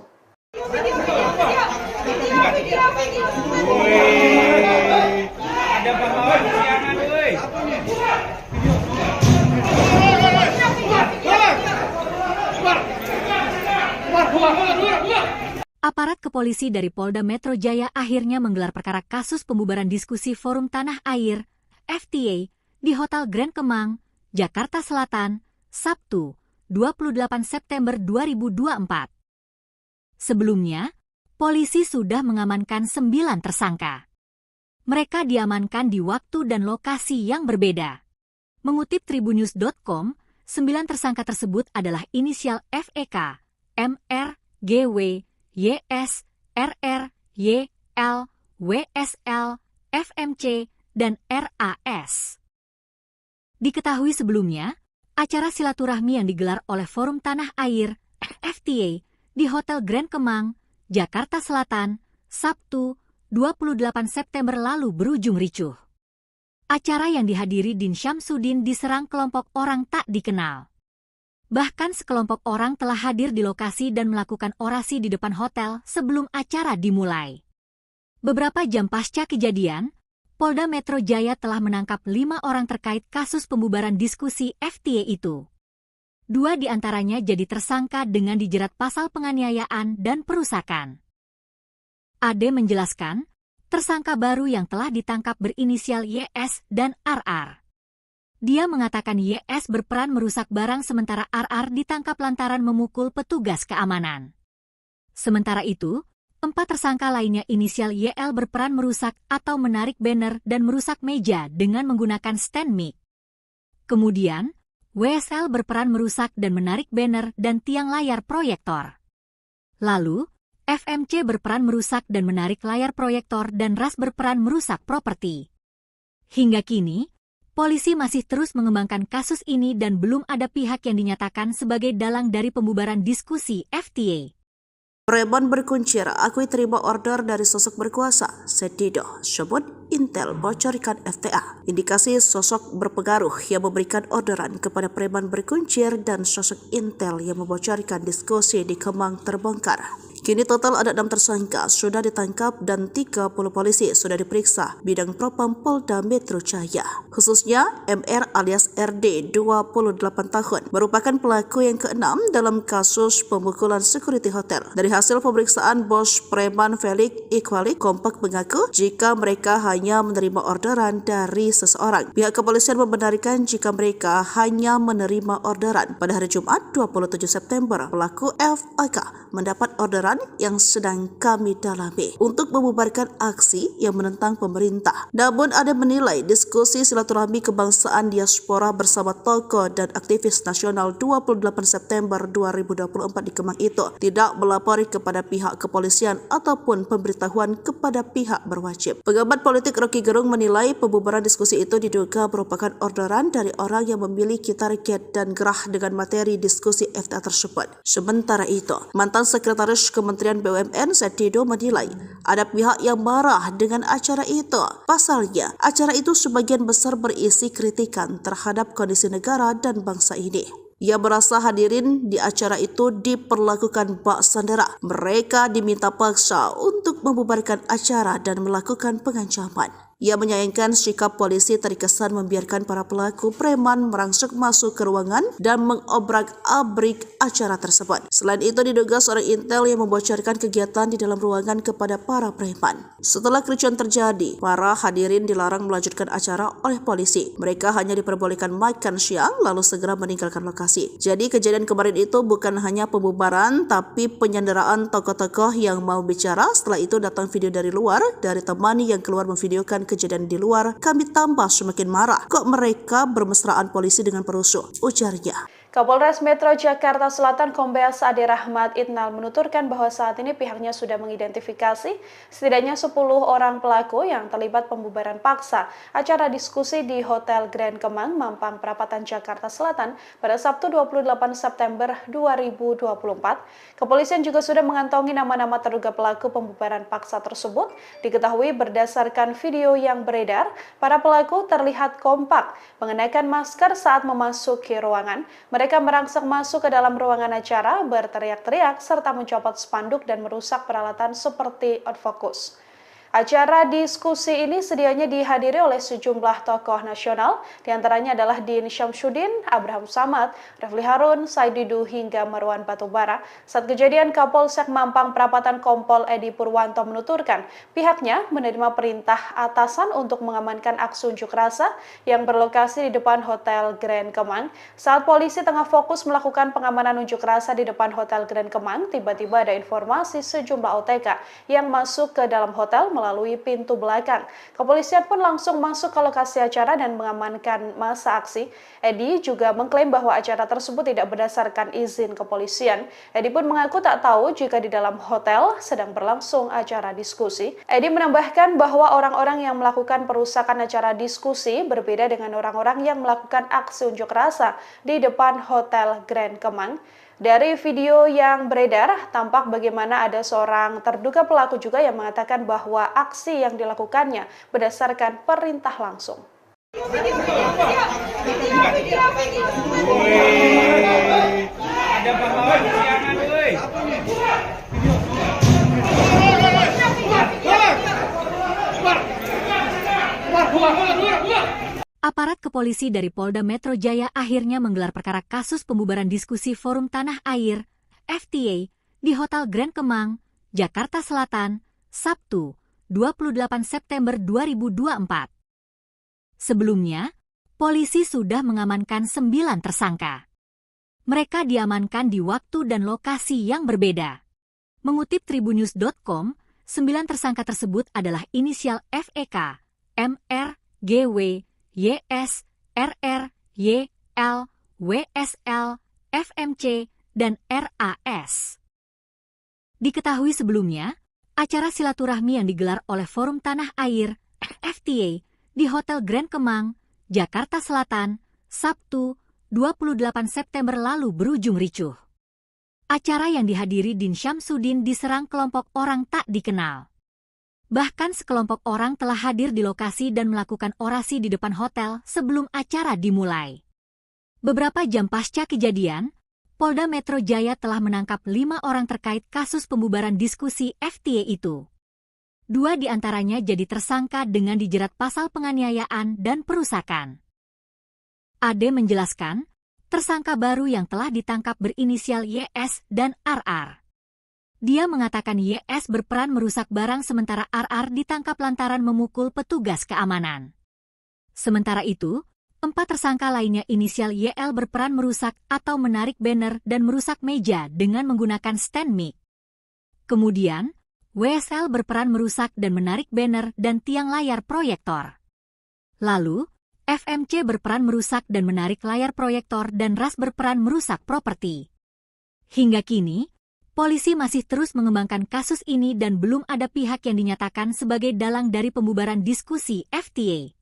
Ada pahlawan kesiangan, woi.
Aparat kepolisi dari Polda Metro Jaya akhirnya menggelar perkara kasus pembubaran diskusi Forum Tanah Air (FTA) di Hotel Grand Kemang, Jakarta Selatan, Sabtu, 28 September 2024. Sebelumnya, polisi sudah mengamankan 9 tersangka. Mereka diamankan di waktu dan lokasi yang berbeda. Mengutip tribunnews.com, 9 tersangka tersebut adalah inisial FEK, MR, GW, YS, RR, YL, WSL, FMC, dan RAS. Diketahui sebelumnya, acara silaturahmi yang digelar oleh Forum Tanah Air (FTA) di Hotel Grand Kemang, Jakarta Selatan, Sabtu, 28 September lalu berujung ricuh. Acara yang dihadiri Din Syamsuddin diserang kelompok orang tak dikenal. Bahkan sekelompok orang telah hadir di lokasi dan melakukan orasi di depan hotel sebelum acara dimulai. Beberapa jam pasca kejadian, Polda Metro Jaya telah menangkap 5 orang terkait kasus pembubaran diskusi FTA itu. 2 diantaranya jadi tersangka dengan dijerat pasal penganiayaan dan perusakan. Ade menjelaskan, tersangka baru yang telah ditangkap berinisial YS dan RR. Dia mengatakan YS berperan merusak barang sementara RR ditangkap lantaran memukul petugas keamanan. Sementara itu, 4 tersangka lainnya inisial YL berperan merusak atau menarik banner dan merusak meja dengan menggunakan stand mic. Kemudian, WSL berperan merusak dan menarik banner dan tiang layar proyektor. Lalu, FMC berperan merusak dan menarik layar proyektor dan RAS berperan merusak properti. Hingga kini, polisi masih terus mengembangkan kasus ini dan belum ada pihak yang dinyatakan sebagai dalang dari pembubaran diskusi FTA.
Preman berkuncir akui terima order dari sosok berkuasa, Setido sebut Intel bocorkan FTA. Indikasi sosok berpengaruh yang memberikan orderan kepada preman berkuncir dan sosok Intel yang membocorkan diskusi di Kemang terbongkar. Kini total ada 6 tersangka sudah ditangkap dan 30 polisi sudah diperiksa bidang propam Polda Metro Jaya. Khususnya MR alias RD 28 tahun merupakan pelaku yang ke-6 dalam kasus pemukulan security hotel. Dari hasil pemeriksaan bos preman Felix Iqbalik kompak mengaku jika mereka hanya menerima orderan dari seseorang. Pihak kepolisian membenarkan jika mereka hanya menerima orderan. Pada hari Jumat 27 September, pelaku FAK mendapat orderan yang sedang kami dalami untuk membubarkan aksi yang menentang pemerintah. Namun ada menilai diskusi silaturahmi kebangsaan diaspora bersama tokoh dan aktivis nasional 28 September 2024 di Kemang itu tidak melapori kepada pihak kepolisian ataupun pemberitahuan kepada pihak berwajib. Pengamat politik Rocky Gerung menilai pembubaran diskusi itu diduga merupakan orderan dari orang yang memiliki target dan gerah dengan materi diskusi FTA tersebut. Sementara itu, mantan Sekretaris Kementerian BUMN Setido menilai ada pihak yang marah dengan acara itu. Pasalnya, acara itu sebagian besar berisi kritikan terhadap kondisi negara dan bangsa ini. Ia merasa hadirin di acara itu diperlakukan bak sandera. Mereka diminta paksa untuk membubarkan acara dan melakukan pengancaman. Ia menyayangkan sikap polisi terkesan membiarkan para pelaku preman merangsek masuk ke ruangan dan mengobrak-abrik acara tersebut. Selain itu diduga seorang Intel yang membocorkan kegiatan di dalam ruangan kepada para preman. Setelah kericuan terjadi, para hadirin dilarang melanjutkan acara oleh polisi. Mereka hanya diperbolehkan makan siang lalu segera meninggalkan lokasi. Jadi kejadian kemarin itu bukan hanya pembubaran tapi penyanderaan tokoh-tokoh yang mau bicara. Setelah itu datang video dari luar dari teman yang keluar memvideokan kejadian di luar. Kami tambah semakin marah. Kok mereka bermesraan polisi dengan perusuh? Ujarnya.
Kapolres Metro Jakarta Selatan Kombes Ade Rahmat Itnal menuturkan bahwa saat ini pihaknya sudah mengidentifikasi setidaknya 10 orang pelaku yang terlibat pembubaran paksa acara diskusi di Hotel Grand Kemang, Mampang Perapatan, Jakarta Selatan pada Sabtu 28 September 2024. Kepolisian juga sudah mengantongi nama-nama terduga pelaku pembubaran paksa tersebut. Diketahui berdasarkan video yang beredar, para pelaku terlihat kompak mengenakan masker saat memasuki ruangan. Mereka merangsek masuk ke dalam ruangan acara, berteriak-teriak, serta mencopot spanduk dan merusak peralatan seperti outfocus. Acara diskusi ini sedianya dihadiri oleh sejumlah tokoh nasional, diantaranya adalah Din Syamsuddin, Abraham Samad, Refli Harun, Said Didu, hingga Marwan Batubara. Saat kejadian, Kapolsek Mampang Perapatan Kompol Edi Purwanto menuturkan pihaknya menerima perintah atasan untuk mengamankan aksi unjuk rasa yang berlokasi di depan Hotel Grand Kemang. Saat polisi tengah fokus melakukan pengamanan unjuk rasa di depan Hotel Grand Kemang, tiba-tiba ada informasi sejumlah OTK yang masuk ke dalam hotel melalui pintu belakang. Kepolisian pun langsung masuk ke lokasi acara dan mengamankan masa aksi. Edi juga mengklaim bahwa acara tersebut tidak berdasarkan izin kepolisian. Edi pun mengaku tak tahu jika di dalam hotel sedang berlangsung acara diskusi. Edi menambahkan bahwa orang-orang yang melakukan perusakan acara diskusi berbeda dengan orang-orang yang melakukan aksi unjuk rasa di depan Hotel Grand Kemang. Dari video yang beredar, tampak bagaimana ada seorang terduga pelaku juga yang mengatakan bahwa aksi yang dilakukannya berdasarkan perintah langsung.
Ada pahlawan kesiangan, woi.
Aparat kepolisi dari Polda Metro Jaya akhirnya menggelar perkara kasus pembubaran diskusi Forum Tanah Air (FTA) di Hotel Grand Kemang, Jakarta Selatan, Sabtu, 28 September 2024. Sebelumnya, polisi sudah mengamankan 9 tersangka. Mereka diamankan di waktu dan lokasi yang berbeda. Mengutip tribunnews.com, 9 tersangka tersebut adalah inisial FEK, MR, GW, YS, RR, YL, WSL, FMC, dan RAS. Diketahui sebelumnya, acara silaturahmi yang digelar oleh Forum Tanah Air (FTA) di Hotel Grand Kemang, Jakarta Selatan, Sabtu, 28 September lalu berujung ricuh. Acara yang dihadiri Din Syamsuddin diserang kelompok orang tak dikenal. Bahkan sekelompok orang telah hadir di lokasi dan melakukan orasi di depan hotel sebelum acara dimulai. Beberapa jam pasca kejadian, Polda Metro Jaya telah menangkap 5 orang terkait kasus pembubaran diskusi FTA itu. 2 di antaranya jadi tersangka dengan dijerat pasal penganiayaan dan perusakan. Ade menjelaskan, tersangka baru yang telah ditangkap berinisial YS dan RR. Dia mengatakan YS berperan merusak barang sementara RR ditangkap lantaran memukul petugas keamanan. Sementara itu, 4 tersangka lainnya inisial YL berperan merusak atau menarik banner dan merusak meja dengan menggunakan stand mic. Kemudian, WSL berperan merusak dan menarik banner dan tiang layar proyektor. Lalu, FMC berperan merusak dan menarik layar proyektor dan RAS berperan merusak properti. Hingga kini, polisi masih terus mengembangkan kasus ini dan belum ada pihak yang dinyatakan sebagai dalang dari pembubaran diskusi FTA.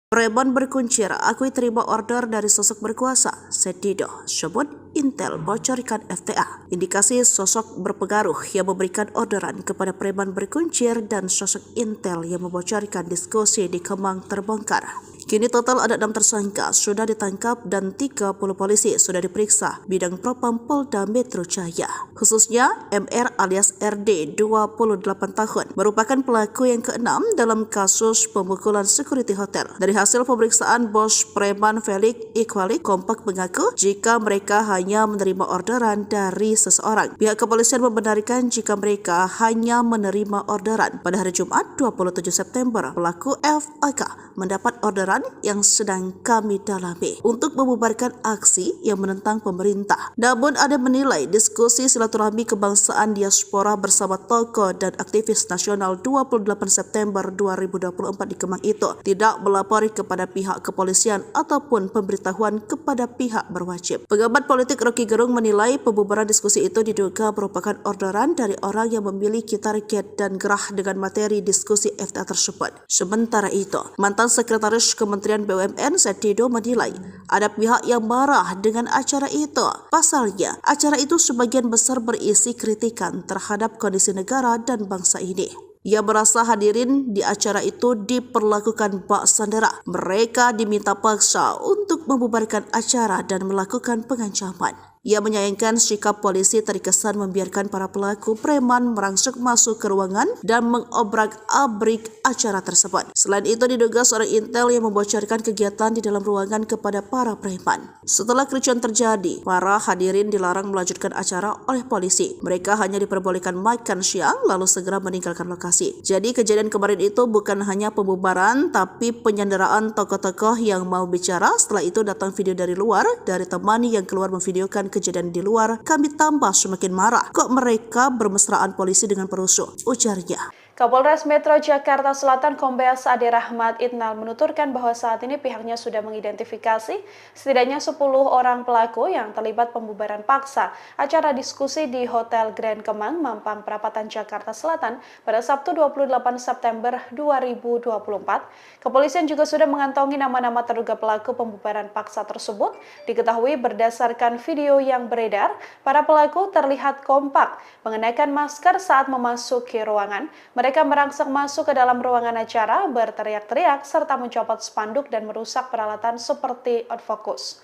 Preman berkuncir akui terima order dari sosok berkuasa. Setido sebut Intel bocorkan FTA. Indikasi sosok berpengaruh yang memberikan orderan kepada preman berkuncir dan sosok Intel yang membocorkan diskusi di Kemang terbongkar. Kini total ada 6 tersangka sudah ditangkap dan 30 polisi sudah diperiksa bidang propam Polda Metro Jaya. Khususnya MR alias RD 28 tahun merupakan pelaku yang ke-6 dalam kasus pemukulan security hotel. Dari hasil pemeriksaan bos preman Felix Iqbalik kompak mengaku jika mereka hanya menerima orderan dari seseorang. Pihak kepolisian membenarkan jika mereka hanya menerima orderan. Pada hari Jumat 27 September, pelaku FAK mendapat orderan yang sedang kami dalami untuk membubarkan aksi yang menentang pemerintah. Namun ada menilai diskusi silaturahmi kebangsaan diaspora bersama tokoh dan aktivis nasional 28 September 2024 di Kemang itu tidak melapori kepada pihak kepolisian ataupun pemberitahuan kepada pihak berwajib. Pengamat politik Rocky Gerung menilai pembubaran diskusi itu diduga merupakan orderan dari orang yang memiliki target dan gerah dengan materi diskusi FTA tersebut. Sementara itu, mantan sekretaris Kementerian BUMN Setido menilai ada pihak yang marah dengan acara itu. Pasalnya, acara itu sebagian besar berisi kritikan terhadap kondisi negara dan bangsa ini. Ia merasa hadirin di acara itu diperlakukan bak sandera. Mereka diminta paksa untuk membubarkan acara dan melakukan pengancaman. Ia menyayangkan sikap polisi terkesan membiarkan para pelaku preman merangsek masuk ke ruangan dan mengobrak-abrik acara tersebut. Selain itu diduga seorang Intel yang membocorkan kegiatan di dalam ruangan kepada para preman. Setelah kericuan terjadi, para hadirin dilarang melanjutkan acara oleh polisi. Mereka hanya diperbolehkan makan siang lalu segera meninggalkan lokasi. Jadi kejadian kemarin itu bukan hanya pembubaran tapi penyanderaan tokoh-tokoh yang mau bicara. Setelah itu datang video dari luar dari teman yang keluar memvideokan kejadian di luar. Kami tambah semakin marah. Kok mereka bermesraan polisi dengan perusuh? Ujarnya.
Kapolres Metro Jakarta Selatan Kombes Ade Rahmat Itnal menuturkan bahwa saat ini pihaknya sudah mengidentifikasi setidaknya 10 orang pelaku yang terlibat pembubaran paksa acara diskusi di Hotel Grand Kemang, Mampang Perapatan, Jakarta Selatan pada Sabtu 28 September 2024. Kepolisian juga sudah mengantongi nama-nama terduga pelaku pembubaran paksa tersebut. Diketahui berdasarkan video yang beredar, para pelaku terlihat kompak mengenakan masker saat memasuki ruangan. Mereka merangsek masuk ke dalam ruangan acara, berteriak-teriak, serta mencopot spanduk dan merusak peralatan seperti outfocus.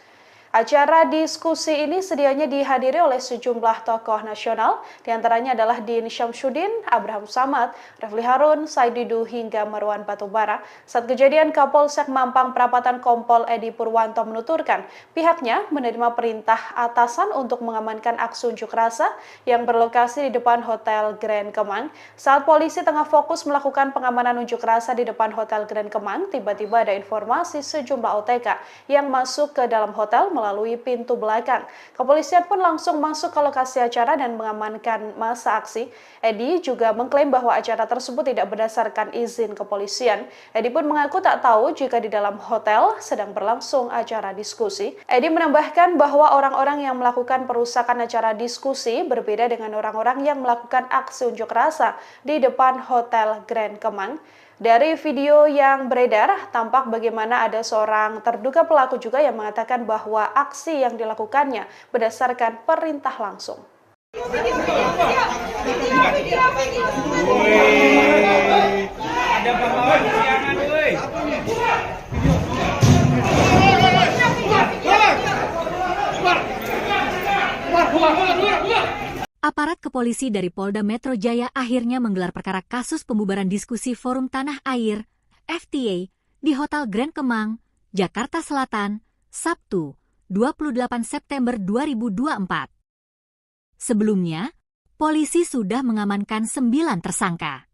Acara diskusi ini sedianya dihadiri oleh sejumlah tokoh nasional, diantaranya adalah Din Syamsuddin, Abraham Samad, Refli Harun, Said Didu, hingga Marwan Batubara. Saat kejadian, Kapolsek Mampang Perapatan Kompol Edi Purwanto menuturkan pihaknya menerima perintah atasan untuk mengamankan aksi unjuk rasa yang berlokasi di depan Hotel Grand Kemang. Saat polisi tengah fokus melakukan pengamanan unjuk rasa di depan Hotel Grand Kemang, tiba-tiba ada informasi sejumlah OTK yang masuk ke dalam hotel melalui pintu belakang. Kepolisian pun langsung masuk ke lokasi acara dan mengamankan masa aksi. Edi juga mengklaim bahwa acara tersebut tidak berdasarkan izin kepolisian. Edi pun mengaku tak tahu jika di dalam hotel sedang berlangsung acara diskusi. Edi menambahkan bahwa orang-orang yang melakukan perusakan acara diskusi berbeda dengan orang-orang yang melakukan aksi unjuk rasa di depan Hotel Grand Kemang. Dari video yang beredar, tampak bagaimana ada seorang terduga pelaku juga yang mengatakan bahwa aksi yang dilakukannya berdasarkan perintah langsung.
Ada pahlawan kesiangan, woi.
Aparat kepolisi dari Polda Metro Jaya akhirnya menggelar perkara kasus pembubaran diskusi Forum Tanah Air (FTA) di Hotel Grand Kemang, Jakarta Selatan, Sabtu, 28 September 2024. Sebelumnya, polisi sudah mengamankan 9 tersangka.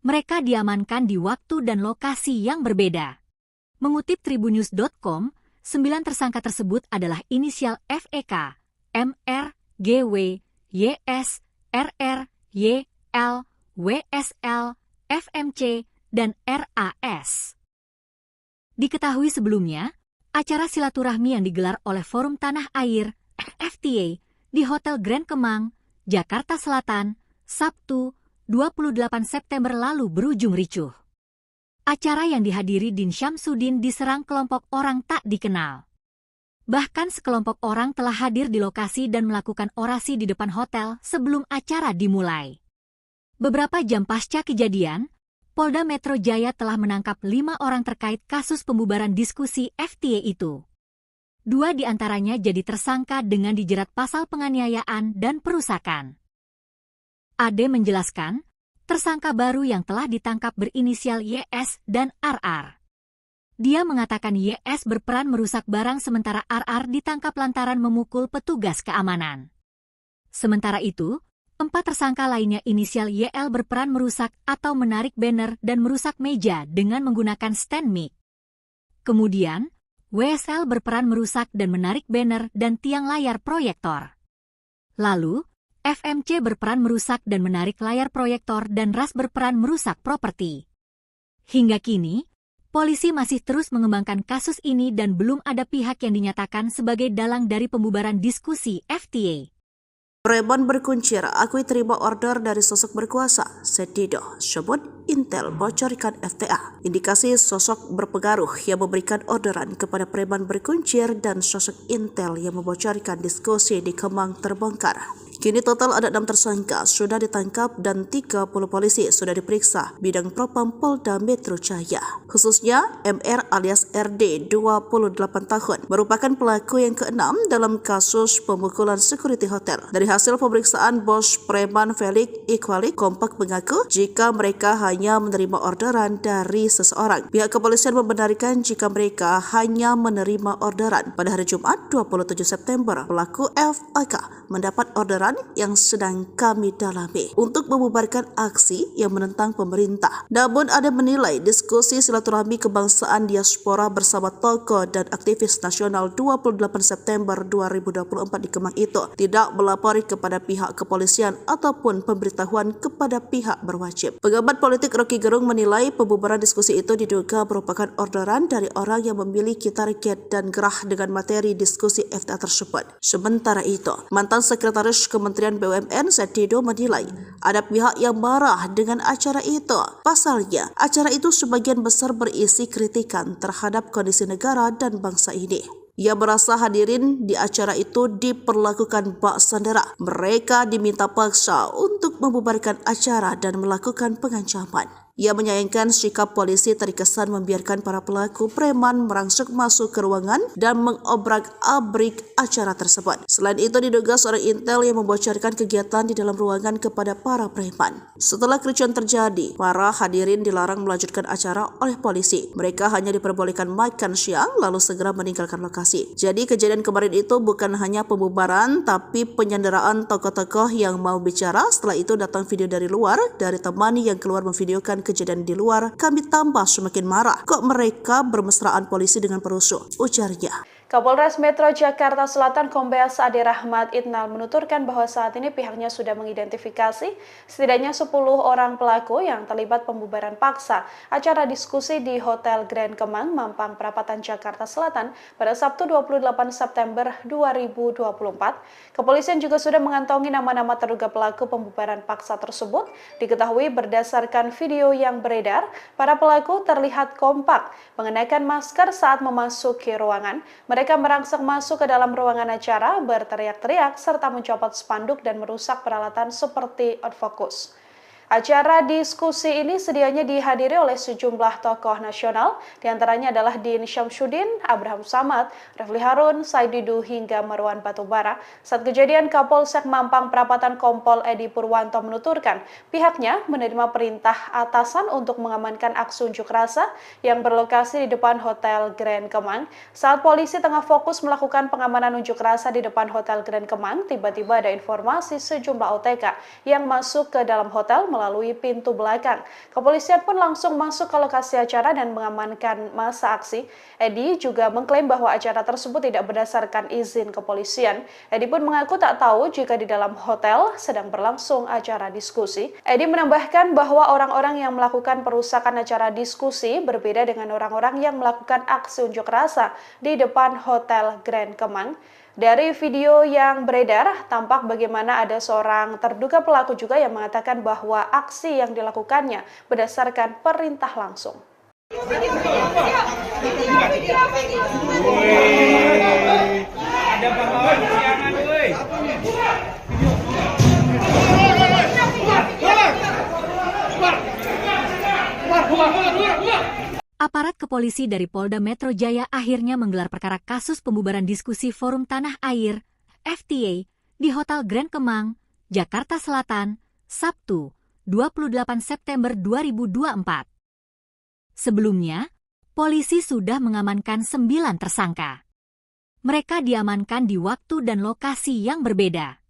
Mereka diamankan di waktu dan lokasi yang berbeda. Mengutip tribunnews.com, 9 tersangka tersebut adalah inisial FEK, MR, GW, YS, RR, YL, WSL, FMC, dan RAS. Diketahui sebelumnya, acara silaturahmi yang digelar oleh Forum Tanah Air (FTA) di Hotel Grand Kemang, Jakarta Selatan, Sabtu, 28 September lalu berujung ricuh. Acara yang dihadiri Din Syamsuddin diserang kelompok orang tak dikenal. Bahkan sekelompok orang telah hadir di lokasi dan melakukan orasi di depan hotel sebelum acara dimulai. Beberapa jam pasca kejadian, Polda Metro Jaya telah menangkap 5 orang terkait kasus pembubaran diskusi FTA itu. 2 di antaranya jadi tersangka dengan dijerat pasal penganiayaan dan perusakan. Ade menjelaskan, tersangka baru yang telah ditangkap berinisial YS dan RR. Dia mengatakan YS berperan merusak barang sementara RR ditangkap lantaran memukul petugas keamanan. Sementara itu, 4 tersangka lainnya inisial YL berperan merusak atau menarik banner dan merusak meja dengan menggunakan stand mic. Kemudian, WSL berperan merusak dan menarik banner dan tiang layar proyektor. Lalu, FMC berperan merusak dan menarik layar proyektor dan RAS berperan merusak properti. Hingga kini, polisi masih terus mengembangkan kasus ini dan belum ada pihak yang dinyatakan sebagai dalang dari pembubaran diskusi FTA.
Preman berkuncir akui terima order dari sosok berkuasa. Sedido sebut Intel bocorkan FTA. Indikasi sosok berpengaruh yang memberikan orderan kepada preman berkuncir dan sosok Intel yang membocorkan diskusi di Kemang terbongkar. Kini total ada 6 tersangka sudah ditangkap dan 30 polisi sudah diperiksa bidang propam Polda Metro Jaya. Khususnya MR alias RD 28 tahun merupakan pelaku yang ke-6 dalam kasus pemukulan security hotel. Dari hasil pemeriksaan bos preman Felix Iqbalik kompak mengaku jika mereka hanya menerima orderan dari seseorang. Pihak kepolisian membenarkan jika mereka hanya menerima orderan. Pada hari Jumat 27 September, pelaku FAK mendapat orderan yang sedang kami dalami untuk membubarkan aksi yang menentang pemerintah. Namun ada menilai diskusi silaturahmi kebangsaan diaspora bersama tokoh dan aktivis nasional 28 September 2024 di Kemang itu tidak melapori kepada pihak kepolisian ataupun pemberitahuan kepada pihak berwajib. Pengamat politik Rocky Gerung menilai pembubaran diskusi itu diduga merupakan orderan dari orang yang memiliki target dan gerah dengan materi diskusi FTA tersebut. Sementara itu, mantan sekretaris Kementerian BUMN Said Didu menilai ada pihak yang marah dengan acara itu. Pasalnya, acara itu sebagian besar berisi kritikan terhadap kondisi negara dan bangsa ini. Ia merasa hadirin di acara itu diperlakukan bak sandera. Mereka diminta paksa untuk membubarkan acara dan melakukan pengancaman. Ia menyayangkan sikap polisi terkesan membiarkan para pelaku preman merangsek masuk ke ruangan dan mengobrak-abrik acara tersebut. Selain itu, diduga seorang intel yang membocorkan kegiatan di dalam ruangan kepada para preman. Setelah kericuan terjadi, para hadirin dilarang melanjutkan acara oleh polisi. Mereka hanya diperbolehkan makan siang lalu segera meninggalkan lokasi. Jadi kejadian kemarin itu bukan hanya pembubaran tapi penyanderaan tokoh-tokoh yang mau bicara. Setelah itu datang video dari luar, dari teman yang keluar memvideokan kejadian di luar. Kami tambah semakin marah. Kok mereka bermesraan polisi dengan perusuh? Ujarnya.
Kapolres Metro Jakarta Selatan Kombes Ade Rahmat Itnal menuturkan bahwa saat ini pihaknya sudah mengidentifikasi setidaknya 10 orang pelaku yang terlibat pembubaran paksa acara diskusi di Hotel Grand Kemang, Mampang Perapatan, Jakarta Selatan pada Sabtu 28 September 2024. Kepolisian juga sudah mengantongi nama-nama terduga pelaku pembubaran paksa tersebut. Diketahui berdasarkan video yang beredar, para pelaku terlihat kompak mengenakan masker saat memasuki ruangan. Mereka merangsek masuk ke dalam ruangan acara, berteriak-teriak, serta mencopot spanduk dan merusak peralatan seperti outfocus. Acara diskusi ini sedianya dihadiri oleh sejumlah tokoh nasional, diantaranya adalah Din Syamsuddin, Abraham Samad, Refli Harun, Said Didu, hingga Marwan Batubara. Saat kejadian, Kapolsek Mampang Perapatan Kompol Edi Purwanto menuturkan pihaknya menerima perintah atasan untuk mengamankan aksi unjuk rasa yang berlokasi di depan Hotel Grand Kemang. Saat polisi tengah fokus melakukan pengamanan unjuk rasa di depan Hotel Grand Kemang, tiba-tiba ada informasi sejumlah OTK yang masuk ke dalam hotel melalui pintu belakang. Kepolisian pun langsung masuk ke lokasi acara dan mengamankan masa aksi. Edi juga mengklaim bahwa acara tersebut tidak berdasarkan izin kepolisian. Edi pun mengaku tak tahu jika di dalam hotel sedang berlangsung acara diskusi. Edi menambahkan bahwa orang-orang yang melakukan perusakan acara diskusi berbeda dengan orang-orang yang melakukan aksi unjuk rasa di depan Hotel Grand Kemang. Dari video yang beredar, tampak bagaimana ada seorang terduga pelaku juga yang mengatakan bahwa aksi yang dilakukannya berdasarkan perintah langsung.
Ada pahlawan kesiangan, woi.
Aparat kepolisi dari Polda Metro Jaya akhirnya menggelar perkara kasus pembubaran diskusi Forum Tanah Air (FTA) di Hotel Grand Kemang, Jakarta Selatan, Sabtu, 28 September 2024. Sebelumnya, polisi sudah mengamankan 9 tersangka. Mereka diamankan di waktu dan lokasi yang berbeda.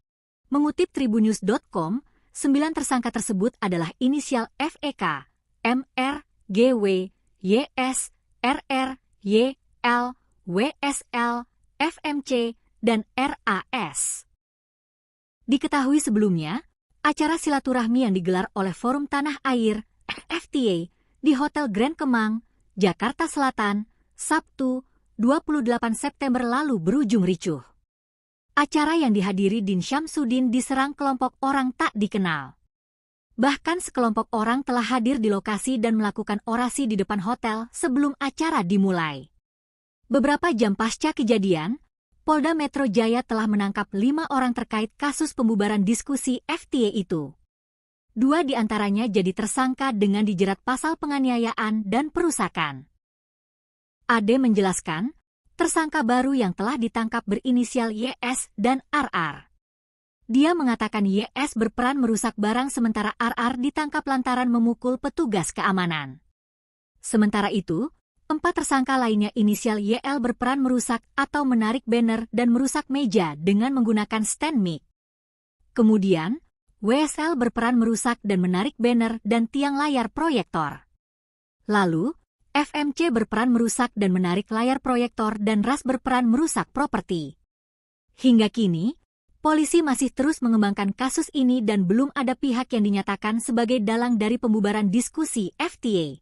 Mengutip tribunnews.com, 9 tersangka tersebut adalah inisial FEK, MR, GW, YS, RR, YL, WSL, FMC, dan RAS. Diketahui sebelumnya, acara silaturahmi yang digelar oleh Forum Tanah Air (FTA) di Hotel Grand Kemang, Jakarta Selatan, Sabtu, 28 September lalu berujung ricuh. Acara yang dihadiri Din Syamsuddin diserang kelompok orang tak dikenal. Bahkan sekelompok orang telah hadir di lokasi dan melakukan orasi di depan hotel sebelum acara dimulai. Beberapa jam pasca kejadian, Polda Metro Jaya telah menangkap 5 orang terkait kasus pembubaran diskusi FTA itu. 2 diantaranya jadi tersangka dengan dijerat pasal penganiayaan dan perusakan. Ade menjelaskan, tersangka baru yang telah ditangkap berinisial YS dan RR. Dia mengatakan YS berperan merusak barang sementara RR ditangkap lantaran memukul petugas keamanan. Sementara itu, 4 tersangka lainnya inisial YL berperan merusak atau menarik banner dan merusak meja dengan menggunakan stand mic. Kemudian, WSL berperan merusak dan menarik banner dan tiang layar proyektor. Lalu, FMC berperan merusak dan menarik layar proyektor dan RAS berperan merusak properti. Hingga kini, polisi masih terus mengembangkan kasus ini dan belum ada pihak yang dinyatakan sebagai dalang dari pembubaran diskusi FTA.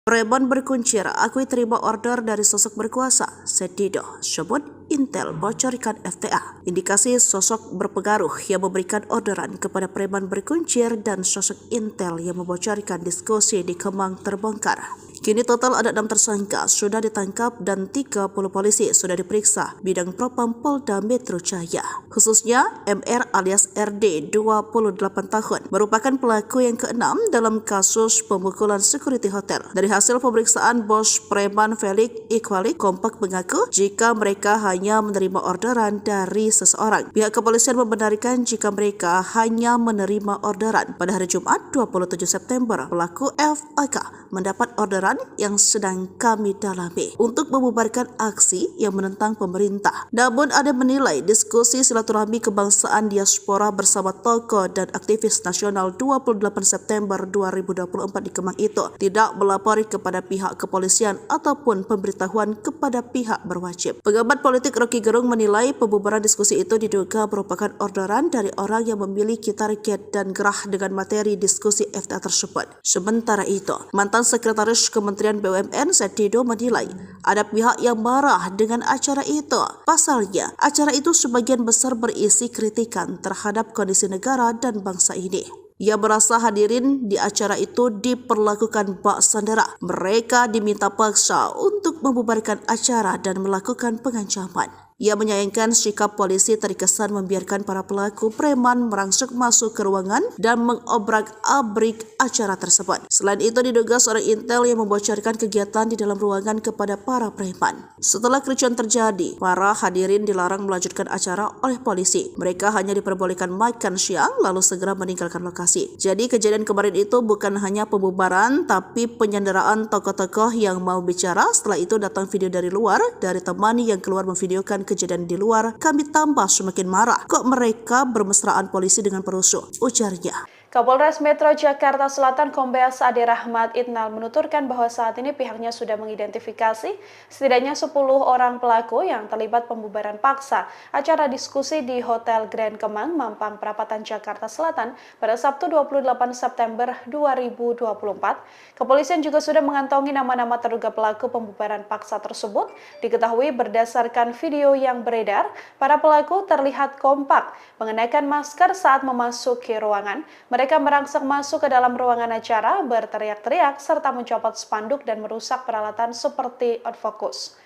Preman berkuncir akui terima order dari sosok berkuasa, Said Didu, sebut Intel bocorkan FTA. Indikasi sosok berpengaruh yang memberikan orderan kepada preman berkuncir dan sosok Intel yang membocorkan diskusi di Kemang terbongkar. Kini total ada 6 tersangka sudah ditangkap dan 30 polisi sudah diperiksa bidang propam Polda Metro Jaya. Khususnya MR alias RD 28 tahun merupakan pelaku yang ke-6 dalam kasus pemukulan security hotel. Dari hasil pemeriksaan bos preman Felix Iqbalik kompak mengaku jika mereka hanya menerima orderan dari seseorang. Pihak kepolisian membenarkan jika mereka hanya menerima orderan. Pada hari Jumat 27 September, pelaku FAK mendapat orderan yang sedang kami dalami untuk membubarkan aksi yang menentang pemerintah. Namun ada menilai diskusi silaturahmi kebangsaan diaspora bersama tokoh dan aktivis nasional 28 September 2024 di Kemang itu tidak melapori kepada pihak kepolisian ataupun pemberitahuan kepada pihak berwajib. Pengamat politik Rocky Gerung menilai pembubaran diskusi itu diduga merupakan orderan dari orang yang memiliki target dan gerah dengan materi diskusi FTA tersebut. Sementara itu, mantan sekretaris Kementerian BUMN Setido menilai ada pihak yang marah dengan acara itu. Pasalnya, acara itu sebagian besar berisi kritikan terhadap kondisi negara dan bangsa ini. Ia merasa hadirin di acara itu diperlakukan bak sandera. Mereka diminta paksa untuk membubarkan acara dan melakukan pengancaman. Ia menyayangkan sikap polisi terkesan membiarkan para pelaku preman merangsek masuk ke ruangan dan mengobrak-abrik acara tersebut. Selain itu diduga seorang Intel yang membocorkan kegiatan di dalam ruangan kepada para preman. Setelah kericuan terjadi, para hadirin dilarang melanjutkan acara oleh polisi. Mereka hanya diperbolehkan makan siang lalu segera meninggalkan lokasi. Jadi kejadian kemarin itu bukan hanya pembubaran tapi penyanderaan tokoh-tokoh yang mau bicara. Setelah itu datang video dari luar dari teman yang keluar memvideokan kejadian di luar. Kami tambah semakin marah. Kok mereka bermesraan polisi dengan perusuh? Ujarnya.
Kapolres Metro Jakarta Selatan Kombes Ade Rahmat Itnal menuturkan bahwa saat ini pihaknya sudah mengidentifikasi setidaknya 10 orang pelaku yang terlibat pembubaran paksa acara diskusi di Hotel Grand Kemang, Mampang Perapatan, Jakarta Selatan pada Sabtu 28 September 2024. Kepolisian juga sudah mengantongi nama-nama terduga pelaku pembubaran paksa tersebut. Diketahui berdasarkan video yang beredar, para pelaku terlihat kompak mengenakan masker saat memasuki ruangan. Mereka merangsek masuk ke dalam ruangan acara, berteriak-teriak, serta mencopot spanduk dan merusak peralatan seperti outfocus.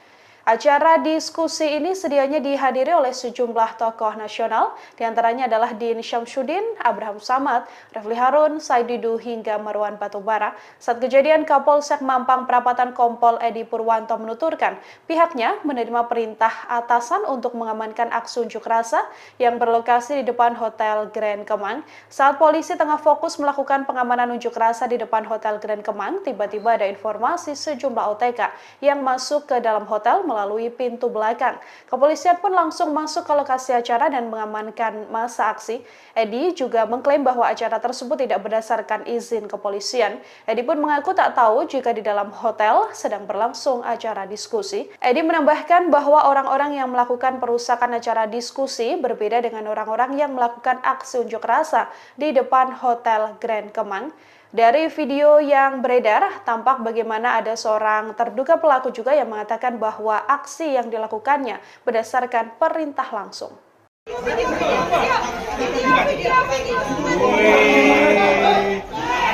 Acara diskusi ini sedianya dihadiri oleh sejumlah tokoh nasional, diantaranya adalah Din Syamsuddin, Abraham Samad, Refli Harun, Said Didu, hingga Marwan Batubara. Saat kejadian, Kapolsek Mampang Perapatan Kompol Edi Purwanto menuturkan pihaknya menerima perintah atasan untuk mengamankan aksi unjuk rasa yang berlokasi di depan Hotel Grand Kemang. Saat polisi tengah fokus melakukan pengamanan unjuk rasa di depan Hotel Grand Kemang, tiba-tiba ada informasi sejumlah OTK yang masuk ke dalam hotel melalui pintu belakang. Kepolisian pun langsung masuk ke lokasi acara dan mengamankan masa aksi. Edi juga mengklaim bahwa acara tersebut tidak berdasarkan izin kepolisian. Edi pun mengaku tak tahu jika di dalam hotel sedang berlangsung acara diskusi. Edi menambahkan bahwa orang-orang yang melakukan perusakan acara diskusi berbeda dengan orang-orang yang melakukan aksi unjuk rasa di depan Hotel Grand Kemang. Dari video yang beredar, tampak bagaimana ada seorang terduga pelaku juga yang mengatakan bahwa aksi yang dilakukannya berdasarkan perintah langsung.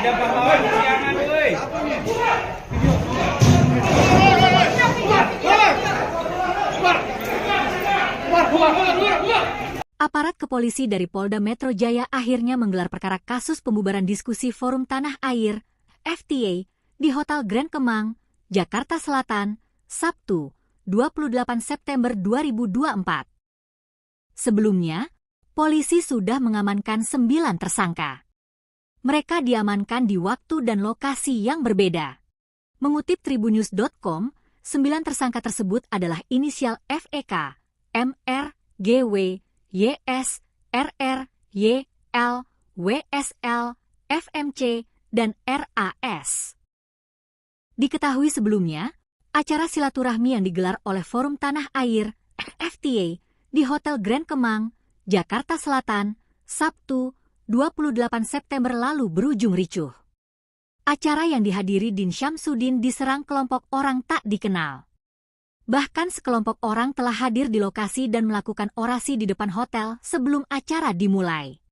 Ada pahlawan kesiangan, woi.
Aparat kepolisi dari Polda Metro Jaya akhirnya menggelar perkara kasus pembubaran diskusi Forum Tanah Air (FTA) di Hotel Grand Kemang, Jakarta Selatan, Sabtu, 28 September 2024. Sebelumnya, polisi sudah mengamankan 9 tersangka. Mereka diamankan di waktu dan lokasi yang berbeda. Mengutip tribunnews.com, 9 tersangka tersebut adalah inisial FEK, MR, GW, YS, RR, YL, WSL, FMC, dan RAS. Diketahui sebelumnya, acara silaturahmi yang digelar oleh Forum Tanah Air (FTA) di Hotel Grand Kemang, Jakarta Selatan, Sabtu, 28 September lalu berujung ricuh. Acara yang dihadiri Din Syamsuddin diserang kelompok orang tak dikenal. Bahkan sekelompok orang telah hadir di lokasi dan melakukan orasi di depan hotel sebelum acara dimulai.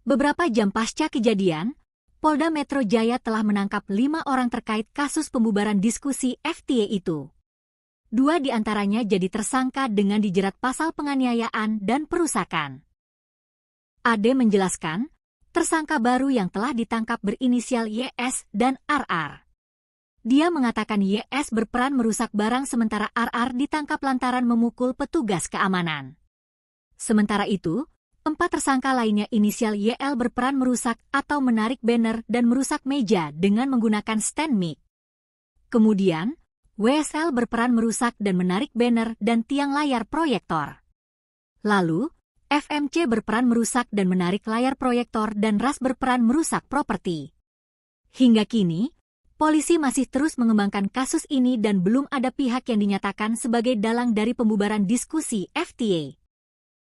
Beberapa jam pasca kejadian, Polda Metro Jaya telah menangkap 5 orang terkait kasus pembubaran diskusi FTA itu. 2 di antaranya jadi tersangka dengan dijerat pasal penganiayaan dan perusakan. Ade menjelaskan, tersangka baru yang telah ditangkap berinisial YS dan RR. Dia mengatakan YS berperan merusak barang sementara RR ditangkap lantaran memukul petugas keamanan. Sementara itu, 4 tersangka lainnya inisial YL berperan merusak atau menarik banner dan merusak meja dengan menggunakan stand mic. Kemudian, WSL berperan merusak dan menarik banner dan tiang layar proyektor. Lalu, FMC berperan merusak dan menarik layar proyektor dan RAS berperan merusak properti. Hingga kini, polisi masih terus mengembangkan kasus ini dan belum ada pihak yang dinyatakan sebagai dalang dari pembubaran diskusi FTA.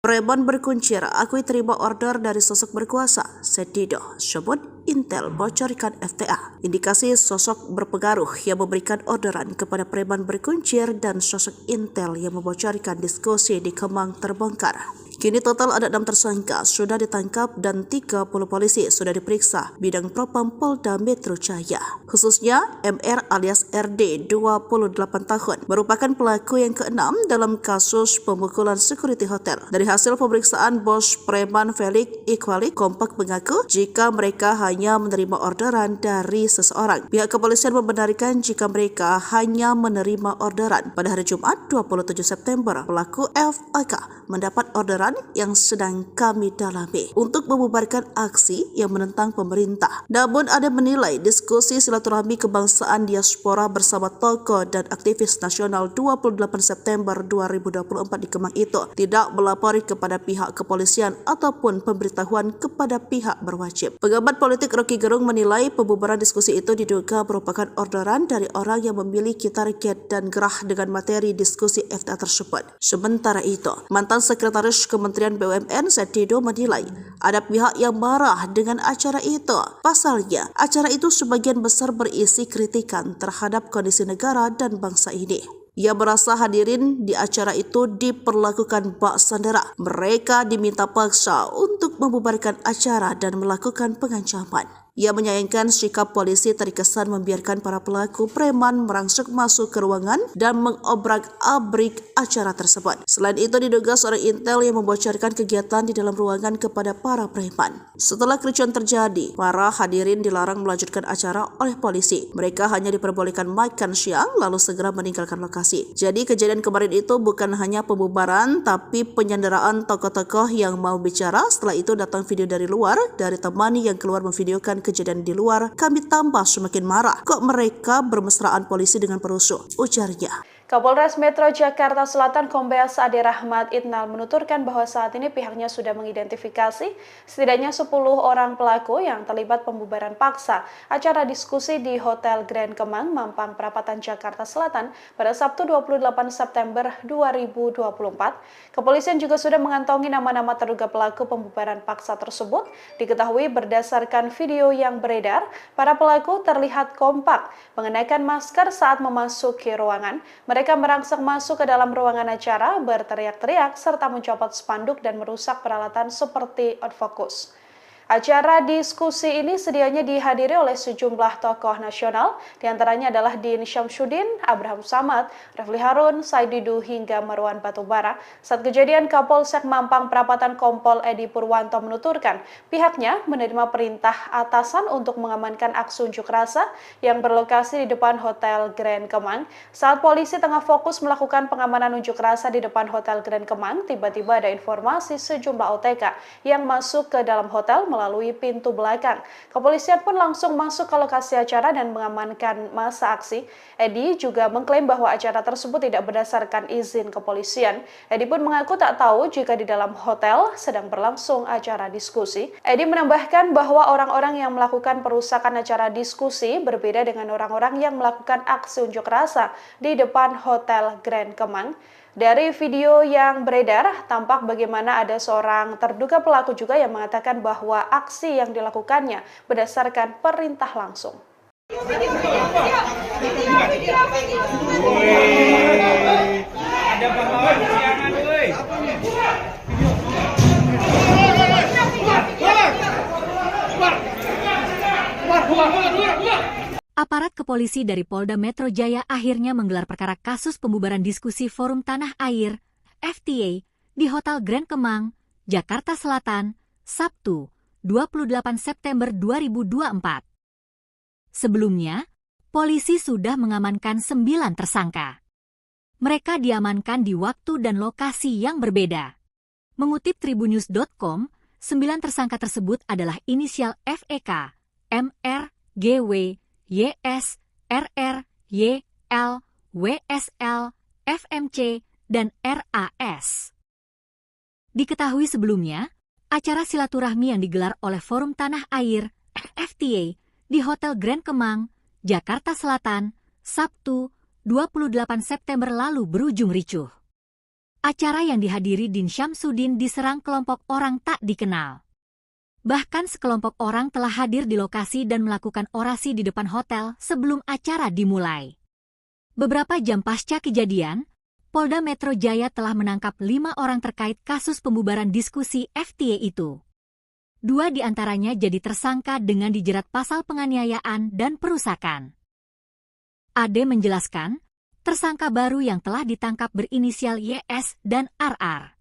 Preman berkuncir akui terima order dari sosok berkuasa, Setido sebut Intel bocorkan FTA. Indikasi sosok berpengaruh yang memberikan orderan kepada preman berkuncir dan sosok Intel yang membocorkan diskusi di Kemang terbongkar. Kini total ada 6 tersangka sudah ditangkap dan 30 polisi sudah diperiksa bidang propam Polda Metro Jaya. Khususnya MR alias RD 28 tahun merupakan pelaku yang ke-6 dalam kasus pemukulan security hotel. Dari hasil pemeriksaan bos preman Felix Iqbalik kompak mengaku jika mereka hanya menerima orderan dari seseorang. Pihak kepolisian membenarkan jika mereka hanya menerima orderan. Pada hari Jumat 27 September, pelaku FAK mendapat orderan yang sedang kami dalami untuk membubarkan aksi yang menentang pemerintah. Namun ada menilai diskusi silaturahmi kebangsaan diaspora bersama tokoh dan aktivis nasional 28 September 2024 di Kemang itu tidak melapori kepada pihak kepolisian ataupun pemberitahuan kepada pihak berwajib. Pengamat politik Rocky Gerung menilai pembubaran diskusi itu diduga merupakan orderan dari orang yang memiliki target dan gerah dengan materi diskusi FTA tersebut. Sementara itu, mantan Sekretaris Kementerian BUMN Setido menilai ada pihak yang marah dengan acara itu. Pasalnya, acara itu sebagian besar berisi kritikan terhadap kondisi negara dan bangsa ini. Ia merasa hadirin di acara itu diperlakukan bak sandera. Mereka diminta paksa untuk membubarkan acara dan melakukan pengancaman. Ia menyayangkan sikap polisi terkesan membiarkan para pelaku preman merangsek masuk ke ruangan dan mengobrak-abrik acara tersebut. Selain itu diduga seorang Intel yang membocorkan kegiatan di dalam ruangan kepada para preman. Setelah kericuan terjadi, para hadirin dilarang melanjutkan acara oleh polisi. Mereka hanya diperbolehkan makan siang lalu segera meninggalkan lokasi. Jadi kejadian kemarin itu bukan hanya pembubaran tapi penyanderaan tokoh-tokoh yang mau bicara. Setelah itu datang video dari luar dari teman yang keluar memvideokan kejadian di luar. Kami tambah semakin marah. Kok mereka bermesraan polisi dengan perusuh? Ujarnya.
Kapolres Metro Jakarta Selatan Kombes Ade Rahmat Itnal menuturkan bahwa saat ini pihaknya sudah mengidentifikasi setidaknya 10 orang pelaku yang terlibat pembubaran paksa acara diskusi di Hotel Grand Kemang, Mampang Perapatan, Jakarta Selatan pada Sabtu 28 September 2024. Kepolisian juga sudah mengantongi nama-nama terduga pelaku pembubaran paksa tersebut. Diketahui berdasarkan video yang beredar, para pelaku terlihat kompak mengenakan masker saat memasuki ruangan. Mereka merangsek masuk ke dalam ruangan acara, berteriak-teriak, serta mencopot spanduk dan merusak peralatan seperti autofocus. Acara diskusi ini sedianya dihadiri oleh sejumlah tokoh nasional, diantaranya adalah Din Syamsuddin, Abraham Samad, Refli Harun, Said Didu, hingga Marwan Batubara. Saat kejadian, Kapolsek Mampang Perapatan Kompol Edi Purwanto menuturkan pihaknya menerima perintah atasan untuk mengamankan aksi unjuk rasa yang berlokasi di depan Hotel Grand Kemang. Saat polisi tengah fokus melakukan pengamanan unjuk rasa di depan Hotel Grand Kemang, tiba-tiba ada informasi sejumlah OTK yang masuk ke dalam hotel melalui pintu belakang. Kepolisian pun langsung masuk ke lokasi acara dan mengamankan masa aksi. Edi juga mengklaim bahwa acara tersebut tidak berdasarkan izin kepolisian. Edi pun mengaku tak tahu jika di dalam hotel sedang berlangsung acara diskusi. Edi menambahkan bahwa orang-orang yang melakukan perusakan acara diskusi berbeda dengan orang-orang yang melakukan aksi unjuk rasa di depan Hotel Grand Kemang. Dari video yang beredar, tampak bagaimana ada seorang terduga pelaku juga yang mengatakan bahwa aksi yang dilakukannya berdasarkan perintah langsung.
Woi.
Aparat kepolisi dari Polda Metro Jaya akhirnya menggelar perkara kasus pembubaran diskusi Forum Tanah Air (FTA) di Hotel Grand Kemang, Jakarta Selatan, Sabtu, 28 September 2024. Sebelumnya, polisi sudah mengamankan 9 tersangka. Mereka diamankan di waktu dan lokasi yang berbeda. Mengutip tribunnews.com, 9 tersangka tersebut adalah inisial FEK, MR, GW, YS, RR, YL, WSL, FMC, dan RAS. Diketahui sebelumnya, acara silaturahmi yang digelar oleh Forum Tanah Air (FTA) di Hotel Grand Kemang, Jakarta Selatan, Sabtu, 28 September lalu berujung ricuh. Acara yang dihadiri Din Syamsuddin diserang kelompok orang tak dikenal. Bahkan sekelompok orang telah hadir di lokasi dan melakukan orasi di depan hotel sebelum acara dimulai. Beberapa jam pasca kejadian, Polda Metro Jaya telah menangkap 5 orang terkait kasus pembubaran diskusi FTA itu. 2 diantaranya jadi tersangka dengan dijerat pasal penganiayaan dan perusakan. Ade menjelaskan, tersangka baru yang telah ditangkap berinisial YS dan RR.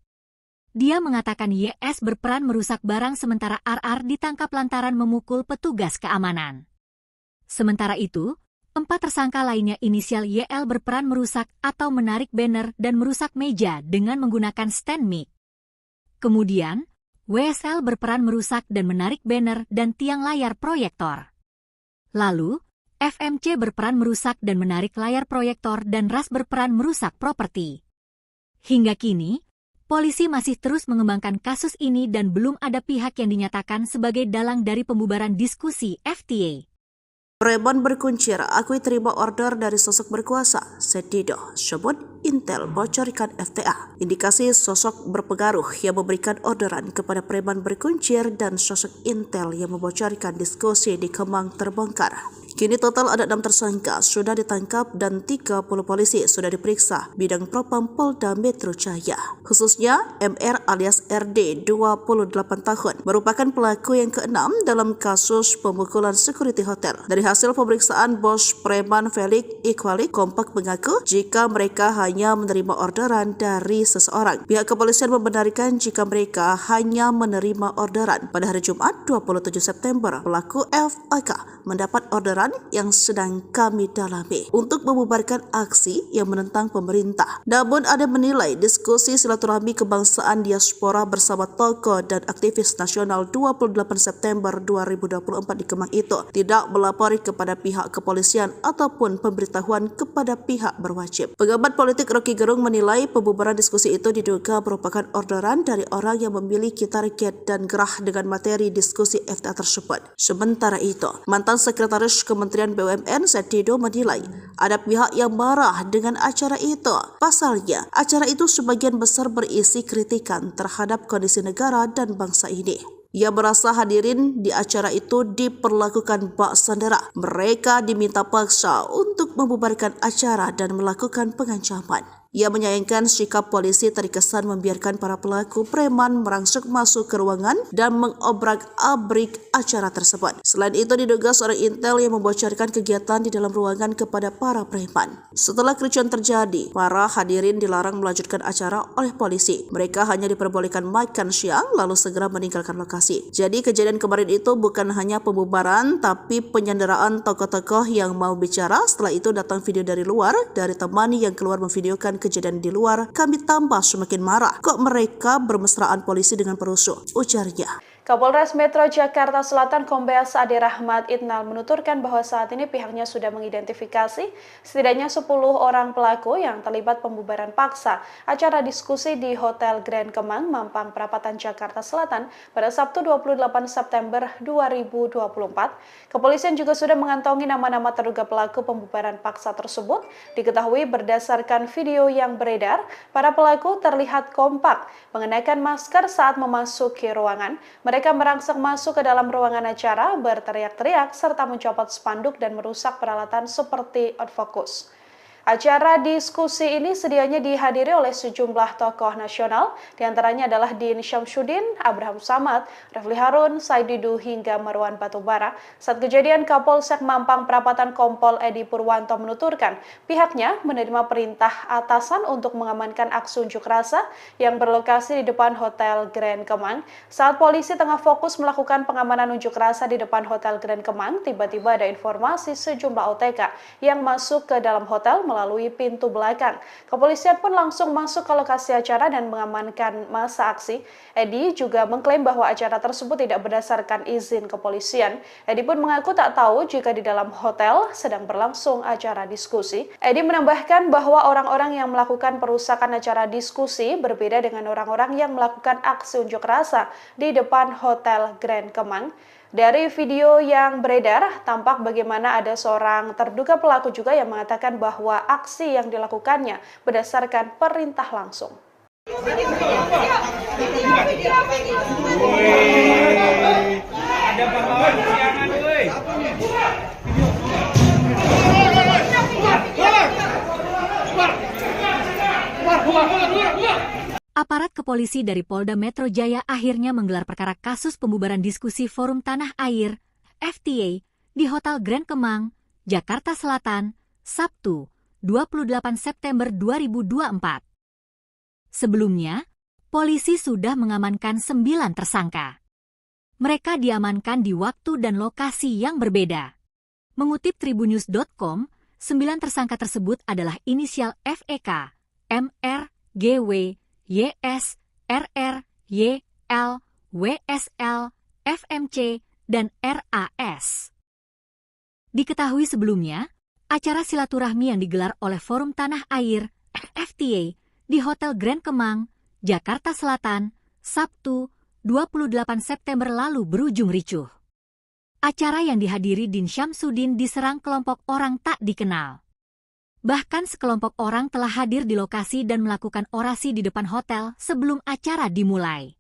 Dia mengatakan YS berperan merusak barang sementara RR ditangkap lantaran memukul petugas keamanan. Sementara itu, 4 tersangka lainnya inisial YL berperan merusak atau menarik banner dan merusak meja dengan menggunakan stand mic. Kemudian, WSL berperan merusak dan menarik banner dan tiang layar proyektor. Lalu, FMC berperan merusak dan menarik layar proyektor dan RAS berperan merusak properti. Hingga kini, polisi masih terus mengembangkan kasus ini dan belum ada pihak yang dinyatakan sebagai dalang dari pembubaran diskusi FTA.
Preman berkuncir akui terima order dari sosok berkuasa, Setido, sebut Intel bocorkan FTA. Indikasi sosok berpengaruh yang memberikan orderan kepada preman berkuncir dan sosok Intel yang membocorkan diskusi di Kemang terbongkar. Kini total ada 6 tersangka sudah ditangkap dan 30 polisi sudah diperiksa bidang propam Polda Metro Jaya. Khususnya MR alias RD 28 tahun merupakan pelaku yang ke-6 dalam kasus pemukulan security hotel. Dari hasil pemeriksaan bos preman Felix Iqbali kompak mengaku jika mereka hanya menerima orderan dari seseorang. Pihak kepolisian membenarkan jika mereka hanya menerima orderan. Pada hari Jumat 27 September, pelaku FAK mendapat orderan yang sedang kami dalami untuk membubarkan aksi yang menentang pemerintah. Namun ada menilai diskusi silaturahmi kebangsaan diaspora bersama tokoh dan aktivis nasional 28 September 2024 di Kemang itu tidak melapori kepada pihak kepolisian ataupun pemberitahuan kepada pihak berwajib. Pengamat politik Rocky Gerung menilai pembubaran diskusi itu diduga merupakan orderan dari orang yang memiliki target dan gerah dengan materi diskusi FTA tersebut. Sementara itu, mantan Sekretaris Kementerian BUMN Setido menilai ada pihak yang marah dengan acara itu. Pasalnya, acara itu sebagian besar berisi kritikan terhadap kondisi negara dan bangsa ini. Ia merasa hadirin di acara itu diperlakukan bak sandera. Mereka diminta paksa untuk membubarkan acara dan melakukan pengancaman. Ia menyayangkan sikap polisi terkesan membiarkan para pelaku preman merangsek masuk ke ruangan dan mengobrak-abrik acara tersebut. Selain itu diduga seorang Intel yang membocorkan kegiatan di dalam ruangan kepada para preman. Setelah kericuan terjadi, para hadirin dilarang melanjutkan acara oleh polisi. Mereka hanya diperbolehkan makan siang lalu segera meninggalkan lokasi. Jadi kejadian kemarin itu bukan hanya pembubaran tapi penyanderaan tokoh-tokoh yang mau bicara. Setelah itu datang video dari luar dari teman yang keluar memvideokan kejadian di luar. Kami tambah semakin marah. Kok mereka bermesraan polisi dengan perusuh? Ujarnya.
Kapolres Metro Jakarta Selatan Kombes Ade Rahmat Itnal menuturkan bahwa saat ini pihaknya sudah mengidentifikasi setidaknya 10 orang pelaku yang terlibat pembubaran paksa acara diskusi di Hotel Grand Kemang, Mampang Perapatan, Jakarta Selatan pada Sabtu 28 September 2024. Kepolisian juga sudah mengantongi nama-nama terduga pelaku pembubaran paksa tersebut. Diketahui berdasarkan video yang beredar, para pelaku terlihat kompak mengenakan masker saat memasuki ruangan. Mereka merangsek masuk ke dalam ruangan acara, berteriak-teriak, serta mencopot spanduk dan merusak peralatan seperti outfocus. Acara diskusi ini sedianya dihadiri oleh sejumlah tokoh nasional, diantaranya adalah Din Syamsuddin, Abraham Samad, Refli Harun, Said Didu, hingga Marwan Batubara. Saat kejadian, Kapolsek Mampang Perapatan Kompol Edi Purwanto menuturkan pihaknya menerima perintah atasan untuk mengamankan aksi unjuk rasa yang berlokasi di depan Hotel Grand Kemang. Saat polisi tengah fokus melakukan pengamanan unjuk rasa di depan Hotel Grand Kemang, tiba-tiba ada informasi sejumlah OTK yang masuk ke dalam hotel melalui pintu belakang. Kepolisian pun langsung masuk ke lokasi acara dan mengamankan masa aksi. Edi juga mengklaim bahwa acara tersebut tidak berdasarkan izin kepolisian. Edi pun mengaku tak tahu jika di dalam hotel sedang berlangsung acara diskusi. Edi menambahkan bahwa orang-orang yang melakukan perusakan acara diskusi berbeda dengan orang-orang yang melakukan aksi unjuk rasa di depan Hotel Grand Kemang. Dari video yang beredar, tampak bagaimana ada seorang terduga pelaku juga yang mengatakan bahwa aksi yang dilakukannya berdasarkan perintah langsung.
Ada pahlawan kesiangan, woi.
Aparat kepolisi dari Polda Metro Jaya akhirnya menggelar perkara kasus pembubaran diskusi Forum Tanah Air (FTA) di Hotel Grand Kemang, Jakarta Selatan, Sabtu, 28 September 2024. Sebelumnya, polisi sudah mengamankan 9 tersangka. Mereka diamankan di waktu dan lokasi yang berbeda. Mengutip tribunnews.com, 9 tersangka tersebut adalah inisial FEK, MR, GW, YS, RR, YL, WSL, FMC, dan RAS. Diketahui sebelumnya, acara silaturahmi yang digelar oleh Forum Tanah Air (FTA) di Hotel Grand Kemang, Jakarta Selatan, Sabtu, 28 September lalu berujung ricuh. Acara yang dihadiri Din Syamsuddin diserang kelompok orang tak dikenal. Bahkan sekelompok orang telah hadir di lokasi dan melakukan orasi di depan hotel sebelum acara dimulai.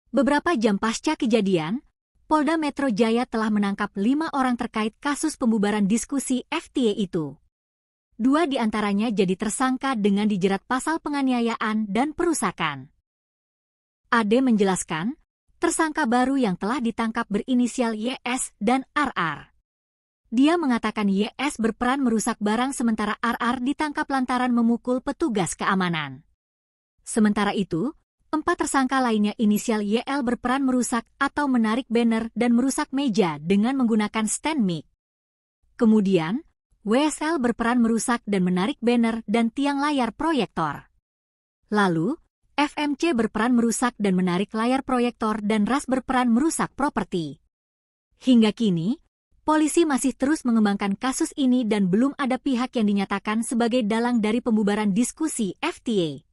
Beberapa jam pasca kejadian, Polda Metro Jaya telah menangkap 5 orang terkait kasus pembubaran diskusi FTA itu. 2 diantaranya jadi tersangka dengan dijerat pasal penganiayaan dan perusakan. Ade menjelaskan, tersangka baru yang telah ditangkap berinisial YS dan RR. Dia mengatakan YS berperan merusak barang sementara RR ditangkap lantaran memukul petugas keamanan. Sementara itu, 4 tersangka lainnya inisial YL berperan merusak atau menarik banner dan merusak meja dengan menggunakan stand mic. Kemudian, WSL berperan merusak dan menarik banner dan tiang layar proyektor. Lalu, FMC berperan merusak dan menarik layar proyektor dan RAS berperan merusak properti. Hingga kini, polisi masih terus mengembangkan kasus ini dan belum ada pihak yang dinyatakan sebagai dalang dari pembubaran diskusi FTA.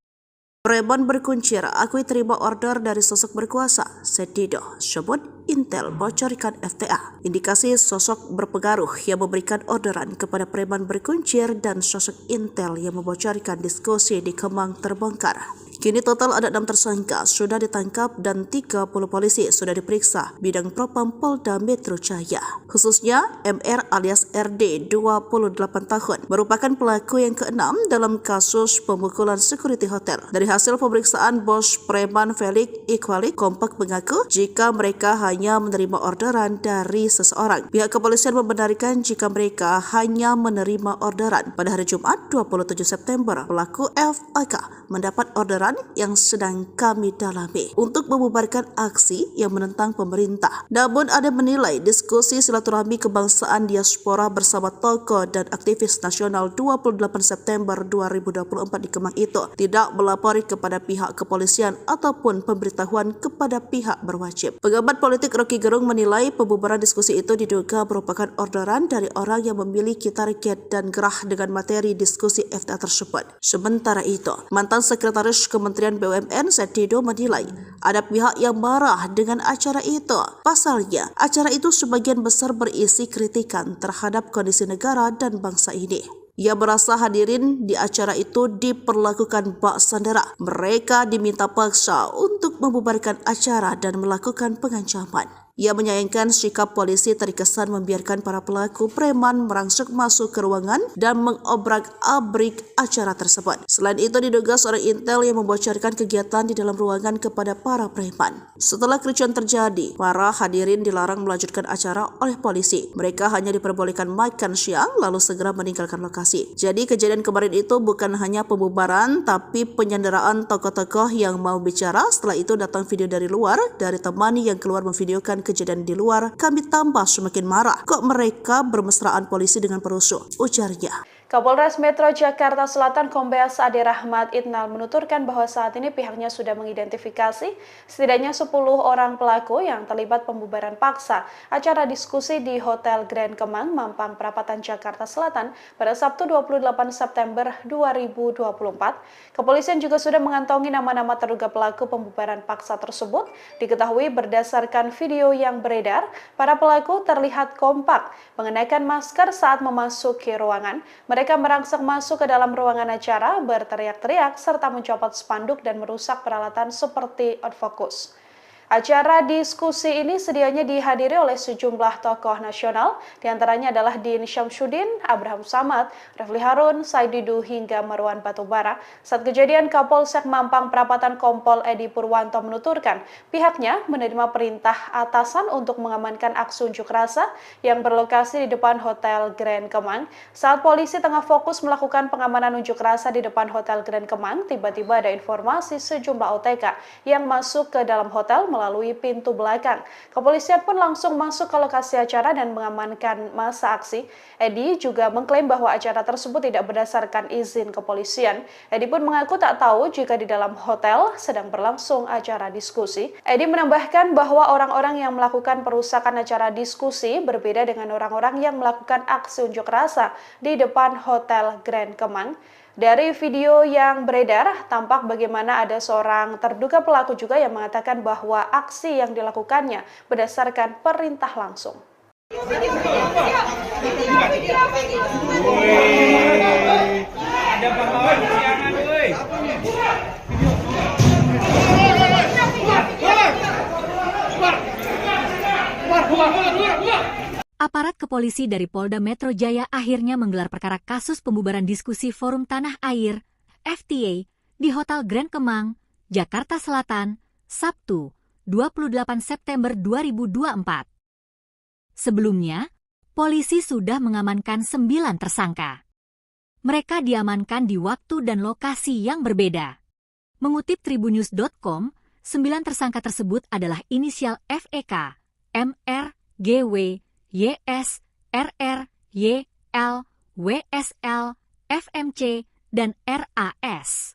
Preman berkuncir akui terima order dari sosok berkuasa, Said Didu sebut Intel bocorkan FTA. Indikasi sosok berpengaruh yang memberikan orderan kepada preman berkuncir dan sosok Intel yang membocorkan diskusi di Kemang terbongkar. Kini total ada 6 tersangka sudah ditangkap dan 30 polisi sudah diperiksa bidang propam Polda Metro Jaya. Khususnya MR alias RD 28 tahun merupakan pelaku yang ke-6 dalam kasus pemukulan security hotel. Dari hasil pemeriksaan bos preman Felix Iqbali kompak mengaku jika mereka hanya menerima orderan dari seseorang. Pihak kepolisian membenarkan jika mereka hanya menerima orderan. Pada hari Jumat 27 September, pelaku FAK mendapat orderan yang sedang kami dalami untuk membubarkan aksi yang menentang pemerintah. Namun ada menilai diskusi silaturahmi kebangsaan diaspora bersama tokoh dan aktivis nasional 28 September 2024 di Kemang itu tidak melapori kepada pihak kepolisian ataupun pemberitahuan kepada pihak berwajib. Pengamat politik Rocky Gerung menilai pembubaran diskusi itu diduga merupakan orderan dari orang yang memiliki target dan gerah dengan materi diskusi FTA tersebut. Sementara itu, mantan Sekretaris Kementerian BUMN Said Didu menilai ada pihak yang marah dengan acara itu. Pasalnya, acara itu sebagian besar berisi kritikan terhadap kondisi negara dan bangsa ini. Ia merasa hadirin di acara itu diperlakukan bak sandera. Mereka diminta paksa untuk membubarkan acara dan melakukan pengancaman. Ia menyayangkan sikap polisi terkesan membiarkan para pelaku preman merangsek masuk ke ruangan dan mengobrak-abrik acara tersebut. Selain itu, diduga seorang intel yang membocorkan kegiatan di dalam ruangan kepada para preman. Setelah kericuan terjadi, para hadirin dilarang melanjutkan acara oleh polisi. Mereka hanya diperbolehkan makan siang lalu segera meninggalkan lokasi. Jadi kejadian kemarin itu bukan hanya pembubaran tapi penyanderaan tokoh-tokoh yang mau bicara. Setelah itu datang video dari luar dari teman yang keluar memvideokan kejadian di luar. Kami tambah semakin marah. Kok mereka bermesraan polisi dengan perusuh? Ujarnya.
Kapolres Metro Jakarta Selatan Kombes Ade Rahmat Itnal menuturkan bahwa saat ini pihaknya sudah mengidentifikasi setidaknya 10 orang pelaku yang terlibat pembubaran paksa acara diskusi di Hotel Grand Kemang, Mampang Perapatan, Jakarta Selatan pada Sabtu 28 September 2024. Kepolisian juga sudah mengantongi nama-nama terduga pelaku pembubaran paksa tersebut. Diketahui berdasarkan video yang beredar, para pelaku terlihat kompak mengenakan masker saat memasuki ruangan. Mereka merangsek masuk ke dalam ruangan acara, berteriak-teriak, serta mencopot spanduk dan merusak peralatan seperti autofocus. Acara diskusi ini sedianya dihadiri oleh sejumlah tokoh nasional, diantaranya adalah Din Syamsuddin, Abraham Samad, Refli Harun, Said Didu, hingga Marwan Batubara. Saat kejadian, Kapolsek Mampang Perapatan Kompol Edi Purwanto menuturkan pihaknya menerima perintah atasan untuk mengamankan aksi unjuk rasa yang berlokasi di depan Hotel Grand Kemang. Saat polisi tengah fokus melakukan pengamanan unjuk rasa di depan Hotel Grand Kemang, tiba-tiba ada informasi sejumlah OTK yang masuk ke dalam hotel melalui pintu belakang. Kepolisian pun langsung masuk ke lokasi acara dan mengamankan masa aksi. Edi juga mengklaim bahwa acara tersebut tidak berdasarkan izin kepolisian. Edi pun mengaku tak tahu jika di dalam hotel sedang berlangsung acara diskusi. Edi menambahkan bahwa orang-orang yang melakukan perusakan acara diskusi berbeda dengan orang-orang yang melakukan aksi unjuk rasa di depan Hotel Grand Kemang. Dari video yang beredar, tampak bagaimana ada seorang terduga pelaku juga yang mengatakan bahwa aksi yang dilakukannya berdasarkan perintah langsung.
Ada pahlawan kesiangan, woi.
Aparat kepolisi dari Polda Metro Jaya akhirnya menggelar perkara kasus pembubaran diskusi Forum Tanah Air (FTA) di Hotel Grand Kemang, Jakarta Selatan, Sabtu, 28 September 2024. Sebelumnya, polisi sudah mengamankan 9 tersangka. Mereka diamankan di waktu dan lokasi yang berbeda. Mengutip tribunnews.com, 9 tersangka tersebut adalah inisial FEK, MR, GW, YS, RR, YL, WSL, FMC, dan RAS.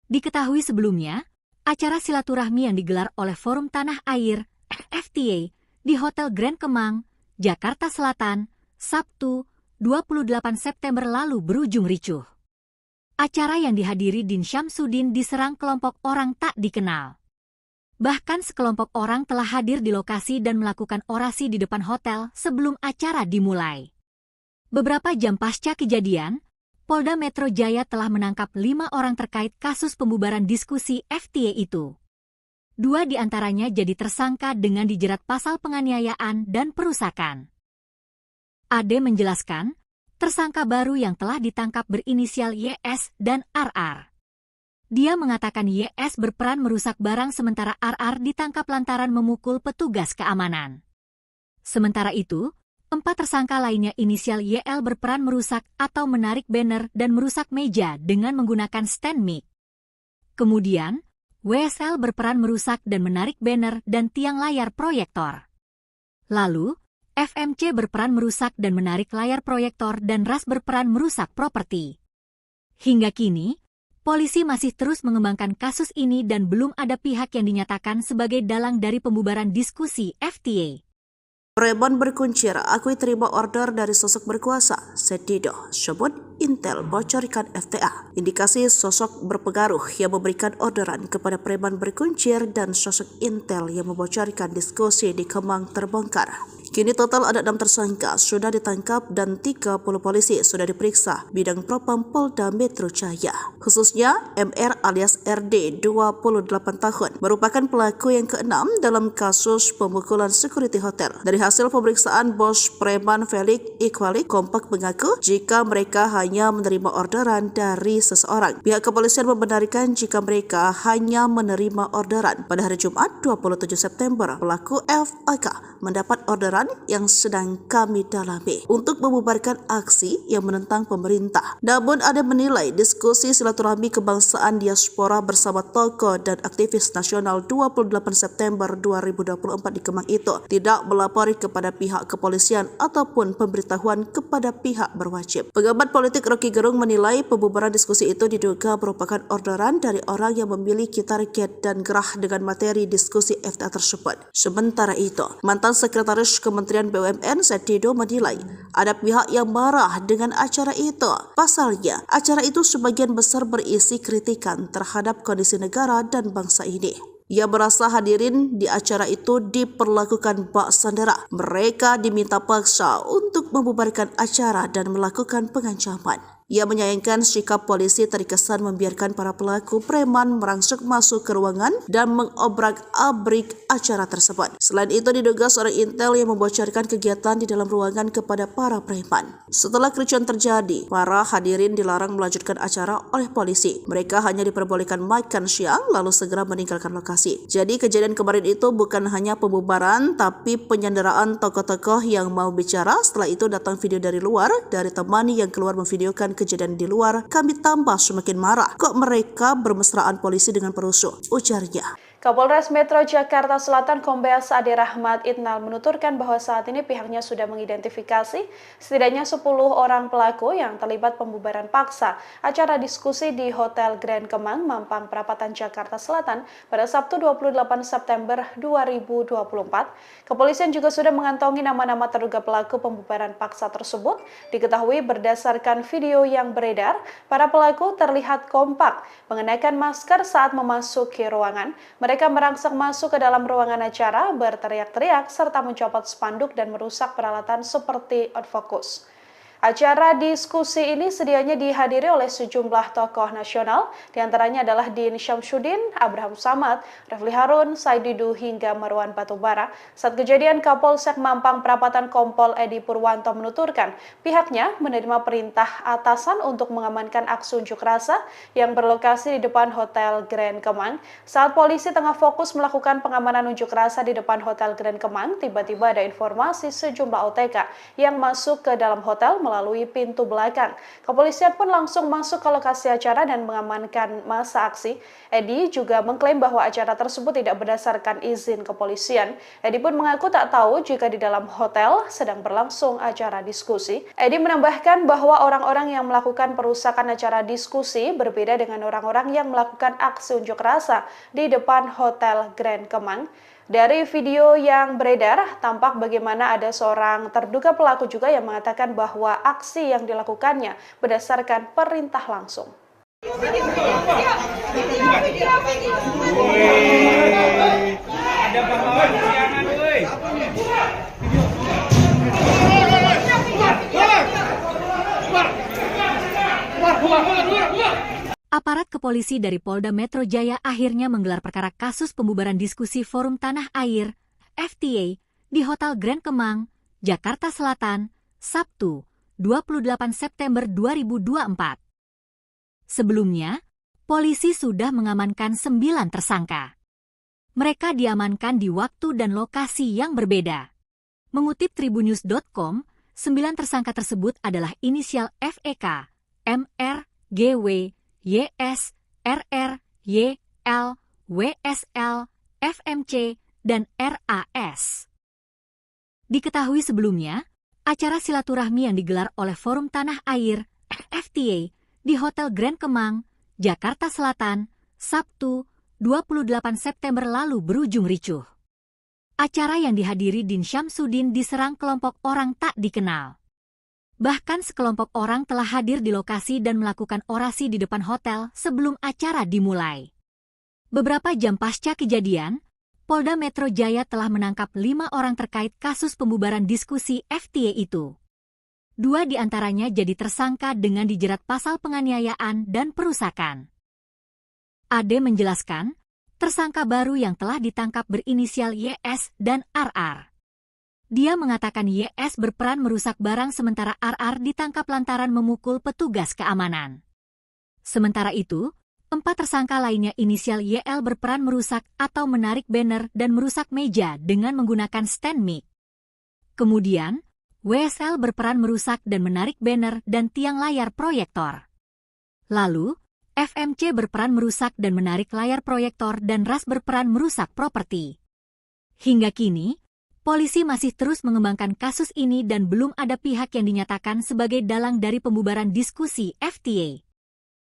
Diketahui sebelumnya, acara silaturahmi yang digelar oleh Forum Tanah Air (FTA) di Hotel Grand Kemang, Jakarta Selatan, Sabtu, 28 September lalu berujung ricuh. Acara yang dihadiri Din Syamsuddin diserang kelompok orang tak dikenal. Bahkan sekelompok orang telah hadir di lokasi dan melakukan orasi di depan hotel sebelum acara dimulai. Beberapa jam pasca kejadian, Polda Metro Jaya telah menangkap 5 orang terkait kasus pembubaran diskusi FTA itu. 2 diantaranya jadi tersangka dengan dijerat pasal penganiayaan dan perusakan. Ade menjelaskan, tersangka baru yang telah ditangkap berinisial YS dan RR. Dia mengatakan YS berperan merusak barang sementara RR ditangkap lantaran memukul petugas keamanan. Sementara itu, 4 tersangka lainnya inisial YL berperan merusak atau menarik banner dan merusak meja dengan menggunakan stand mic. Kemudian, WSL berperan merusak dan menarik banner dan tiang layar proyektor. Lalu, FMC berperan merusak dan menarik layar proyektor dan RAS berperan merusak properti. Hingga kini, polisi masih terus mengembangkan kasus ini dan belum ada pihak yang dinyatakan sebagai dalang dari pembubaran diskusi FTA.
Preman berkuncir, akui terima order dari sosok berkuasa. Setido, sebut Intel bocorkan FTA. Indikasi sosok berpengaruh yang memberikan orderan kepada preman berkuncir dan sosok Intel yang membocorkan diskusi di Kemang terbongkar. Kini total ada 6 tersangka sudah ditangkap dan 30 polisi sudah diperiksa bidang propam Polda Metro Jaya. Khususnya MR alias RD 28 tahun merupakan pelaku yang ke-6 dalam kasus pemukulan security hotel. Dari hasil pemeriksaan bos preman Felix Iqbali kompak mengaku jika mereka hanya menerima orderan dari seseorang. Pihak kepolisian membenarkan jika mereka hanya menerima orderan. Pada hari Jumat 27 September, pelaku FAK mendapat orderan yang sedang kami dalami untuk membubarkan aksi yang menentang pemerintah. Namun ada menilai diskusi silaturahmi kebangsaan diaspora bersama tokoh dan aktivis nasional 28 September 2024 di Kemang itu tidak melapori kepada pihak kepolisian ataupun pemberitahuan kepada pihak berwajib. Pengamat politik Rocky Gerung menilai pembubaran diskusi itu diduga merupakan orderan dari orang yang memiliki target dan gerah dengan materi diskusi FTA tersebut. Sementara itu, mantan Sekretaris Kementerian BUMN Setido menilai ada pihak yang marah dengan acara itu. Pasalnya, acara itu sebagian besar berisi kritikan terhadap kondisi negara dan bangsa ini. Ia merasa hadirin di acara itu diperlakukan bak sandera. Mereka diminta paksa untuk membubarkan acara dan melakukan pengancaman. Ia menyayangkan sikap polisi terkesan membiarkan para pelaku preman merangsek masuk ke ruangan dan mengobrak-abrik acara tersebut. Selain itu diduga seorang Intel yang membocorkan kegiatan di dalam ruangan kepada para preman. Setelah kericuan terjadi, para hadirin dilarang melanjutkan acara oleh polisi. Mereka hanya diperbolehkan makan siang lalu segera meninggalkan lokasi. Jadi kejadian kemarin itu bukan hanya pembubaran tapi penyanderaan tokoh-tokoh yang mau bicara. Setelah itu datang video dari luar dari teman yang keluar memvideokan kejadian di luar. Kami tambah semakin marah. Kok mereka bermesraan polisi dengan perusuh? Ujarnya.
Kapolres Metro Jakarta Selatan Kombes Ade Rahmat Itnal menuturkan bahwa saat ini pihaknya sudah mengidentifikasi setidaknya 10 orang pelaku yang terlibat pembubaran paksa acara diskusi di Hotel Grand Kemang, Mampang Perapatan, Jakarta Selatan pada Sabtu 28 September 2024. Kepolisian juga sudah mengantongi nama-nama terduga pelaku pembubaran paksa tersebut. Diketahui berdasarkan video yang beredar, para pelaku terlihat kompak mengenakan masker saat memasuki ruangan. Mereka merangsek masuk ke dalam ruangan acara, berteriak-teriak, serta mencopot spanduk dan merusak peralatan seperti outfocus. Acara diskusi ini sedianya dihadiri oleh sejumlah tokoh nasional, diantaranya adalah Din Syamsuddin, Abraham Samad, Refli Harun, Said Didu, hingga Marwan Batubara. Saat kejadian, Kapolsek Mampang Perapatan Kompol Edi Purwanto menuturkan pihaknya menerima perintah atasan untuk mengamankan aksi unjuk rasa yang berlokasi di depan Hotel Grand Kemang. Saat polisi tengah fokus melakukan pengamanan unjuk rasa di depan Hotel Grand Kemang, tiba-tiba ada informasi sejumlah OTK yang masuk ke dalam hotel melalui pintu belakang. Kepolisian pun langsung masuk ke lokasi acara dan mengamankan masa aksi. Edi juga mengklaim bahwa acara tersebut tidak berdasarkan izin kepolisian. Edi pun mengaku tak tahu jika di dalam hotel sedang berlangsung acara diskusi. Edi menambahkan bahwa orang-orang yang melakukan perusakan acara diskusi berbeda dengan orang-orang yang melakukan aksi unjuk rasa di depan Hotel Grand Kemang. Dari video yang beredar, tampak bagaimana ada seorang terduga pelaku juga yang mengatakan bahwa aksi yang dilakukannya berdasarkan perintah langsung.
Ada pahlawan kesiangan, woi.
Aparat kepolisi dari Polda Metro Jaya akhirnya menggelar perkara kasus pembubaran diskusi Forum Tanah Air (FTA) di Hotel Grand Kemang, Jakarta Selatan, Sabtu, 28 September 2024. Sebelumnya, polisi sudah mengamankan 9 tersangka. Mereka diamankan di waktu dan lokasi yang berbeda. Mengutip tribunnews.com, 9 tersangka tersebut adalah inisial FEK, MR, GW, YS, RR, YL, WSL, FMC, dan RAS. Diketahui sebelumnya, acara silaturahmi yang digelar oleh Forum Tanah Air (FTA) di Hotel Grand Kemang, Jakarta Selatan, Sabtu, 28 September lalu berujung ricuh. acara yang dihadiri Din Syamsuddin diserang kelompok orang tak dikenal. Bahkan sekelompok orang telah hadir di lokasi dan melakukan orasi di depan hotel sebelum acara dimulai. Beberapa jam pasca kejadian, Polda Metro Jaya telah menangkap 5 orang terkait kasus pembubaran diskusi FTA itu. 2 diantaranya jadi tersangka dengan dijerat pasal penganiayaan dan perusakan. Ade menjelaskan, tersangka baru yang telah ditangkap berinisial YS dan RR. Dia mengatakan YS berperan merusak barang sementara RR ditangkap lantaran memukul petugas keamanan. Sementara itu, 4 tersangka lainnya inisial YL berperan merusak atau menarik banner dan merusak meja dengan menggunakan stand mic. Kemudian, WSL berperan merusak dan menarik banner dan tiang layar proyektor. Lalu, FMC berperan merusak dan menarik layar proyektor dan RAS berperan merusak properti. Hingga kini, polisi masih terus mengembangkan kasus ini dan belum ada pihak yang dinyatakan sebagai dalang dari pembubaran diskusi FTA.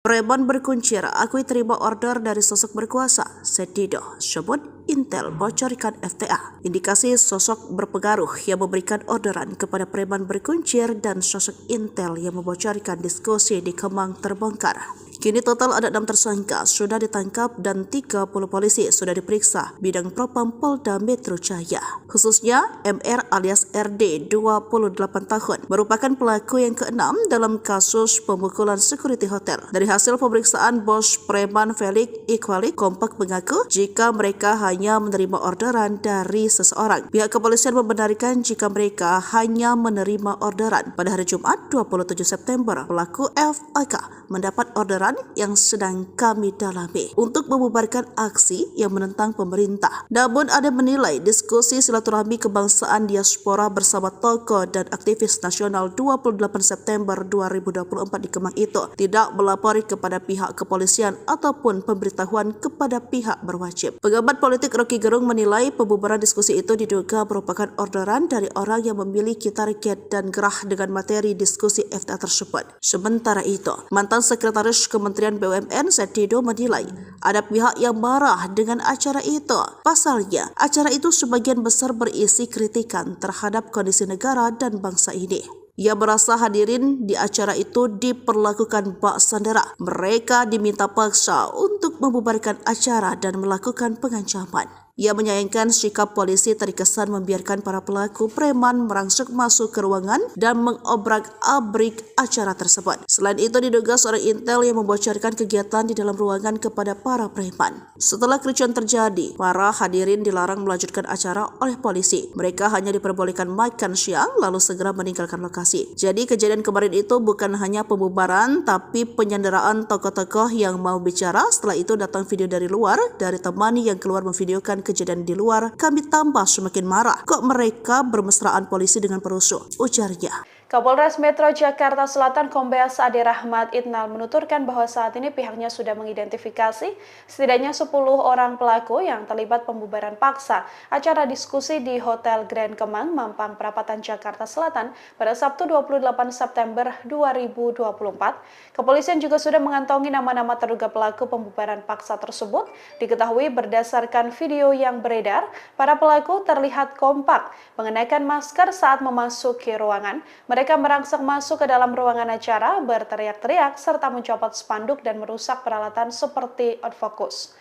Preman berkuncir akui terima order dari sosok berkuasa, Setido sebut Intel bocorkan FTA. Indikasi sosok berpengaruh yang memberikan orderan kepada preman berkuncir dan sosok Intel yang membocorkan diskusi di Kemang terbongkar. Kini total ada 6 tersangka sudah ditangkap dan 30 polisi sudah diperiksa bidang propam Polda Metro Jaya. Khususnya MR alias RD 28 tahun merupakan pelaku yang ke-6 dalam kasus pemukulan security hotel. Dari hasil pemeriksaan bos preman Felix Iqbali kompak mengaku jika mereka hanya menerima orderan dari seseorang. Pihak kepolisian membenarkan jika mereka hanya menerima orderan. Pada hari Jumat 27 September, pelaku FAK mendapat orderan yang sedang kami dalami untuk membubarkan aksi yang menentang pemerintah. Namun ada menilai diskusi silaturahmi kebangsaan diaspora bersama tokoh dan aktivis nasional 28 September 2024 di Kemang itu tidak melapori kepada pihak kepolisian ataupun pemberitahuan kepada pihak berwajib. Pengamat politik Rocky Gerung menilai pembubaran diskusi itu diduga merupakan orderan dari orang yang memiliki target dan gerah dengan materi diskusi FTA tersebut. Sementara itu, mantan Sekretaris Kementerian BUMN Setido menilai ada pihak yang marah dengan acara itu. Pasalnya, acara itu sebagian besar berisi kritikan terhadap kondisi negara dan bangsa ini. Ia merasa hadirin di acara itu diperlakukan bak sandera. Mereka diminta paksa untuk membubarkan acara dan melakukan pengancaman. Ia menyayangkan sikap polisi terkesan membiarkan para pelaku preman merangsek masuk ke ruangan dan mengobrak-abrik acara tersebut. Selain itu diduga seorang Intel yang membocorkan kegiatan di dalam ruangan kepada para preman. Setelah kericuan terjadi, para hadirin dilarang melanjutkan acara oleh polisi. Mereka hanya diperbolehkan makan siang lalu segera meninggalkan lokasi. Jadi kejadian kemarin itu bukan hanya pembubaran tapi penyanderaan tokoh-tokoh yang mau bicara. Setelah itu datang video dari luar dari teman yang keluar memvideokan kejadian di luar. Kami tambah semakin marah. Kok mereka bermesraan polisi dengan perusuh? Ujarnya.
Kapolres Metro Jakarta Selatan Kombes Ade Rahmat Itnal menuturkan bahwa saat ini pihaknya sudah mengidentifikasi setidaknya 10 orang pelaku yang terlibat pembubaran paksa acara diskusi di Hotel Grand Kemang, Mampang Perapatan, Jakarta Selatan pada Sabtu 28 September 2024. Kepolisian juga sudah mengantongi nama-nama terduga pelaku pembubaran paksa tersebut. Diketahui berdasarkan video yang beredar, para pelaku terlihat kompak mengenakan masker saat memasuki ruangan. Mereka merangsek masuk ke dalam ruangan acara, berteriak-teriak, serta mencopot spanduk dan merusak peralatan seperti autofocus.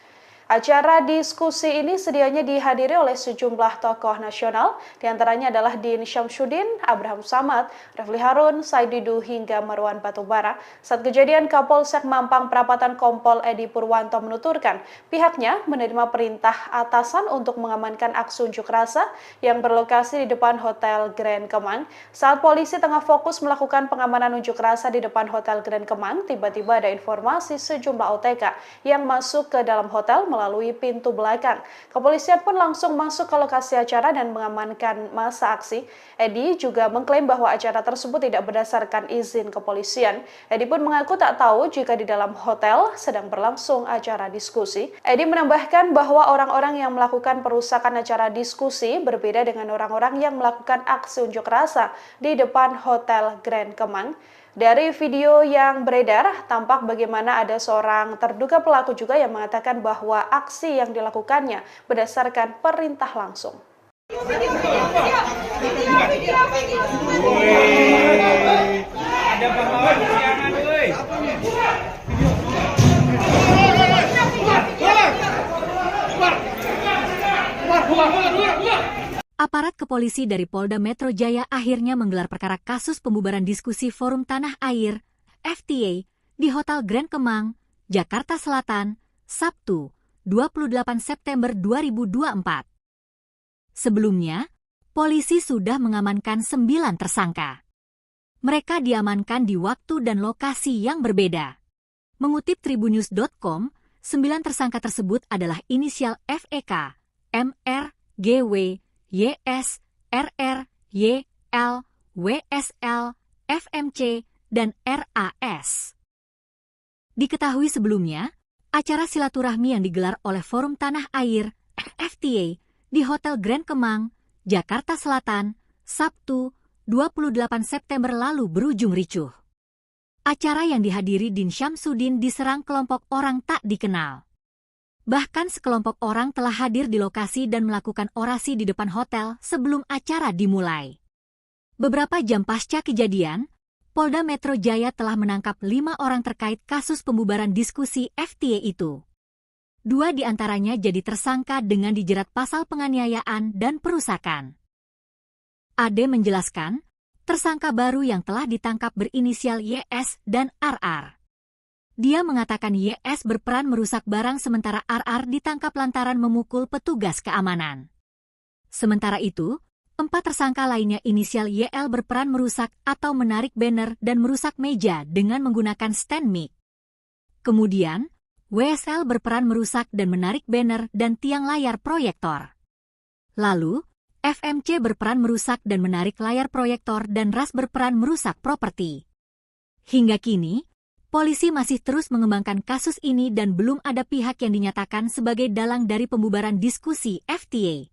Acara diskusi ini sedianya dihadiri oleh sejumlah tokoh nasional, diantaranya adalah Din Syamsuddin, Abraham Samad, Refli Harun, Said Didu, hingga Marwan Batubara. Saat kejadian, Kapolsek Mampang Perapatan Kompol Edi Purwanto menuturkan pihaknya menerima perintah atasan untuk mengamankan aksi unjuk rasa yang berlokasi di depan Hotel Grand Kemang. Saat polisi tengah fokus melakukan pengamanan unjuk rasa di depan Hotel Grand Kemang, tiba-tiba ada informasi sejumlah OTK yang masuk ke dalam hotel melalui pintu belakang. Kepolisian pun langsung masuk ke lokasi acara dan mengamankan masa aksi. Edi juga mengklaim bahwa acara tersebut tidak berdasarkan izin kepolisian. Edi pun mengaku tak tahu jika di dalam hotel sedang berlangsung acara diskusi. Edi menambahkan bahwa orang-orang yang melakukan perusakan acara diskusi berbeda dengan orang-orang yang melakukan aksi unjuk rasa di depan Hotel Grand Kemang. Dari video yang beredar, tampak bagaimana ada seorang terduga pelaku juga yang mengatakan bahwa aksi yang dilakukannya berdasarkan perintah langsung.
Woi, ada pahlawan kesiangan, woi.
Aparat kepolisi dari Polda Metro Jaya akhirnya menggelar perkara kasus pembubaran diskusi Forum Tanah Air (FTA) di Hotel Grand Kemang, Jakarta Selatan, Sabtu, 28 September 2024. Sebelumnya, polisi sudah mengamankan 9 tersangka. Mereka diamankan di waktu dan lokasi yang berbeda. Mengutip tribunnews.com, 9 tersangka tersebut adalah inisial FEK, MR, GW, YS, RR, YL, WSL, FMC, dan RAS. Diketahui sebelumnya, acara silaturahmi yang digelar oleh Forum Tanah Air (FTA) di Hotel Grand Kemang, Jakarta Selatan, Sabtu, 28 September lalu berujung ricuh. Acara yang dihadiri Din Syamsuddin diserang kelompok orang tak dikenal. Bahkan sekelompok orang telah hadir di lokasi dan melakukan orasi di depan hotel sebelum acara dimulai. Beberapa jam pasca kejadian, Polda Metro Jaya telah menangkap 5 orang terkait kasus pembubaran diskusi FTA itu. 2 diantaranya jadi tersangka dengan dijerat pasal penganiayaan dan perusakan. Ade menjelaskan, tersangka baru yang telah ditangkap berinisial YS dan RR. Dia mengatakan YS berperan merusak barang sementara RR ditangkap lantaran memukul petugas keamanan. Sementara itu, 4 tersangka lainnya inisial YL berperan merusak atau menarik banner dan merusak meja dengan menggunakan stand mic. Kemudian, WSL berperan merusak dan menarik banner dan tiang layar proyektor. Lalu, FMC berperan merusak dan menarik layar proyektor dan RAS berperan merusak properti. Hingga kini, polisi masih terus mengembangkan kasus ini dan belum ada pihak yang dinyatakan sebagai dalang dari pembubaran diskusi FTA.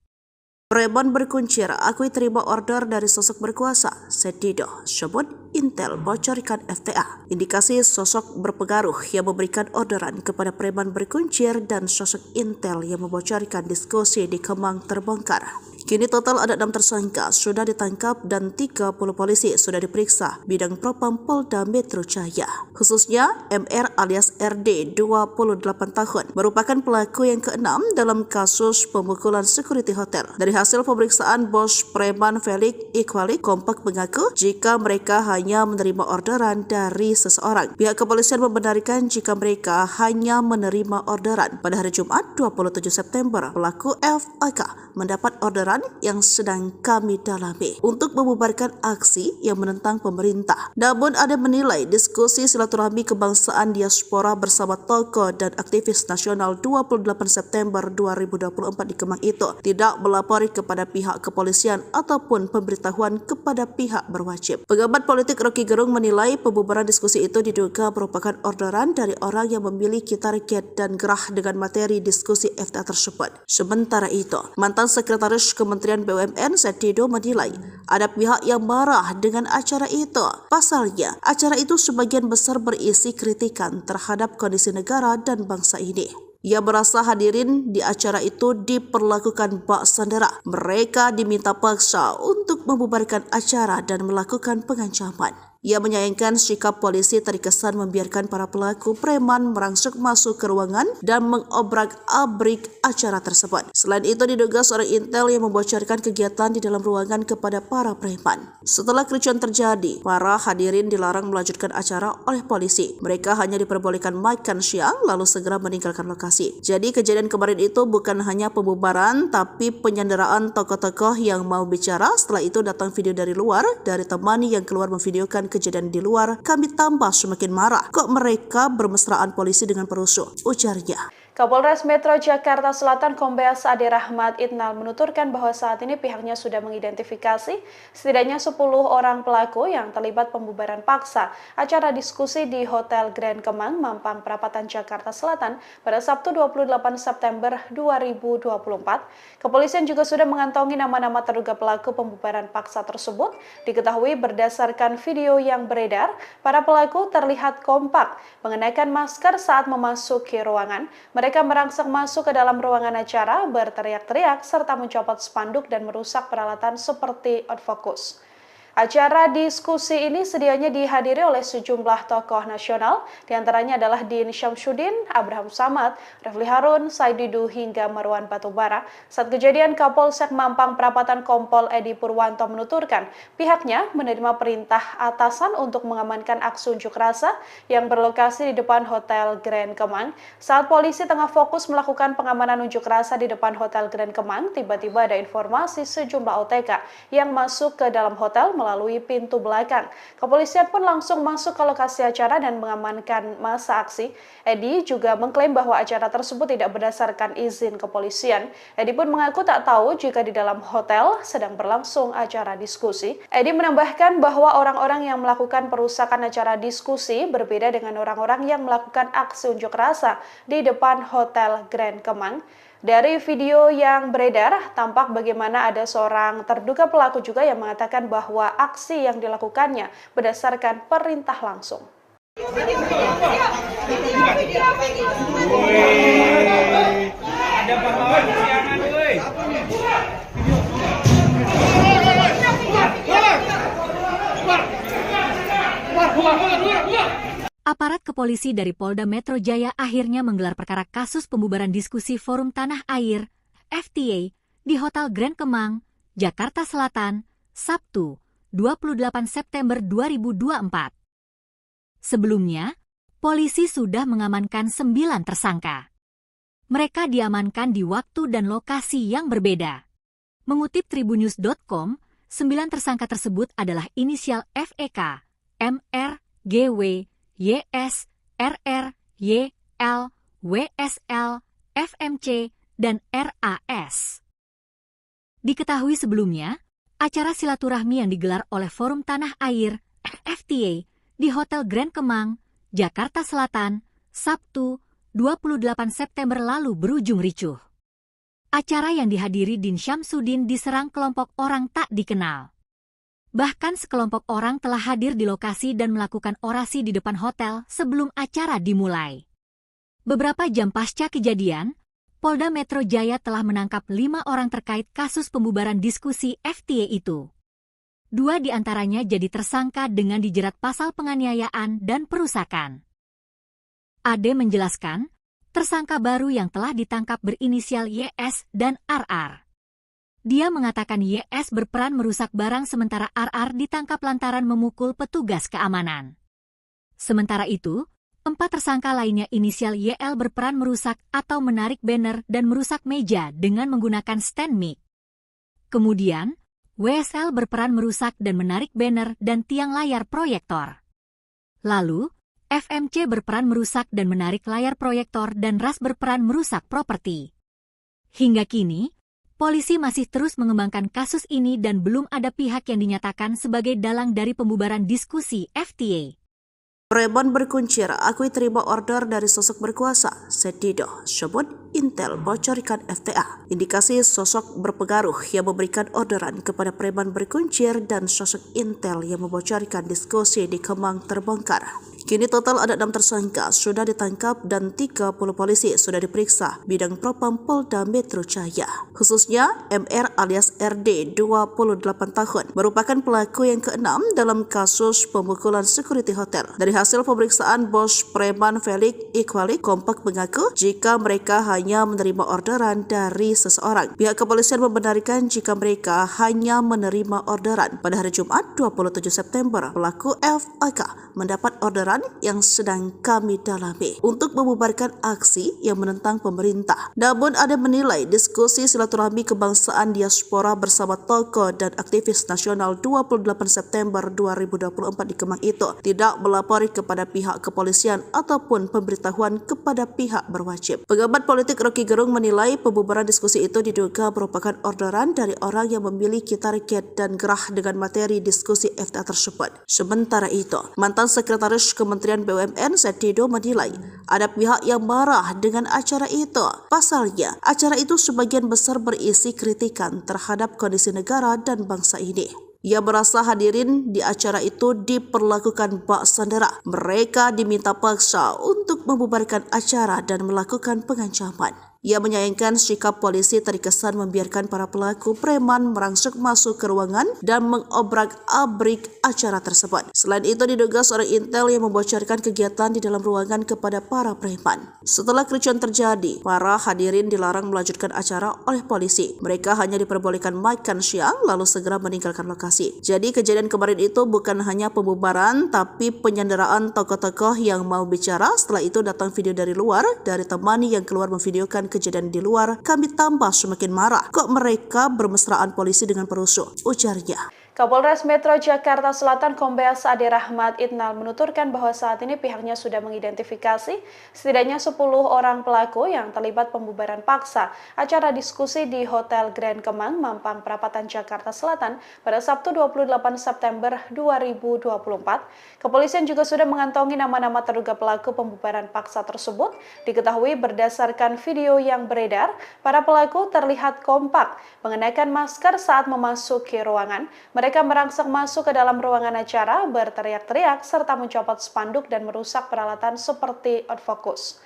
Preman berkuncir akui terima order dari sosok berkuasa, Setido, sebut Intel bocorkan FTA. Indikasi sosok berpengaruh yang memberikan orderan kepada preman berkuncir dan sosok Intel yang membocorkan diskusi di Kemang terbongkar. Kini total ada 6 tersangka sudah ditangkap dan 30 polisi sudah diperiksa bidang propam Polda Metro Jaya. Khususnya MR alias RD 28 tahun merupakan pelaku yang ke-6 dalam kasus pemukulan security hotel. Dari hasil pemeriksaan bos preman Felix Iqbali kompak mengaku jika mereka hanya menerima orderan dari seseorang. Pihak kepolisian membenarkan jika mereka hanya menerima orderan. Pada hari Jumat 27 September, pelaku FAK mendapat orderan yang sedang kami dalami untuk membubarkan aksi yang menentang pemerintah. Namun ada menilai diskusi silaturahmi kebangsaan diaspora bersama tokoh dan aktivis nasional 28 September 2024 di Kemang itu tidak melapori kepada pihak kepolisian ataupun pemberitahuan kepada pihak berwajib. Pengamat politik Rocky Gerung menilai pembubaran diskusi itu diduga merupakan orderan dari orang yang memiliki target dan gerah dengan materi diskusi FTA tersebut. Sementara itu, mantan Sekretaris Kementerian BUMN Setido menilai ada pihak yang marah dengan acara itu. Pasalnya, acara itu sebagian besar berisi kritikan terhadap kondisi negara dan bangsa ini. Ia merasa hadirin di acara itu diperlakukan bak sandera. Mereka diminta paksa untuk membubarkan acara dan melakukan pengancaman. Ia menyayangkan sikap polisi terkesan membiarkan para pelaku preman merangsek masuk ke ruangan dan mengobrak-abrik acara tersebut. Selain itu diduga seorang Intel yang membocorkan kegiatan di dalam ruangan kepada para preman. Setelah kericuan terjadi, para hadirin dilarang melanjutkan acara oleh polisi. Mereka hanya diperbolehkan makan siang lalu segera meninggalkan lokasi. Jadi kejadian kemarin itu bukan hanya pembubaran tapi penyanderaan tokoh-tokoh yang mau bicara. Setelah itu datang video dari luar dari teman yang keluar memvideokan kejadian di luar. Kami tambah semakin marah. Kok mereka bermesraan polisi dengan perusuh? Ujarnya.
Kapolres Metro Jakarta Selatan Kombes Ade Rahmat Itnal menuturkan bahwa saat ini pihaknya sudah mengidentifikasi setidaknya 10 orang pelaku yang terlibat pembubaran paksa acara diskusi di Hotel Grand Kemang, Mampang Perapatan, Jakarta Selatan pada Sabtu 28 September 2024. Kepolisian juga sudah mengantongi nama-nama terduga pelaku pembubaran paksa tersebut. Diketahui berdasarkan video yang beredar, para pelaku terlihat kompak mengenakan masker saat memasuki ruangan. Mereka Mereka merangsek masuk ke dalam ruangan acara, berteriak-teriak, serta mencopot spanduk dan merusak peralatan seperti autofocus. Acara diskusi ini sedianya dihadiri oleh sejumlah tokoh nasional, diantaranya adalah Din Syamsuddin, Abraham Samad, Refli Harun, Said Didu, hingga Marwan Batubara. Saat kejadian, Kapolsek Mampang Perapatan Kompol Edi Purwanto menuturkan pihaknya menerima perintah atasan untuk mengamankan aksi unjuk rasa yang berlokasi di depan Hotel Grand Kemang. Saat polisi tengah fokus melakukan pengamanan unjuk rasa di depan Hotel Grand Kemang, tiba-tiba ada informasi sejumlah OTK yang masuk ke dalam hotel melalui pintu belakang. Kepolisian pun langsung masuk ke lokasi acara dan mengamankan masa aksi. Edi juga mengklaim bahwa acara tersebut tidak berdasarkan izin kepolisian. Edi pun mengaku tak tahu jika di dalam hotel sedang berlangsung acara diskusi. Edi menambahkan bahwa orang-orang yang melakukan perusakan acara diskusi berbeda dengan orang-orang yang melakukan aksi unjuk rasa di depan Hotel Grand Kemang. Dari video yang beredar, tampak bagaimana ada seorang terduga pelaku juga yang mengatakan bahwa aksi yang dilakukannya berdasarkan perintah langsung.
Ada pahlawan kesiangan, woi.
Aparat kepolisi dari Polda Metro Jaya akhirnya menggelar perkara kasus pembubaran diskusi Forum Tanah Air (FTA) di Hotel Grand Kemang, Jakarta Selatan, Sabtu, 28 September 2024. Sebelumnya, polisi sudah mengamankan 9 tersangka. Mereka diamankan di waktu dan lokasi yang berbeda. Mengutip tribunnews.com, 9 tersangka tersebut adalah inisial FEK, MR, GW, YS, RR, YL, WSL, FMC, dan RAS. Diketahui sebelumnya, acara silaturahmi yang digelar oleh Forum Tanah Air (FTA) di Hotel Grand Kemang, Jakarta Selatan, Sabtu, 28 September lalu berujung ricuh. Acara yang dihadiri Din Syamsuddin diserang kelompok orang tak dikenal. Bahkan sekelompok orang telah hadir di lokasi dan melakukan orasi di depan hotel sebelum acara dimulai. Beberapa jam pasca kejadian, Polda Metro Jaya telah menangkap 5 orang terkait kasus pembubaran diskusi FTA itu. 2 diantaranya jadi tersangka dengan dijerat pasal penganiayaan dan perusakan. Ade menjelaskan, tersangka baru yang telah ditangkap berinisial YS dan RR. Dia mengatakan YS berperan merusak barang sementara RR ditangkap lantaran memukul petugas keamanan. Sementara itu, 4 tersangka lainnya inisial YL berperan merusak atau menarik banner dan merusak meja dengan menggunakan stand mic. Kemudian, WSL berperan merusak dan menarik banner dan tiang layar proyektor. Lalu, FMC berperan merusak dan menarik layar proyektor dan RAS berperan merusak properti. Hingga kini, polisi masih terus mengembangkan kasus ini dan belum ada pihak yang dinyatakan sebagai dalang dari pembubaran diskusi FTA.
Preman berkuncir akui terima order dari sosok berkuasa. Said Didu sebut Intel bocorkan FTA. Indikasi sosok berpengaruh yang memberikan orderan kepada preman berkuncir dan sosok Intel yang membocorkan diskusi di Kemang terbongkar. Kini total ada 6 tersangka sudah ditangkap dan 30 polisi sudah diperiksa bidang propam Polda Metro Jaya. Khususnya MR alias RD 28 tahun merupakan pelaku yang ke-6 dalam kasus pemukulan security hotel. Dari hasil pemeriksaan bos preman Felix Iqbali kompak mengaku jika mereka hanya menerima orderan dari seseorang. Pihak kepolisian membenarkan jika mereka hanya menerima orderan. Pada hari Jumat 27 September, pelaku FAK mendapat orderan yang sedang kami dalami untuk membubarkan aksi yang menentang pemerintah. Namun ada menilai diskusi silaturahmi kebangsaan diaspora bersama tokoh dan aktivis nasional 28 September 2024 di Kemang itu tidak melapori kepada pihak kepolisian ataupun pemberitahuan kepada pihak berwajib. Pengamat politik Rocky Gerung menilai pembubaran diskusi itu diduga merupakan orderan dari orang yang memiliki target dan gerah dengan materi diskusi FTA tersebut. Sementara itu, mantan Sekretaris Kementerian BUMN Said Didu menilai ada pihak yang marah dengan acara itu. Pasalnya, acara itu sebagian besar berisi kritikan terhadap kondisi negara dan bangsa ini. Ia merasa hadirin di acara itu diperlakukan bak sandera. Mereka diminta paksa untuk membubarkan acara dan melakukan pengancaman. Ia menyayangkan sikap polisi terkesan membiarkan para pelaku preman merangsek masuk ke ruangan dan mengobrak-abrik acara tersebut. Selain itu, diduga seorang intel yang membocorkan kegiatan di dalam ruangan kepada para preman. Setelah kericuan terjadi, para hadirin dilarang melanjutkan acara oleh polisi. Mereka hanya diperbolehkan makan siang lalu segera meninggalkan lokasi. Jadi kejadian kemarin itu bukan hanya pembubaran tapi penyanderaan tokoh-tokoh yang mau bicara. Setelah itu datang video dari luar dari teman yang keluar memvideokan kejadian di luar. Kami tambah semakin marah. Kok mereka bermesraan polisi dengan perusuh? Ujarnya.
Kapolres Metro Jakarta Selatan Kombes Ade Rahmat Itnal menuturkan bahwa saat ini pihaknya sudah mengidentifikasi setidaknya 10 orang pelaku yang terlibat pembubaran paksa acara diskusi di Hotel Grand Kemang, Mampang Perapatan, Jakarta Selatan pada Sabtu 28 September 2024. Kepolisian juga sudah mengantongi nama-nama terduga pelaku pembubaran paksa tersebut. Diketahui berdasarkan video yang beredar, para pelaku terlihat kompak mengenakan masker saat memasuki ruangan. Mereka merangsek masuk ke dalam ruangan acara, berteriak-teriak, serta mencopot spanduk dan merusak peralatan seperti outfocus.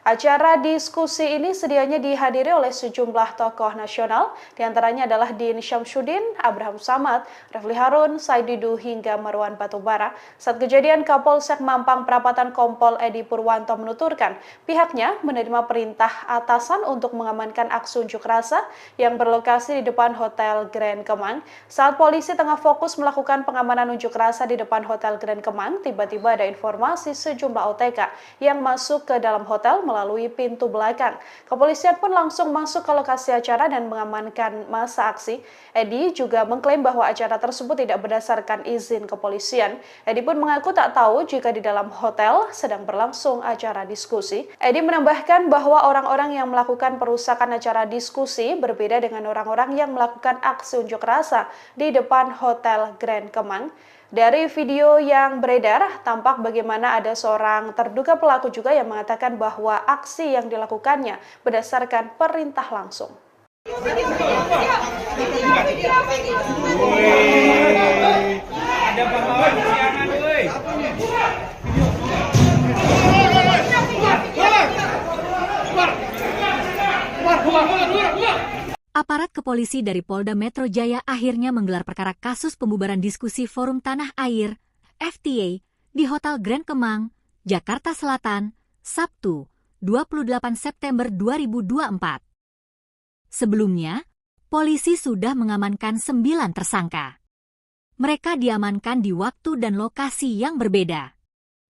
Acara diskusi ini sedianya dihadiri oleh sejumlah tokoh nasional, diantaranya adalah Din Syamsuddin, Abraham Samad, Refli Harun, Said Didu, hingga Marwan Batubara. Saat kejadian, Kapolsek Mampang Perapatan Kompol Edi Purwanto menuturkan pihaknya menerima perintah atasan untuk mengamankan aksi unjuk rasa yang berlokasi di depan Hotel Grand Kemang. Saat polisi tengah fokus melakukan pengamanan unjuk rasa di depan Hotel Grand Kemang, tiba-tiba ada informasi sejumlah OTK yang masuk ke dalam hotel melalui pintu belakang. Kepolisian pun langsung masuk ke lokasi acara dan mengamankan masa aksi. Edi juga mengklaim bahwa acara tersebut tidak berdasarkan izin kepolisian. Edi pun mengaku tak tahu jika di dalam hotel sedang berlangsung acara diskusi. Edi menambahkan bahwa orang-orang yang melakukan perusakan acara diskusi berbeda dengan orang-orang yang melakukan aksi unjuk rasa di depan Hotel Grand Kemang. Dari video yang beredar, tampak bagaimana ada seorang terduga pelaku juga yang mengatakan bahwa aksi yang dilakukannya berdasarkan perintah langsung.
Ada pahlawan kesiangan, woi.
Aparat kepolisi dari Polda Metro Jaya akhirnya menggelar perkara kasus pembubaran diskusi Forum Tanah Air (FTA) di Hotel Grand Kemang, Jakarta Selatan, Sabtu, 28 September 2024. Sebelumnya, polisi sudah mengamankan 9 tersangka. Mereka diamankan di waktu dan lokasi yang berbeda.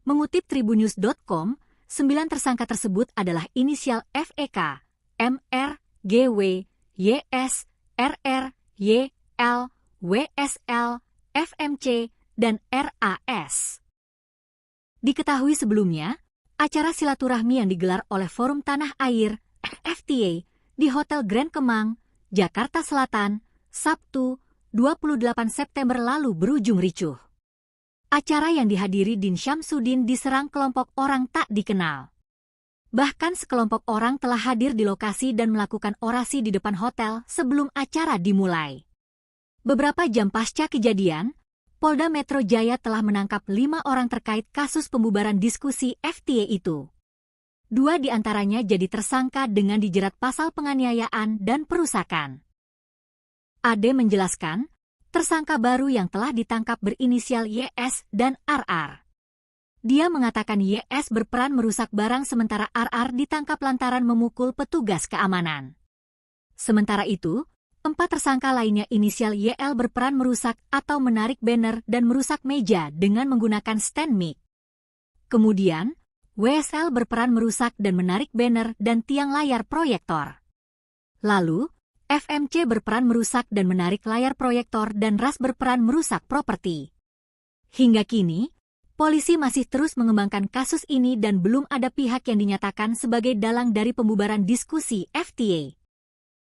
Mengutip tribunnews.com, 9 tersangka tersebut adalah inisial FEK, MR, GW, YS, RR, YL, WSL, FMC, dan RAS. Diketahui sebelumnya, acara silaturahmi yang digelar oleh Forum Tanah Air (FTA) di Hotel Grand Kemang, Jakarta Selatan, Sabtu, 28 September lalu berujung ricuh. Acara yang dihadiri Din Syamsuddin diserang kelompok orang tak dikenal. Bahkan sekelompok orang telah hadir di lokasi dan melakukan orasi di depan hotel sebelum acara dimulai. Beberapa jam pasca kejadian, Polda Metro Jaya telah menangkap 5 orang terkait kasus pembubaran diskusi FTA itu. 2 diantaranya jadi tersangka dengan dijerat pasal penganiayaan dan perusakan. Ade menjelaskan, tersangka baru yang telah ditangkap berinisial YS dan RR. Dia mengatakan YS berperan merusak barang sementara RR ditangkap lantaran memukul petugas keamanan. Sementara itu, 4 tersangka lainnya inisial YL berperan merusak atau menarik banner dan merusak meja dengan menggunakan stand mic. Kemudian, WSL berperan merusak dan menarik banner dan tiang layar proyektor. Lalu, FMC berperan merusak dan menarik layar proyektor dan RAS berperan merusak properti. Hingga kini, polisi masih terus mengembangkan kasus ini dan belum ada pihak yang dinyatakan sebagai dalang dari pembubaran diskusi FTA.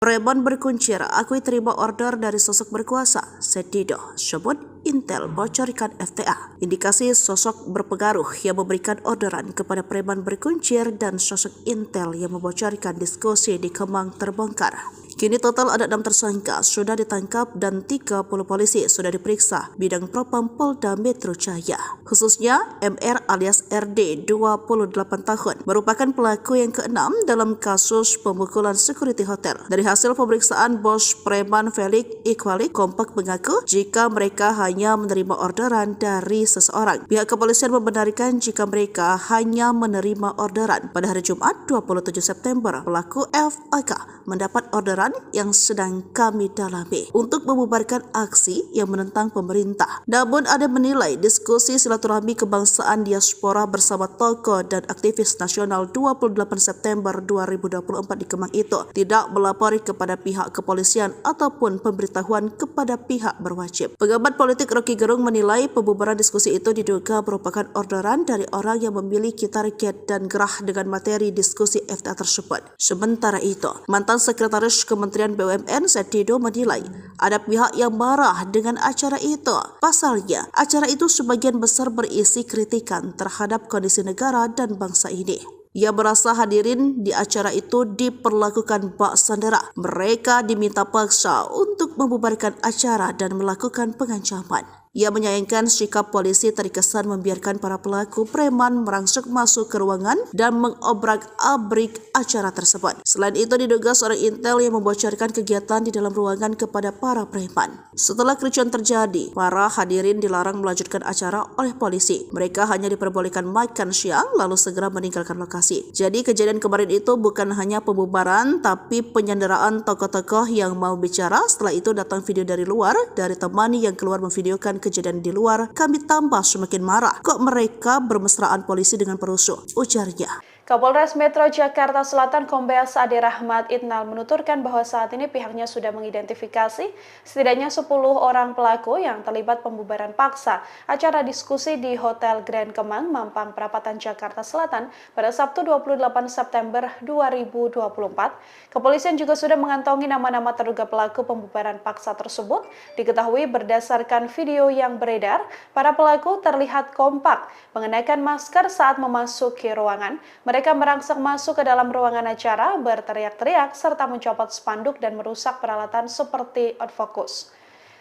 Preman berkuncir akui terima order dari sosok berkuasa. Said Didu sebut Intel bocorkan FTA. Indikasi sosok berpengaruh yang memberikan orderan kepada preman berkuncir dan sosok Intel yang membocorkan diskusi di Kemang terbongkar. Kini total ada 6 tersangka sudah ditangkap dan 30 polisi sudah diperiksa bidang Propam Polda Metro Jaya. Khususnya MR alias RD 28 tahun merupakan pelaku yang keenam dalam kasus pemukulan security hotel. Dari hasil pemeriksaan bos preman Felix Iqbalik, kompak mengaku jika mereka hanya menerima orderan dari seseorang. Pihak kepolisian membenarkan jika mereka hanya menerima orderan. Pada hari Jumat 27 September, pelaku FAK mendapat orderan yang sedang kami dalami untuk membubarkan aksi yang menentang pemerintah. Namun ada menilai diskusi silaturahmi kebangsaan diaspora bersama tokoh dan aktivis nasional 28 September 2024 di Kemang itu tidak melapori kepada pihak kepolisian ataupun pemberitahuan kepada pihak berwajib. Pengamat politik Rocky Gerung menilai pembubaran diskusi itu diduga merupakan orderan dari orang yang memiliki target dan gerah dengan materi diskusi FTA tersebut. Sementara itu, mantan Sekretaris Kementerian BUMN Setido menilai ada pihak yang marah dengan acara itu. Pasalnya, acara itu sebagian besar berisi kritikan terhadap kondisi negara dan bangsa ini. Ia merasa hadirin di acara itu diperlakukan bak sandera. Mereka diminta paksa untuk membubarkan acara dan melakukan pengancaman. Ia menyayangkan sikap polisi terkesan membiarkan para pelaku preman merangsek masuk ke ruangan dan mengobrak-abrik acara tersebut. Selain itu, diduga seorang intel yang membocorkan kegiatan di dalam ruangan kepada para preman. Setelah kericuan terjadi, para hadirin dilarang melanjutkan acara oleh polisi. Mereka hanya diperbolehkan makan siang lalu segera meninggalkan lokasi. Jadi kejadian kemarin itu bukan hanya pembubaran tapi penyanderaan tokoh-tokoh yang mau bicara. Setelah itu datang video dari luar dari teman yang keluar memvideokan kejadian di luar. Kami tambah semakin marah. Kok mereka bermesraan polisi dengan perusuh? Ujarnya.
Kapolres Metro Jakarta Selatan Kombes Ade Rahmat Itnal menuturkan bahwa saat ini pihaknya sudah mengidentifikasi setidaknya 10 orang pelaku yang terlibat pembubaran paksa acara diskusi di Hotel Grand Kemang, Mampang Perapatan, Jakarta Selatan pada Sabtu 28 September 2024. Kepolisian juga sudah mengantongi nama-nama terduga pelaku pembubaran paksa tersebut. Diketahui berdasarkan video yang beredar, para pelaku terlihat kompak mengenakan masker saat memasuki ruangan. Mereka merangsek masuk ke dalam ruangan acara, berteriak-teriak, serta mencopot spanduk dan merusak peralatan seperti autofocus.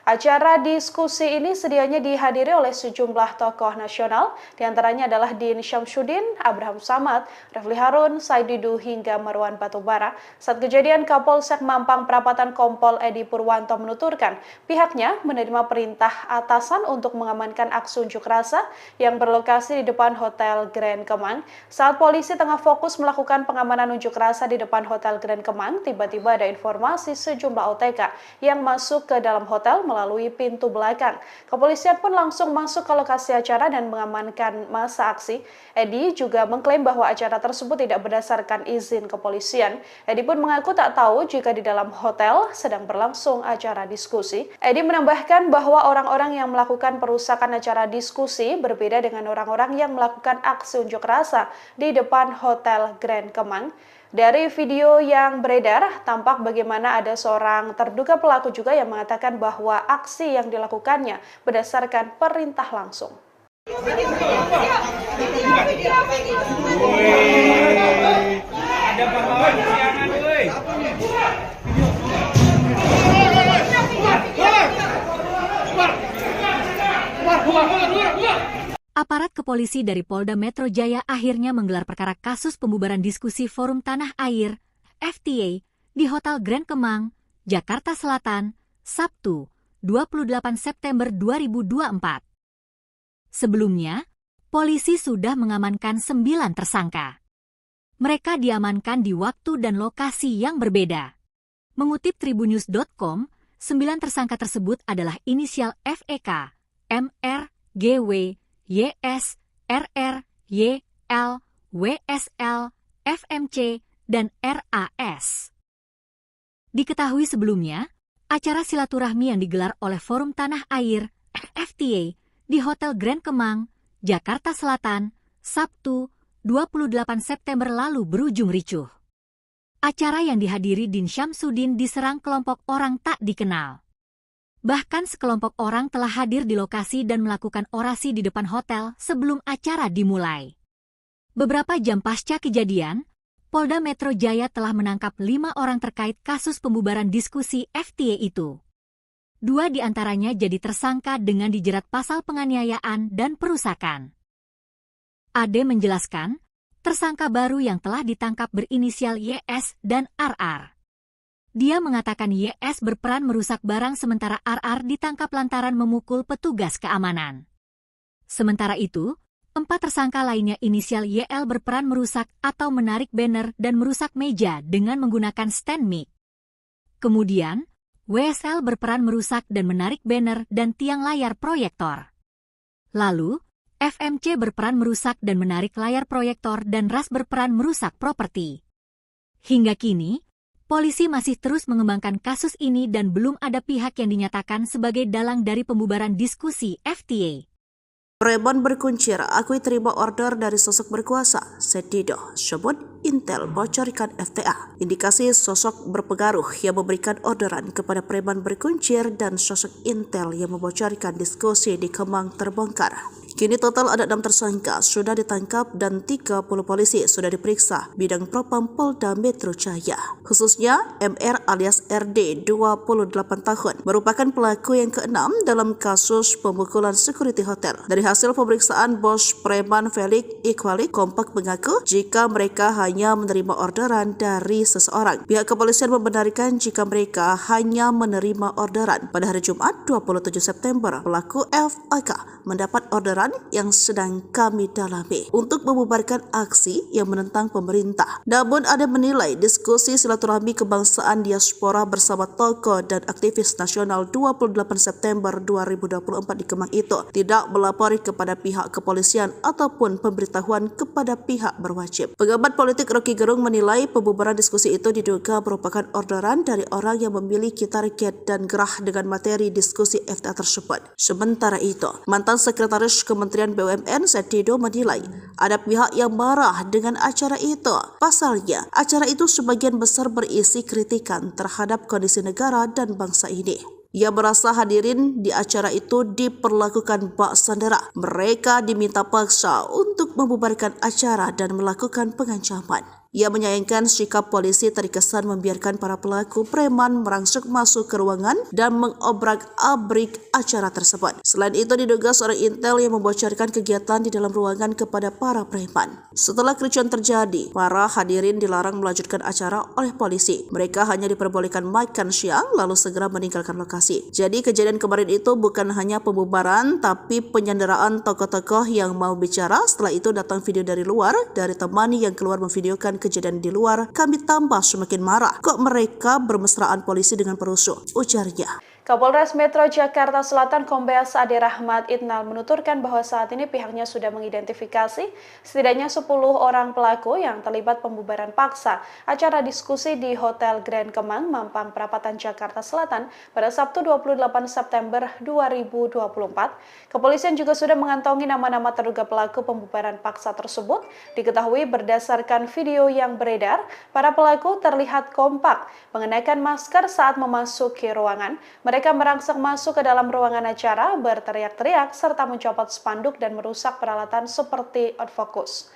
Acara diskusi ini sedianya dihadiri oleh sejumlah tokoh nasional, diantaranya adalah Din Syamsuddin, Abraham Samad, Refli Harun, Said Didu, hingga Marwan Batubara. Saat kejadian, Kapolsek Mampang Perapatan Kompol Edi Purwanto menuturkan pihaknya menerima perintah atasan untuk mengamankan aksi unjuk rasa yang berlokasi di depan Hotel Grand Kemang. Saat polisi tengah fokus melakukan pengamanan unjuk rasa di depan Hotel Grand Kemang, tiba-tiba ada informasi sejumlah OTK yang masuk ke dalam hotel melalui pintu belakang. Kepolisian pun langsung masuk ke lokasi acara dan mengamankan masa aksi. Edi juga mengklaim bahwa acara tersebut tidak berdasarkan izin kepolisian. Edi pun mengaku tak tahu jika di dalam hotel sedang berlangsung acara diskusi. Edi menambahkan bahwa orang-orang yang melakukan perusakan acara diskusi berbeda dengan orang-orang yang melakukan aksi unjuk rasa di depan Hotel Grand Kemang. Dari video yang beredar, tampak bagaimana ada seorang terduga pelaku juga yang mengatakan bahwa aksi yang dilakukannya berdasarkan perintah langsung.
Ada pahlawan kesiangan, woi.
Aparat kepolisi dari Polda Metro Jaya akhirnya menggelar perkara kasus pembubaran diskusi Forum Tanah Air (FTA) di Hotel Grand Kemang, Jakarta Selatan, Sabtu, 28 September 2024. Sebelumnya, polisi sudah mengamankan 9 tersangka. Mereka diamankan di waktu dan lokasi yang berbeda. Mengutip tribunnews.com, 9 tersangka tersebut adalah inisial FEK, MR, GW, YS, RR, YL, WSL, FMC, dan RAS. Diketahui sebelumnya, acara silaturahmi yang digelar oleh Forum Tanah Air (FTA) di Hotel Grand Kemang, Jakarta Selatan, Sabtu, 28 September lalu berujung ricuh. Acara yang dihadiri Din Syamsuddin diserang kelompok orang tak dikenal. Bahkan sekelompok orang telah hadir di lokasi dan melakukan orasi di depan hotel sebelum acara dimulai. Beberapa jam pasca kejadian, Polda Metro Jaya telah menangkap 5 orang terkait kasus pembubaran diskusi FTA itu. 2 diantaranya jadi tersangka dengan dijerat pasal penganiayaan dan perusakan. Ade menjelaskan, tersangka baru yang telah ditangkap berinisial YS dan RR. Dia mengatakan YS berperan merusak barang sementara RR ditangkap lantaran memukul petugas keamanan. Sementara itu, 4 tersangka lainnya inisial YL berperan merusak atau menarik banner dan merusak meja dengan menggunakan stand mic. Kemudian, WSL berperan merusak dan menarik banner dan tiang layar proyektor. Lalu, FMC berperan merusak dan menarik layar proyektor dan RAS berperan merusak properti. Hingga kini, polisi masih terus mengembangkan kasus ini dan belum ada pihak yang dinyatakan sebagai dalang dari pembubaran diskusi FTA.
Preman berkuncir akui terima order dari sosok berkuasa, Setido, sebut Intel bocorkan FTA. Indikasi sosok berpengaruh yang memberikan orderan kepada preman berkuncir dan sosok Intel yang membocorkan diskusi di Kemang terbongkar. Kini total ada 6 tersangka sudah ditangkap dan 30 polisi sudah diperiksa bidang propam Polda Metro Jaya. Khususnya MR alias RD 28 tahun merupakan pelaku yang ke-6 dalam kasus pemukulan security hotel. Dari hasil pemeriksaan bos preman Felix Iqbali kompak mengaku jika mereka hanya menerima orderan dari seseorang. Pihak kepolisian membenarkan jika mereka hanya menerima orderan. Pada hari Jumat 27 September, pelaku FAK mendapat orderan yang sedang kami dalami untuk membubarkan aksi yang menentang pemerintah. Namun ada menilai diskusi silaturahmi kebangsaan diaspora bersama tokoh dan aktivis nasional 28 September 2024 di Kemang itu tidak melapori kepada pihak kepolisian ataupun pemberitahuan kepada pihak berwajib. Pengamat politik Rocky Gerung menilai pembubaran diskusi itu diduga merupakan orderan dari orang yang memiliki target dan gerah dengan materi diskusi FTA tersebut. Sementara itu, mantan Sekretaris Kementerian BUMN Setido menilai ada pihak yang marah dengan acara itu. Pasalnya, acara itu sebagian besar berisi kritikan terhadap kondisi negara dan bangsa ini. Ia merasa hadirin di acara itu diperlakukan bak sandera. Mereka diminta paksa untuk membubarkan acara dan melakukan pengancaman. Ia menyayangkan sikap polisi terkesan membiarkan para pelaku preman merangsek masuk ke ruangan dan mengobrak-abrik acara tersebut. Selain itu diduga seorang Intel yang membocorkan kegiatan di dalam ruangan kepada para preman. Setelah kericuan terjadi, para hadirin dilarang melanjutkan acara oleh polisi. Mereka hanya diperbolehkan makan siang lalu segera meninggalkan lokasi. Jadi kejadian kemarin itu bukan hanya pembubaran tapi penyanderaan tokoh-tokoh yang mau bicara. Setelah itu datang video dari luar dari teman yang keluar memvideokan kejadian di luar. Kami tambah semakin marah. Kok mereka bermesraan polisi dengan perusuh? Ujarnya.
Kapolres Metro Jakarta Selatan Kombes Ade Rahmat Itnal menuturkan bahwa saat ini pihaknya sudah mengidentifikasi setidaknya 10 orang pelaku yang terlibat pembubaran paksa acara diskusi di Hotel Grand Kemang, Mampang Perapatan, Jakarta Selatan pada Sabtu 28 September 2024. Kepolisian juga sudah mengantongi nama-nama terduga pelaku pembubaran paksa tersebut. Diketahui berdasarkan video yang beredar, para pelaku terlihat kompak mengenakan masker saat memasuki ruangan. Mereka merangsek masuk ke dalam ruangan acara, berteriak-teriak, serta mencopot spanduk dan merusak peralatan seperti autofocus.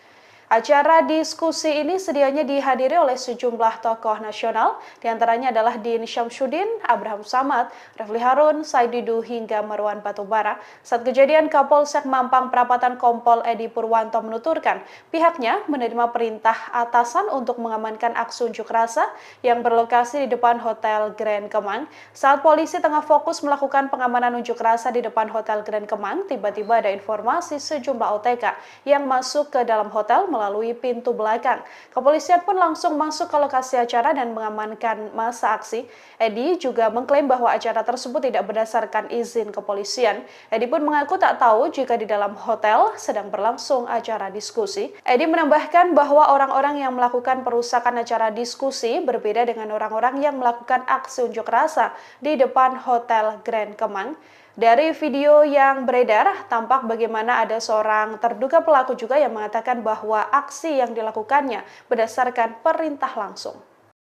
Acara diskusi ini sedianya dihadiri oleh sejumlah tokoh nasional, diantaranya adalah Din Syamsuddin, Abraham Samad, Refli Harun, Said Didu, hingga Marwan Batubara. Saat kejadian, Kapolsek Mampang Perapatan Kompol Edi Purwanto menuturkan pihaknya menerima perintah atasan untuk mengamankan aksi unjuk rasa yang berlokasi di depan Hotel Grand Kemang. Saat polisi tengah fokus melakukan pengamanan unjuk rasa di depan Hotel Grand Kemang, tiba-tiba ada informasi sejumlah OTK yang masuk ke dalam hotel melalui pintu belakang. Kepolisian pun langsung masuk ke lokasi acara dan mengamankan masa aksi. Edi juga mengklaim bahwa acara tersebut tidak berdasarkan izin kepolisian. Edi pun mengaku tak tahu jika di dalam hotel sedang berlangsung acara diskusi. Edi menambahkan bahwa orang-orang yang melakukan perusakan acara diskusi berbeda dengan orang-orang yang melakukan aksi unjuk rasa di depan Hotel Grand Kemang. Dari video yang beredar, tampak bagaimana ada seorang terduga pelaku juga yang mengatakan bahwa aksi yang dilakukannya berdasarkan perintah langsung.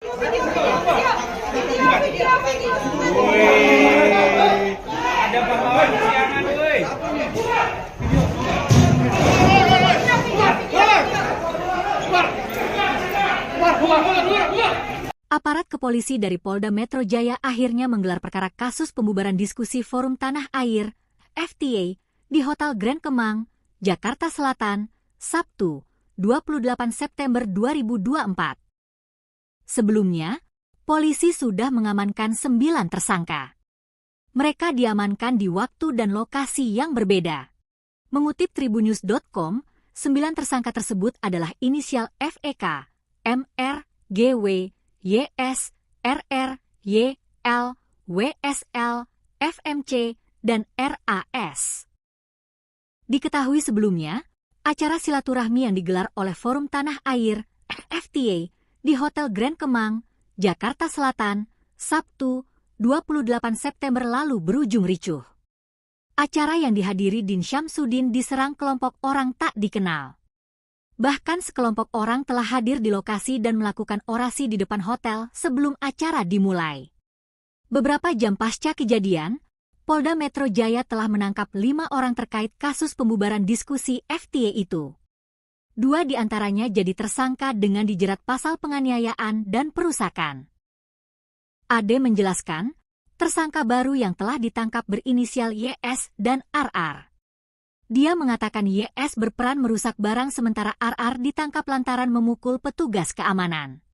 Ada pahlawan kesiangan, woi.
Aparat kepolisi dari Polda Metro Jaya akhirnya menggelar perkara kasus pembubaran diskusi Forum Tanah Air (FTA) di Hotel Grand Kemang, Jakarta Selatan, Sabtu, 28 September 2024. Sebelumnya, polisi sudah mengamankan 9 tersangka. Mereka diamankan di waktu dan lokasi yang berbeda. Mengutip tribunnews.com, 9 tersangka tersebut adalah inisial FEK, MR, GW, YS, RR, YL, WSL, FMC, dan RAS. Diketahui sebelumnya, acara silaturahmi yang digelar oleh Forum Tanah Air (FTA) di Hotel Grand Kemang, Jakarta Selatan, Sabtu, 28 September lalu berujung ricuh. Acara yang dihadiri Din Syamsuddin diserang kelompok orang tak dikenal. Bahkan sekelompok orang telah hadir di lokasi dan melakukan orasi di depan hotel sebelum acara dimulai. Beberapa jam pasca kejadian, Polda Metro Jaya telah menangkap 5 orang terkait kasus pembubaran diskusi FTA itu. 2 diantaranya jadi tersangka dengan dijerat pasal penganiayaan dan perusakan. Ade menjelaskan, tersangka baru yang telah ditangkap berinisial YS dan RR. Dia mengatakan YS berperan merusak barang sementara RR ditangkap lantaran memukul petugas keamanan.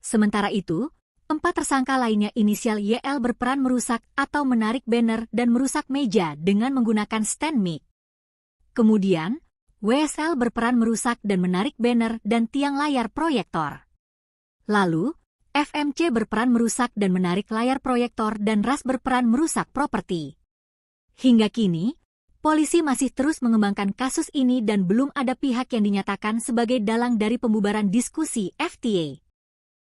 Sementara itu, 4 tersangka lainnya inisial YL berperan merusak atau menarik banner dan merusak meja dengan menggunakan stand mic. Kemudian, WSL berperan merusak dan menarik banner dan tiang layar proyektor. Lalu, FMC berperan merusak dan menarik layar proyektor dan RAS berperan merusak properti. Hingga kini, polisi masih terus mengembangkan kasus ini dan belum ada pihak yang dinyatakan sebagai dalang dari pembubaran diskusi FTA.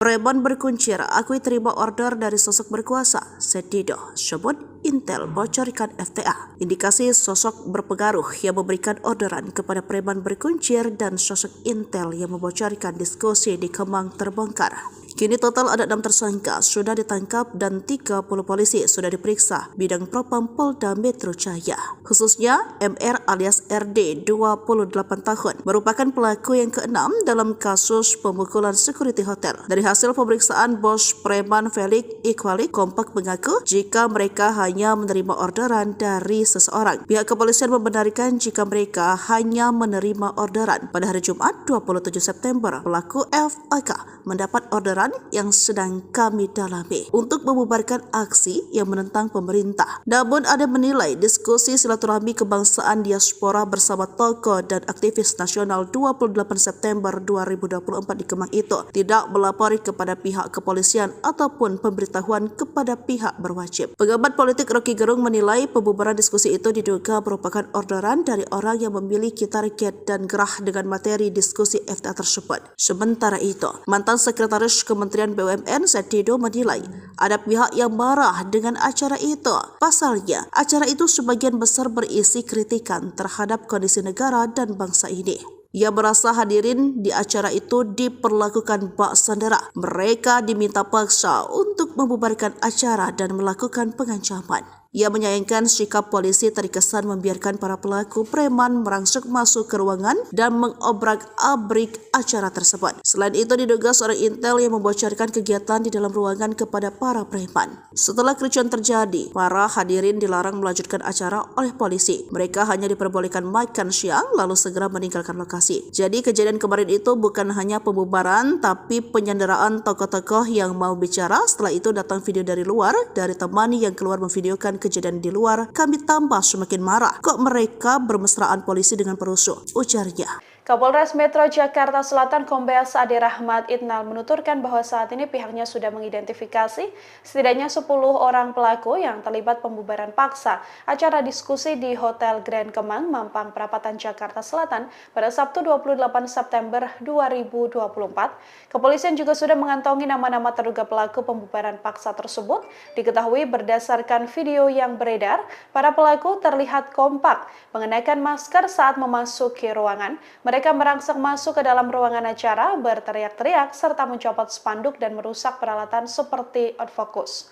Preman berkuncir akui terima order dari sosok berkuasa, Setido, sebut Intel bocorkan FTA. Indikasi sosok berpengaruh yang memberikan orderan kepada preman berkuncir dan sosok Intel yang membocorkan diskusi di Kemang terbongkar. Kini total ada 6 tersangka sudah ditangkap dan 30 polisi sudah diperiksa bidang propam Polda Metro Jaya. Khususnya MR alias RD 28 tahun merupakan pelaku yang ke-6 dalam kasus pemukulan security hotel. Dari hasil pemeriksaan bos preman Felix Iqbali kompak mengaku jika mereka hanya menerima orderan dari seseorang. Pihak kepolisian membenarkan jika mereka hanya menerima orderan. Pada hari Jumat 27 September, pelaku FAK mendapat orderan yang sedang kami dalami untuk membubarkan aksi yang menentang pemerintah. Namun ada menilai diskusi silaturahmi kebangsaan diaspora bersama tokoh dan aktivis nasional 28 September 2024 di Kemang itu tidak melapori kepada pihak kepolisian ataupun pemberitahuan kepada pihak berwajib. Pengamat politik Rocky Gerung menilai pembubaran diskusi itu diduga merupakan orderan dari orang yang memiliki target dan gerah dengan materi diskusi FTA tersebut. Sementara itu, mantan Sekretaris Kementerian BUMN Setido menilai ada pihak yang marah dengan acara itu. Pasalnya, acara itu sebagian besar berisi kritikan terhadap kondisi negara dan bangsa ini. Ia merasa hadirin di acara itu diperlakukan bak sandera. Mereka diminta paksa untuk membubarkan acara dan melakukan pengancaman. Ia menyayangkan sikap polisi terkesan membiarkan para pelaku preman merangsek masuk ke ruangan dan mengobrak-abrik acara tersebut. Selain itu diduga seorang Intel yang membocorkan kegiatan di dalam ruangan kepada para preman. Setelah kericuan terjadi, para hadirin dilarang melanjutkan acara oleh polisi. Mereka hanya diperbolehkan makan siang lalu segera meninggalkan lokasi. Jadi kejadian kemarin itu bukan hanya pembubaran tapi penyanderaan tokoh-tokoh yang mau bicara. Setelah itu datang video dari luar dari teman yang keluar memvideokan kejadian di luar. Kami tambah semakin marah. Kok mereka bermesraan polisi dengan perusuh? Ujarnya.
Kapolres Metro Jakarta Selatan Kombes Ade Rahmat Itnal menuturkan bahwa saat ini pihaknya sudah mengidentifikasi setidaknya 10 orang pelaku yang terlibat pembubaran paksa acara diskusi di Hotel Grand Kemang, Mampang Perapatan, Jakarta Selatan pada Sabtu 28 September 2024. Kepolisian juga sudah mengantongi nama-nama terduga pelaku pembubaran paksa tersebut. Diketahui berdasarkan video yang beredar, para pelaku terlihat kompak mengenakan masker saat memasuki ruangan. Mereka merangsek masuk ke dalam ruangan acara, berteriak-teriak, serta mencopot spanduk dan merusak peralatan seperti outfocus.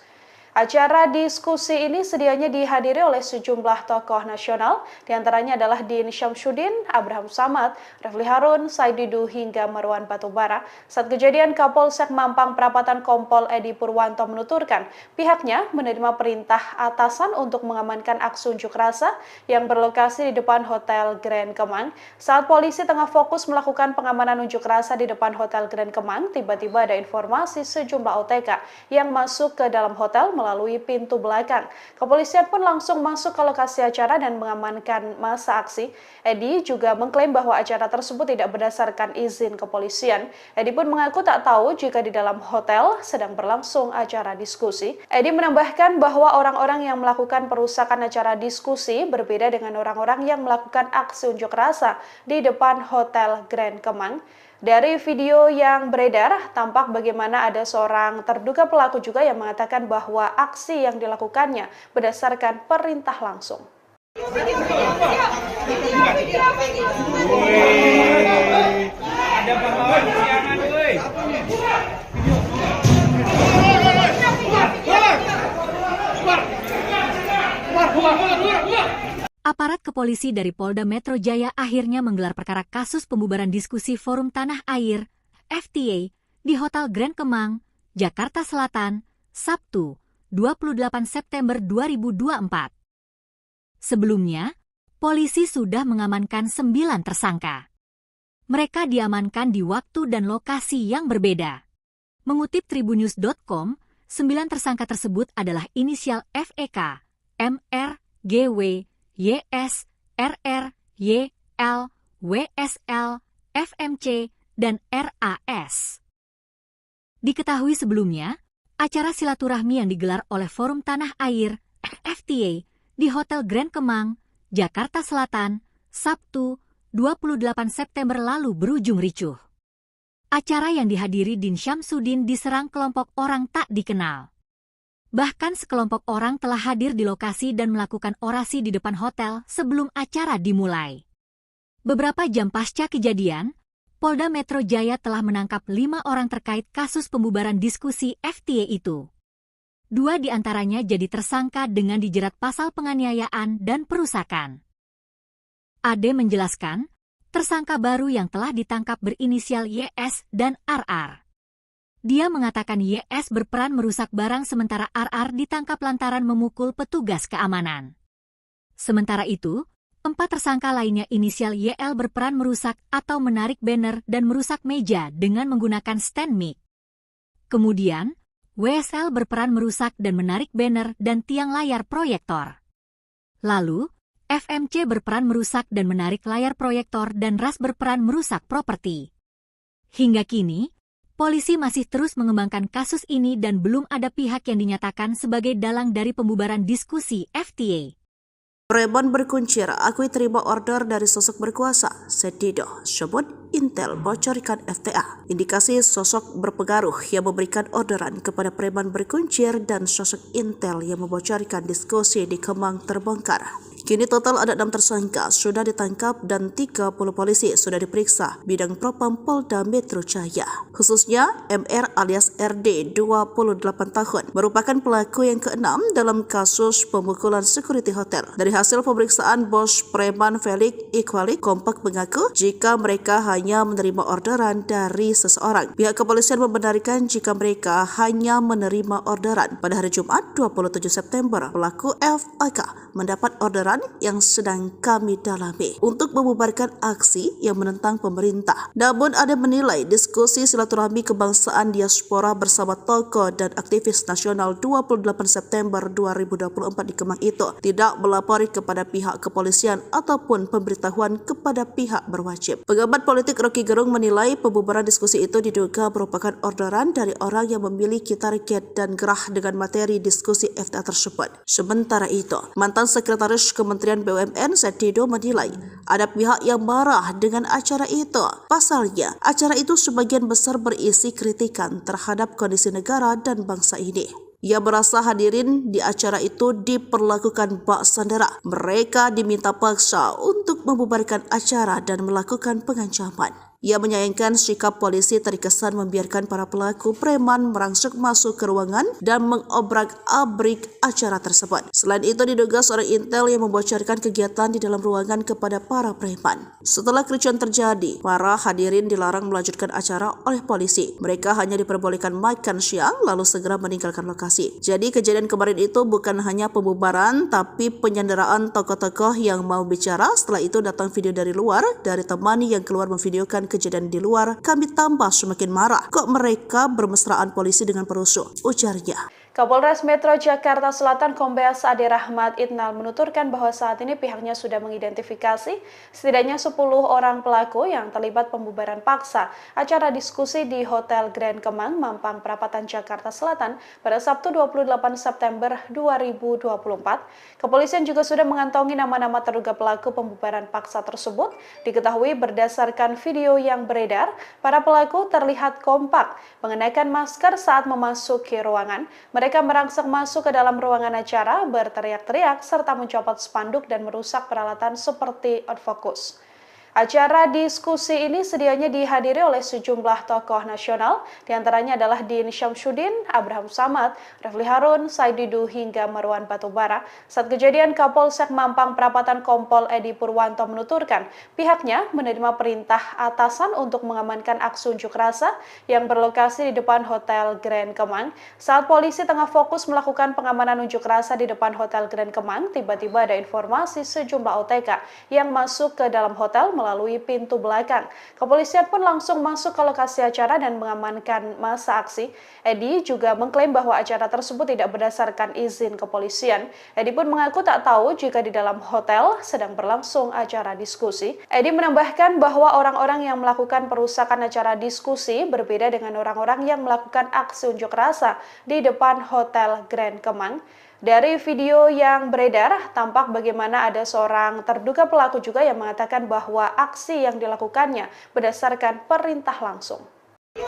Acara diskusi ini sedianya dihadiri oleh sejumlah tokoh nasional, diantaranya adalah Din Syamsuddin, Abraham Samad, Refli Harun, Said Didu, hingga Marwan Batubara. Saat kejadian, Kapolsek Mampang Perapatan Kompol Edi Purwanto menuturkan pihaknya menerima perintah atasan untuk mengamankan aksi unjuk rasa yang berlokasi di depan Hotel Grand Kemang. Saat polisi tengah fokus melakukan pengamanan unjuk rasa di depan Hotel Grand Kemang, tiba-tiba ada informasi sejumlah OTK yang masuk ke dalam hotel melalui pintu belakang. Kepolisian pun langsung masuk ke lokasi acara dan mengamankan masa aksi. Edi juga mengklaim bahwa acara tersebut tidak berdasarkan izin kepolisian. Edi pun mengaku tak tahu jika di dalam hotel sedang berlangsung acara diskusi. Edi menambahkan bahwa orang-orang yang melakukan perusakan acara diskusi berbeda dengan orang-orang yang melakukan aksi unjuk rasa di depan Hotel Grand Kemang. Dari video yang beredar, tampak bagaimana ada seorang terduga pelaku juga yang mengatakan bahwa aksi yang dilakukannya berdasarkan perintah langsung.
Ada pahlawan kesiangan, woi.
Aparat kepolisi dari Polda Metro Jaya akhirnya menggelar perkara kasus pembubaran diskusi Forum Tanah Air (FTA) di Hotel Grand Kemang, Jakarta Selatan, Sabtu, 28 September 2024. Sebelumnya, polisi sudah mengamankan 9 tersangka. Mereka diamankan di waktu dan lokasi yang berbeda. Mengutip tribunnews.com, 9 tersangka tersebut adalah inisial FEK, MR, GW, YS, RR, YL, WSL, FMC, dan RAS. Diketahui sebelumnya, acara silaturahmi yang digelar oleh Forum Tanah Air (FTA) di Hotel Grand Kemang, Jakarta Selatan, Sabtu, 28 September lalu berujung ricuh. Acara yang dihadiri Din Syamsuddin diserang kelompok orang tak dikenal. Bahkan sekelompok orang telah hadir di lokasi dan melakukan orasi di depan hotel sebelum acara dimulai. Beberapa jam pasca kejadian, Polda Metro Jaya telah menangkap 5 orang terkait kasus pembubaran diskusi FTA itu. 2 diantaranya jadi tersangka dengan dijerat pasal penganiayaan dan perusakan. Ade menjelaskan, tersangka baru yang telah ditangkap berinisial YS dan RR. Dia mengatakan YS berperan merusak barang sementara RR ditangkap lantaran memukul petugas keamanan. Sementara itu, 4 tersangka lainnya inisial YL berperan merusak atau menarik banner dan merusak meja dengan menggunakan stand mic. Kemudian, WSL berperan merusak dan menarik banner dan tiang layar proyektor. Lalu, FMC berperan merusak dan menarik layar proyektor dan RAS berperan merusak properti. Hingga kini, polisi masih terus mengembangkan kasus ini dan belum ada pihak yang dinyatakan sebagai dalang dari pembubaran diskusi FTA.
Preman berkuncir akui terima order dari sosok berkuasa, Said Didu sebut Intel bocorkan FTA. Indikasi sosok berpengaruh yang memberikan orderan kepada preman berkuncir dan sosok Intel yang membocorkan diskusi di Kemang terbongkar. Kini total ada 6 tersangka sudah ditangkap dan 30 polisi sudah diperiksa bidang propam Polda Metro Jaya. Khususnya MR alias RD 28 tahun merupakan pelaku yang ke-6 dalam kasus pemukulan security hotel. Dari hasil pemeriksaan bos preman Felix Iqbali kompak mengaku jika mereka hanya menerima orderan dari seseorang. Pihak kepolisian membenarkan jika mereka hanya menerima orderan. Pada hari Jumat 27 September, pelaku FAK mendapat orderan yang sedang kami dalami untuk membubarkan aksi yang menentang pemerintah. Namun ada menilai diskusi silaturahmi kebangsaan diaspora bersama tokoh dan aktivis nasional 28 September 2024 di Kemang itu tidak melapori kepada pihak kepolisian ataupun pemberitahuan kepada pihak berwajib. Pengamat politik Rocky Gerung menilai pembubaran diskusi itu diduga merupakan orderan dari orang yang memiliki target dan gerah dengan materi diskusi FTA tersebut. Sementara itu, mantan Sekretaris Kementerian BUMN Said Didu menilai ada pihak yang marah dengan acara itu. Pasalnya, acara itu sebagian besar berisi kritikan terhadap kondisi negara dan bangsa ini. Ia merasa hadirin di acara itu diperlakukan bak sandera. Mereka diminta paksa untuk membubarkan acara dan melakukan pengancaman. Ia menyayangkan sikap polisi terkesan membiarkan para pelaku preman merangsek masuk ke ruangan dan mengobrak-abrik acara tersebut. Selain itu, diduga seorang intel yang membocorkan kegiatan di dalam ruangan kepada para preman. Setelah kericuan terjadi, para hadirin dilarang melanjutkan acara oleh polisi. Mereka hanya diperbolehkan makan siang lalu segera meninggalkan lokasi. Jadi kejadian kemarin itu bukan hanya pembubaran tapi penyanderaan tokoh-tokoh yang mau bicara. Setelah itu datang video dari luar dari teman yang keluar memvideokan kejadian di luar. Kami tambah semakin marah. Kok mereka bermesraan polisi dengan perusuh, ujarnya.
Kapolres Metro Jakarta Selatan Kombes Ade Rahmat Itnal menuturkan bahwa saat ini pihaknya sudah mengidentifikasi setidaknya 10 orang pelaku yang terlibat pembubaran paksa acara diskusi di Hotel Grand Kemang, Mampang Perapatan, Jakarta Selatan pada Sabtu 28 September 2024. Kepolisian juga sudah mengantongi nama-nama terduga pelaku pembubaran paksa tersebut. Diketahui berdasarkan video yang beredar, para pelaku terlihat kompak mengenakan masker saat memasuki ruangan. Mereka merangsek masuk ke dalam ruangan acara, berteriak-teriak, serta mencopot spanduk dan merusak peralatan seperti autofocus. Acara diskusi ini sedianya dihadiri oleh sejumlah tokoh nasional, diantaranya adalah Din Syamsuddin, Abraham Samad, Refli Harun, Said Didu, hingga Marwan Batubara. Saat kejadian, Kapolsek Mampang Perapatan Kompol Edi Purwanto menuturkan pihaknya menerima perintah atasan untuk mengamankan aksi unjuk rasa yang berlokasi di depan Hotel Grand Kemang. Saat polisi tengah fokus melakukan pengamanan unjuk rasa di depan Hotel Grand Kemang, tiba-tiba ada informasi sejumlah OTK yang masuk ke dalam hotel melalui pintu belakang. Kepolisian pun langsung masuk ke lokasi acara dan mengamankan masa aksi. Edi juga mengklaim bahwa acara tersebut tidak berdasarkan izin kepolisian. Edi pun mengaku tak tahu jika di dalam hotel sedang berlangsung acara diskusi. Edi menambahkan bahwa orang-orang yang melakukan perusakan acara diskusi berbeda dengan orang-orang yang melakukan aksi unjuk rasa di depan Hotel Grand Kemang. Dari video yang beredar, tampak bagaimana ada seorang terduga pelaku juga yang mengatakan bahwa aksi yang dilakukannya berdasarkan perintah langsung.
Ada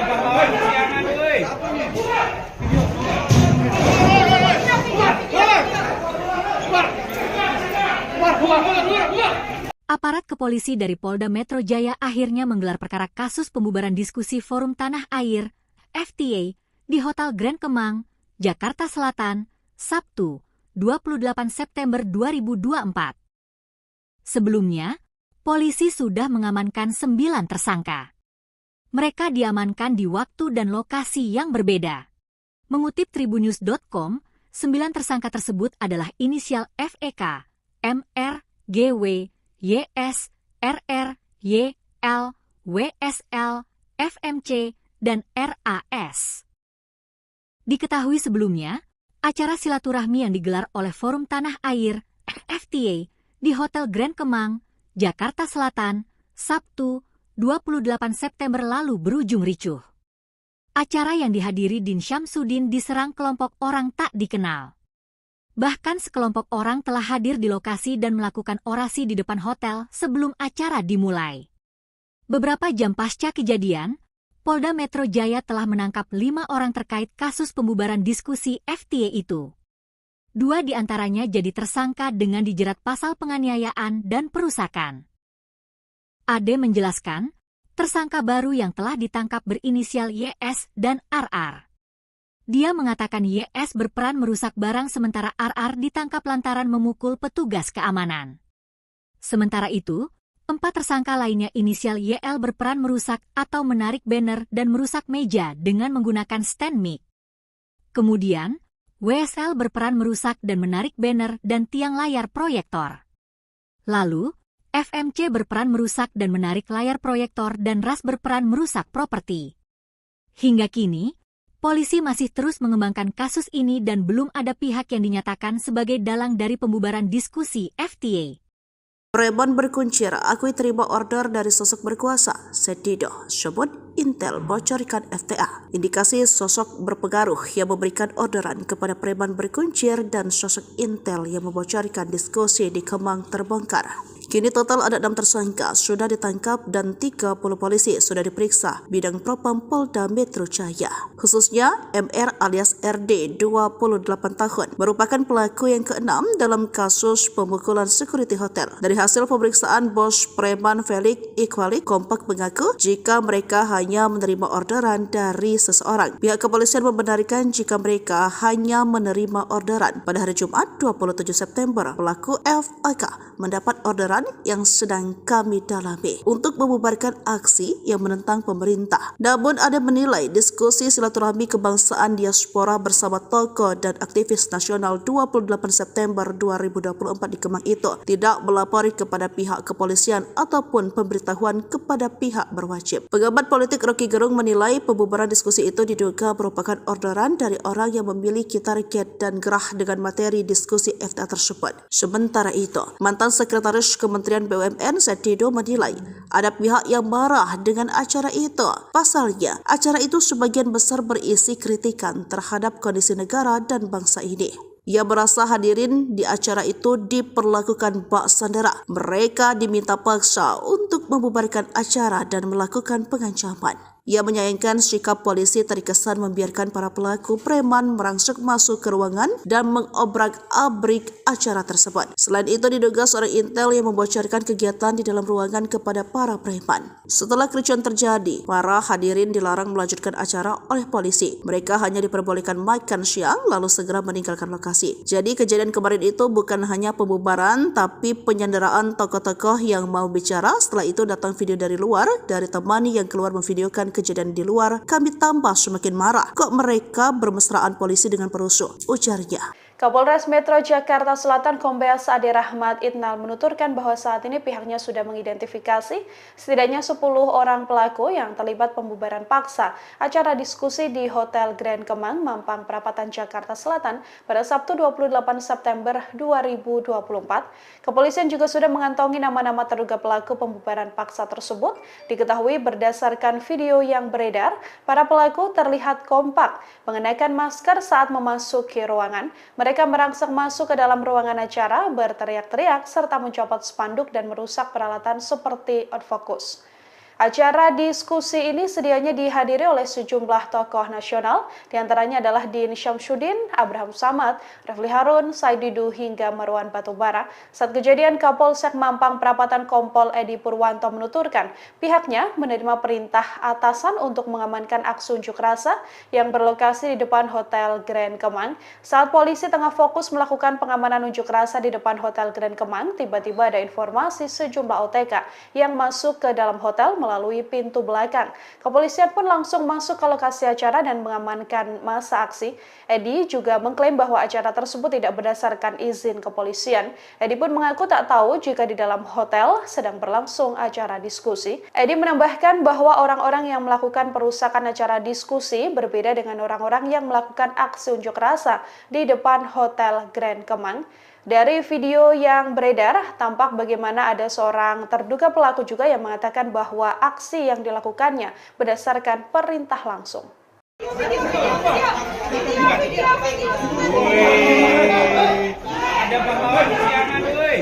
pahlawan kesiangan, woi.
Aparat kepolisi dari Polda Metro Jaya akhirnya menggelar perkara kasus pembubaran diskusi Forum Tanah Air (FTA) di Hotel Grand Kemang, Jakarta Selatan, Sabtu, 28 September 2024. Sebelumnya, polisi sudah mengamankan 9 tersangka. Mereka diamankan di waktu dan lokasi yang berbeda. Mengutip tribunnews.com, 9 tersangka tersebut adalah inisial FEK, MR, GW, YS, RR, YL, WSL, FMC, dan RAS. Diketahui sebelumnya, acara silaturahmi yang digelar oleh Forum Tanah Air (FTA) di Hotel Grand Kemang, Jakarta Selatan, Sabtu, 28 September lalu berujung ricuh. Acara yang dihadiri Din Syamsuddin diserang kelompok orang tak dikenal. Bahkan sekelompok orang telah hadir di lokasi dan melakukan orasi di depan hotel sebelum acara dimulai. Beberapa jam pasca kejadian, Polda Metro Jaya telah menangkap 5 orang terkait kasus pembubaran diskusi FTA itu. 2 diantaranya jadi tersangka dengan dijerat pasal penganiayaan dan perusakan. Ade menjelaskan, tersangka baru yang telah ditangkap berinisial YS dan RR. Dia mengatakan YS berperan merusak barang sementara RR ditangkap lantaran memukul petugas keamanan. Sementara itu, 4 tersangka lainnya inisial YL berperan merusak atau menarik banner dan merusak meja dengan menggunakan stand mic. Kemudian, WSL berperan merusak dan menarik banner dan tiang layar proyektor. Lalu, FMC berperan merusak dan menarik layar proyektor dan RAS berperan merusak properti. Hingga kini, polisi masih terus mengembangkan kasus ini dan belum ada pihak yang dinyatakan sebagai dalang dari pembubaran diskusi FTA.
Preman berkuncir akui terima order dari sosok berkuasa. Said Didu sebut Intel bocorkan FTA. Indikasi sosok berpengaruh yang memberikan orderan kepada preman berkuncir dan sosok Intel yang membocorkan diskusi di Kemang terbongkar. Kini total ada 6 tersangka sudah ditangkap dan 30 polisi sudah diperiksa bidang Propam Polda Metro Jaya. Khususnya MR alias RD 28 tahun merupakan pelaku yang keenam dalam kasus pemukulan security hotel. Dari hasil pemeriksaan bos preman Felix Iqbalik kompak mengaku jika mereka hanya menerima orderan dari seseorang. Pihak kepolisian membenarkan jika mereka hanya menerima orderan. Pada hari Jumat 27 September, pelaku FAK mendapat orderan yang sedang kami dalami untuk membubarkan aksi yang menentang pemerintah. Namun ada menilai diskusi silaturahmi kebangsaan diaspora bersama tokoh dan aktivis nasional 28 September 2024 di Kemang itu tidak melapori kepada pihak kepolisian ataupun pemberitahuan kepada pihak berwajib. Pengamat politik Rocky Gerung menilai pembubaran diskusi itu diduga merupakan orderan dari orang yang memiliki target dan gerah dengan materi diskusi FTA tersebut. Sementara itu, mantan Sekretaris Kementerian BUMN Setido menilai ada pihak yang marah dengan acara itu. Pasalnya, acara itu sebagian besar berisi kritikan terhadap kondisi negara dan bangsa ini. Ia merasa hadirin di acara itu diperlakukan bak sandera. Mereka diminta paksa untuk membubarkan acara dan melakukan pengancaman. Ia menyayangkan sikap polisi terkesan membiarkan para pelaku preman merangsek masuk ke ruangan dan mengobrak-abrik acara tersebut. Selain itu diduga seorang intel yang membocorkan kegiatan di dalam ruangan kepada para preman. Setelah kericuan terjadi, para hadirin dilarang melanjutkan acara oleh polisi. Mereka hanya diperbolehkan makan siang lalu segera meninggalkan lokasi. Jadi kejadian kemarin itu bukan hanya pembubaran tapi penyanderaan tokoh-tokoh yang mau bicara. Setelah itu datang video dari luar dari teman yang keluar memvideokan kejadian di luar. Kami tambah semakin marah. Kok mereka bermesraan polisi dengan perusuh? Ujarnya.
Kapolres Metro Jakarta Selatan Kombes Ade Rahmat Itnal menuturkan bahwa saat ini pihaknya sudah mengidentifikasi setidaknya 10 orang pelaku yang terlibat pembubaran paksa acara diskusi di Hotel Grand Kemang, Mampang Perapatan, Jakarta Selatan pada Sabtu 28 September 2024. Kepolisian juga sudah mengantongi nama-nama terduga pelaku pembubaran paksa tersebut. Diketahui berdasarkan video yang beredar, para pelaku terlihat kompak mengenakan masker saat memasuki ruangan. Mereka merangsek masuk ke dalam ruangan acara, berteriak-teriak, serta mencopot spanduk dan merusak peralatan seperti outfocus. Acara diskusi ini sedianya dihadiri oleh sejumlah tokoh nasional, diantaranya adalah Din Syamsuddin, Abraham Samad, Refli Harun, Said Didu, hingga Marwan Batubara. Saat kejadian, Kapolsek Mampang Perapatan Kompol Edi Purwanto menuturkan pihaknya menerima perintah atasan untuk mengamankan aksi unjuk rasa yang berlokasi di depan Hotel Grand Kemang. Saat polisi tengah fokus melakukan pengamanan unjuk rasa di depan Hotel Grand Kemang, tiba-tiba ada informasi sejumlah OTK yang masuk ke dalam hotel melalui pintu belakang. Kepolisian pun langsung masuk ke lokasi acara dan mengamankan masa aksi. Edi juga mengklaim bahwa acara tersebut tidak berdasarkan izin kepolisian. Edi pun mengaku tak tahu jika di dalam hotel sedang berlangsung acara diskusi. Edi menambahkan bahwa orang-orang yang melakukan perusakan acara diskusi berbeda dengan orang-orang yang melakukan aksi unjuk rasa di depan Hotel Grand Kemang. Dari video yang beredar, tampak bagaimana ada seorang terduga pelaku juga yang mengatakan bahwa aksi yang dilakukannya berdasarkan perintah langsung.
Ada pahlawan kesiangan, woi.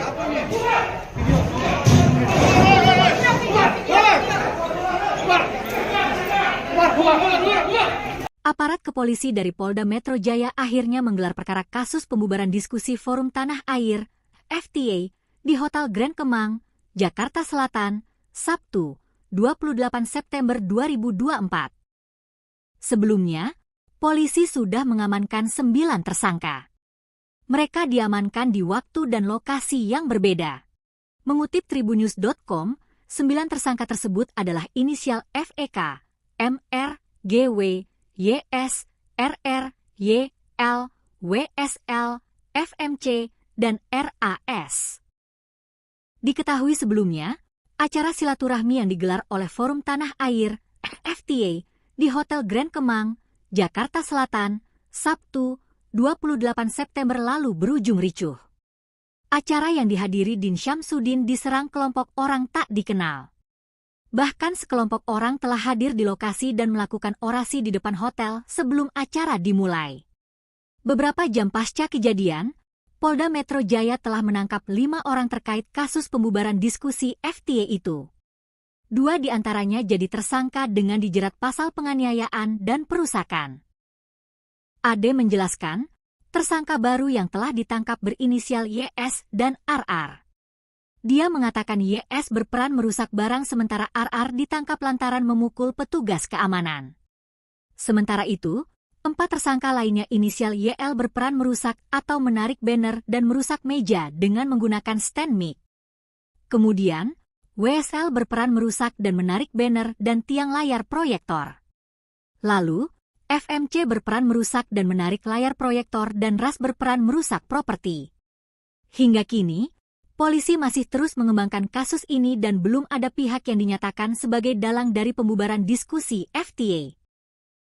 Aparat kepolisi dari Polda Metro Jaya akhirnya menggelar perkara kasus pembubaran diskusi Forum Tanah Air (FTA) di Hotel Grand Kemang, Jakarta Selatan, Sabtu, 28 September 2024. Sebelumnya, polisi sudah mengamankan 9 tersangka. Mereka diamankan di waktu dan lokasi yang berbeda. Mengutip Tribunnews.com, 9 tersangka tersebut adalah inisial FEK, MR, GW, YS, RR, YL, WSL, FMC, dan RAS. Diketahui sebelumnya, acara silaturahmi yang digelar oleh Forum Tanah Air (FTA) di Hotel Grand Kemang, Jakarta Selatan, Sabtu, 28 September lalu berujung ricuh. Acara yang dihadiri Din Syamsuddin diserang kelompok orang tak dikenal. Bahkan sekelompok orang telah hadir di lokasi dan melakukan orasi di depan hotel sebelum acara dimulai. Beberapa jam pasca kejadian, Polda Metro Jaya telah menangkap 5 orang terkait kasus pembubaran diskusi FTA itu. 2 diantaranya jadi tersangka dengan dijerat pasal penganiayaan dan perusakan. Ade menjelaskan, tersangka baru yang telah ditangkap berinisial YS dan RR. Dia mengatakan YS berperan merusak barang sementara RR ditangkap lantaran memukul petugas keamanan. Sementara itu, 4 tersangka lainnya inisial YL berperan merusak atau menarik banner dan merusak meja dengan menggunakan stand mic. Kemudian, WSL berperan merusak dan menarik banner dan tiang layar proyektor. Lalu, FMC berperan merusak dan menarik layar proyektor dan RAS berperan merusak properti. Hingga kini, polisi masih terus mengembangkan kasus ini dan belum ada pihak yang dinyatakan sebagai dalang dari pembubaran diskusi FTA.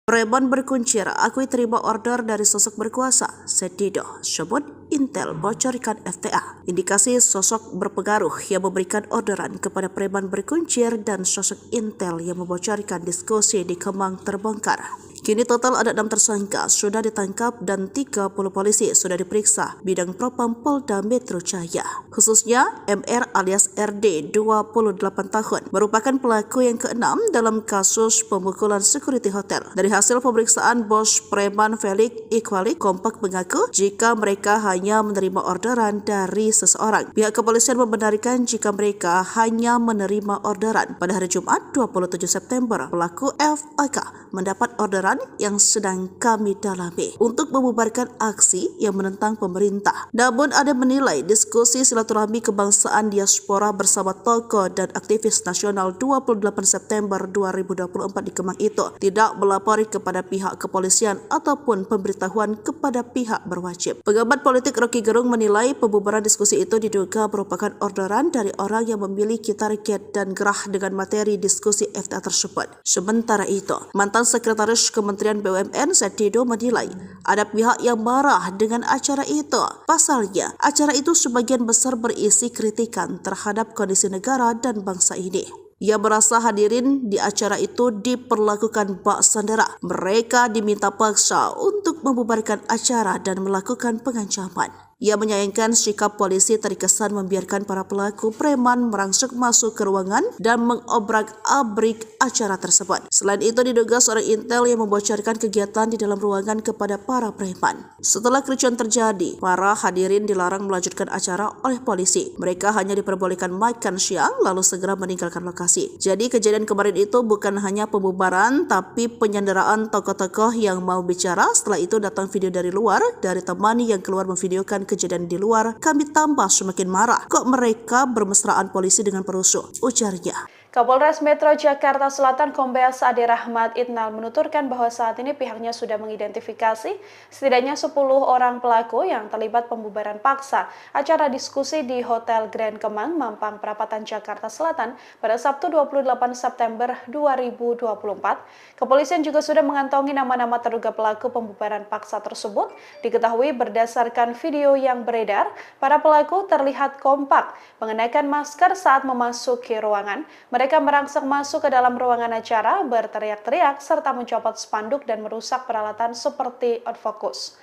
Preman berkuncir akui terima order dari sosok berkuasa. Sedido sebut Intel bocorkan FTA. Indikasi sosok berpengaruh yang memberikan orderan kepada preman berkuncir dan sosok Intel yang membocorkan diskusi di Kemang terbongkar. Kini total ada 6 tersangka sudah ditangkap dan 30 polisi sudah diperiksa bidang propam Polda Metro Jaya. Khususnya MR alias RD 28 tahun merupakan pelaku yang ke-6 dalam kasus pemukulan security hotel. Dari hasil pemeriksaan bos preman Felix Iqbalik kompak mengaku jika mereka hanya menerima orderan dari seseorang. Pihak kepolisian membenarkan jika mereka hanya menerima orderan. Pada hari Jumat 27 September, pelaku FAK mendapat orderan yang sedang kami dalami untuk membubarkan aksi yang menentang pemerintah. Namun ada menilai diskusi silaturahmi kebangsaan diaspora bersama tokoh dan aktivis nasional 28 September 2024 di Kemang itu tidak melapori kepada pihak kepolisian ataupun pemberitahuan kepada pihak berwajib. Pengamat politik Rocky Gerung menilai pembubaran diskusi itu diduga merupakan orderan dari orang yang memiliki target dan gerah dengan materi diskusi FTA tersebut. Sementara itu, mantan sekretaris Kementerian BUMN Sedido menilai ada pihak yang marah dengan acara itu. Pasalnya, acara itu sebagian besar berisi kritikan terhadap kondisi negara dan bangsa ini. Ia merasa hadirin di acara itu diperlakukan bak sandera. Mereka diminta paksa untuk membubarkan acara dan melakukan pengancaman. Ia menyayangkan sikap polisi terkesan membiarkan para pelaku preman merangsek masuk ke ruangan dan mengobrak-abrik acara tersebut. Selain itu diduga seorang Intel yang membocorkan kegiatan di dalam ruangan kepada para preman. Setelah kericuan terjadi, para hadirin dilarang melanjutkan acara oleh polisi. Mereka hanya diperbolehkan makan siang lalu segera meninggalkan lokasi. Jadi kejadian kemarin itu bukan hanya pembubaran tapi penyanderaan tokoh-tokoh yang mau bicara. Setelah itu datang video dari luar dari teman yang keluar memvideokan kejadian di luar. Kami tambah semakin marah. Kok mereka bermesraan polisi dengan perusuh? Ujarnya.
Kapolres Metro Jakarta Selatan Kombes Ade Rahmat Itnal menuturkan bahwa saat ini pihaknya sudah mengidentifikasi setidaknya 10 orang pelaku yang terlibat pembubaran paksa acara diskusi di Hotel Grand Kemang, Mampang Perapatan, Jakarta Selatan pada Sabtu 28 September 2024. Kepolisian juga sudah mengantongi nama-nama terduga pelaku pembubaran paksa tersebut. Diketahui berdasarkan video yang beredar, para pelaku terlihat kompak mengenakan masker saat memasuki ruangan. Mereka merangsek masuk ke dalam ruangan acara, berteriak-teriak, serta mencopot spanduk dan merusak peralatan seperti outfocus.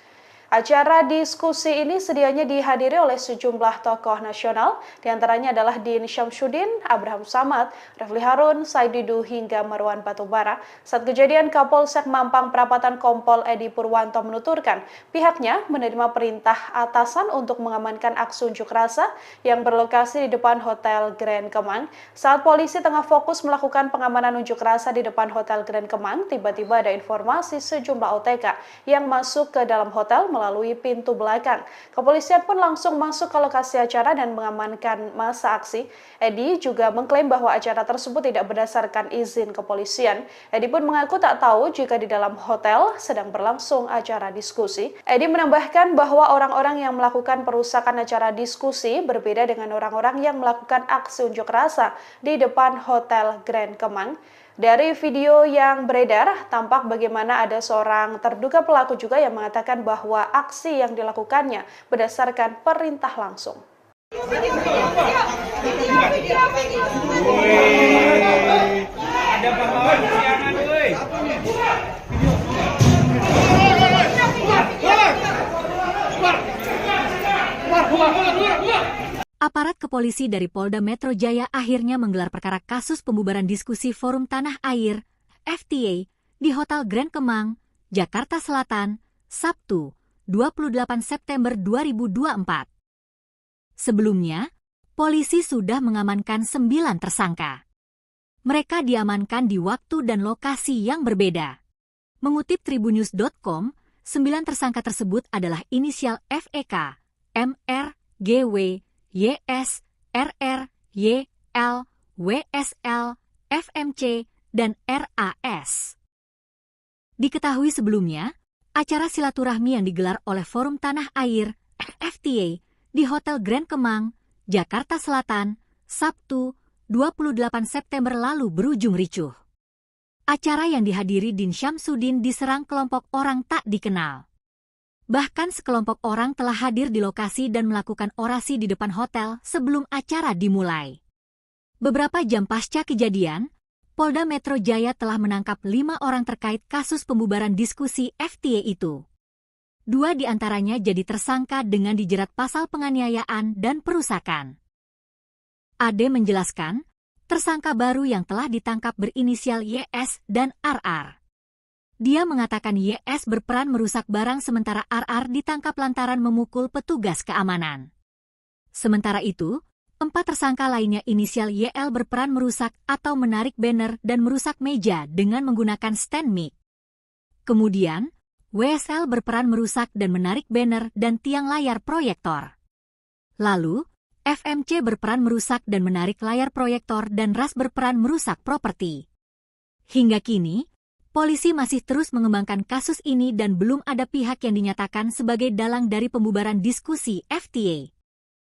Acara diskusi ini sedianya dihadiri oleh sejumlah tokoh nasional, diantaranya adalah Din Syamsuddin, Abraham Samad, Refli Harun, Said Didu, hingga Marwan Batubara. Saat kejadian, Kapolsek Mampang Perapatan Kompol Edi Purwanto menuturkan pihaknya menerima perintah atasan untuk mengamankan aksi unjuk rasa yang berlokasi di depan Hotel Grand Kemang. Saat polisi tengah fokus melakukan pengamanan unjuk rasa di depan Hotel Grand Kemang, tiba-tiba ada informasi sejumlah OTK yang masuk ke dalam hotel melalui pintu belakang. Kepolisian pun langsung masuk ke lokasi acara dan mengamankan masa aksi. Edi juga mengklaim bahwa acara tersebut tidak berdasarkan izin kepolisian. Edi pun mengaku tak tahu jika di dalam hotel sedang berlangsung acara diskusi. Edi menambahkan bahwa orang-orang yang melakukan perusakan acara diskusi berbeda dengan orang-orang yang melakukan aksi unjuk rasa di depan Hotel Grand Kemang. Dari video yang beredar, tampak bagaimana ada seorang terduga pelaku juga yang mengatakan bahwa aksi yang dilakukannya berdasarkan perintah langsung.
Ada pahlawan kesiangan, woi.
Aparat kepolisi dari Polda Metro Jaya akhirnya menggelar perkara kasus pembubaran diskusi Forum Tanah Air (FTA) di Hotel Grand Kemang, Jakarta Selatan, Sabtu, 28 September 2024. Sebelumnya, polisi sudah mengamankan 9 tersangka. Mereka diamankan di waktu dan lokasi yang berbeda. Mengutip tribunnews.com, 9 tersangka tersebut adalah inisial FEK, MR, GW, YS, RR, YL, WSL, FMC, dan RAS. Diketahui sebelumnya, acara silaturahmi yang digelar oleh Forum Tanah Air (FTA) di Hotel Grand Kemang, Jakarta Selatan, Sabtu, 28 September lalu berujung ricuh. Acara yang dihadiri Din Syamsuddin diserang kelompok orang tak dikenal. Bahkan sekelompok orang telah hadir di lokasi dan melakukan orasi di depan hotel sebelum acara dimulai. Beberapa jam pasca kejadian, Polda Metro Jaya telah menangkap 5 orang terkait kasus pembubaran diskusi FTA itu. 2 diantaranya jadi tersangka dengan dijerat pasal penganiayaan dan perusakan. Ade menjelaskan, tersangka baru yang telah ditangkap berinisial YS dan RR. Dia mengatakan YS berperan merusak barang sementara RR ditangkap lantaran memukul petugas keamanan. Sementara itu, 4 tersangka lainnya inisial YL berperan merusak atau menarik banner dan merusak meja dengan menggunakan stand mic. Kemudian, WSL berperan merusak dan menarik banner dan tiang layar proyektor. Lalu, FMC berperan merusak dan menarik layar proyektor dan RAS berperan merusak properti. Hingga kini, polisi masih terus mengembangkan kasus ini dan belum ada pihak yang dinyatakan sebagai dalang dari pembubaran diskusi FTA.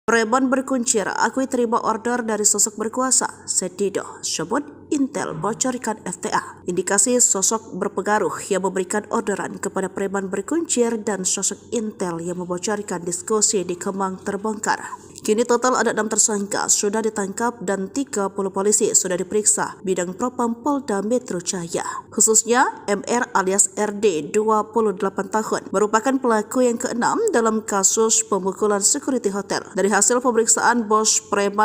Preman berkuncir akui terima order dari sosok berkuasa. Sedido, Syobot Intel bocorkan FTA. Indikasi sosok berpengaruh yang memberikan orderan kepada preman berkuncir dan sosok Intel yang membocorkan diskusi di Kemang terbongkar. Kini total ada 6 tersangka sudah ditangkap dan 30 polisi sudah diperiksa bidang propam Polda Metro Jaya. Khususnya MR alias RD 28 tahun merupakan pelaku yang ke-6 dalam kasus pemukulan security hotel. Dari hasil pemeriksaan bos preman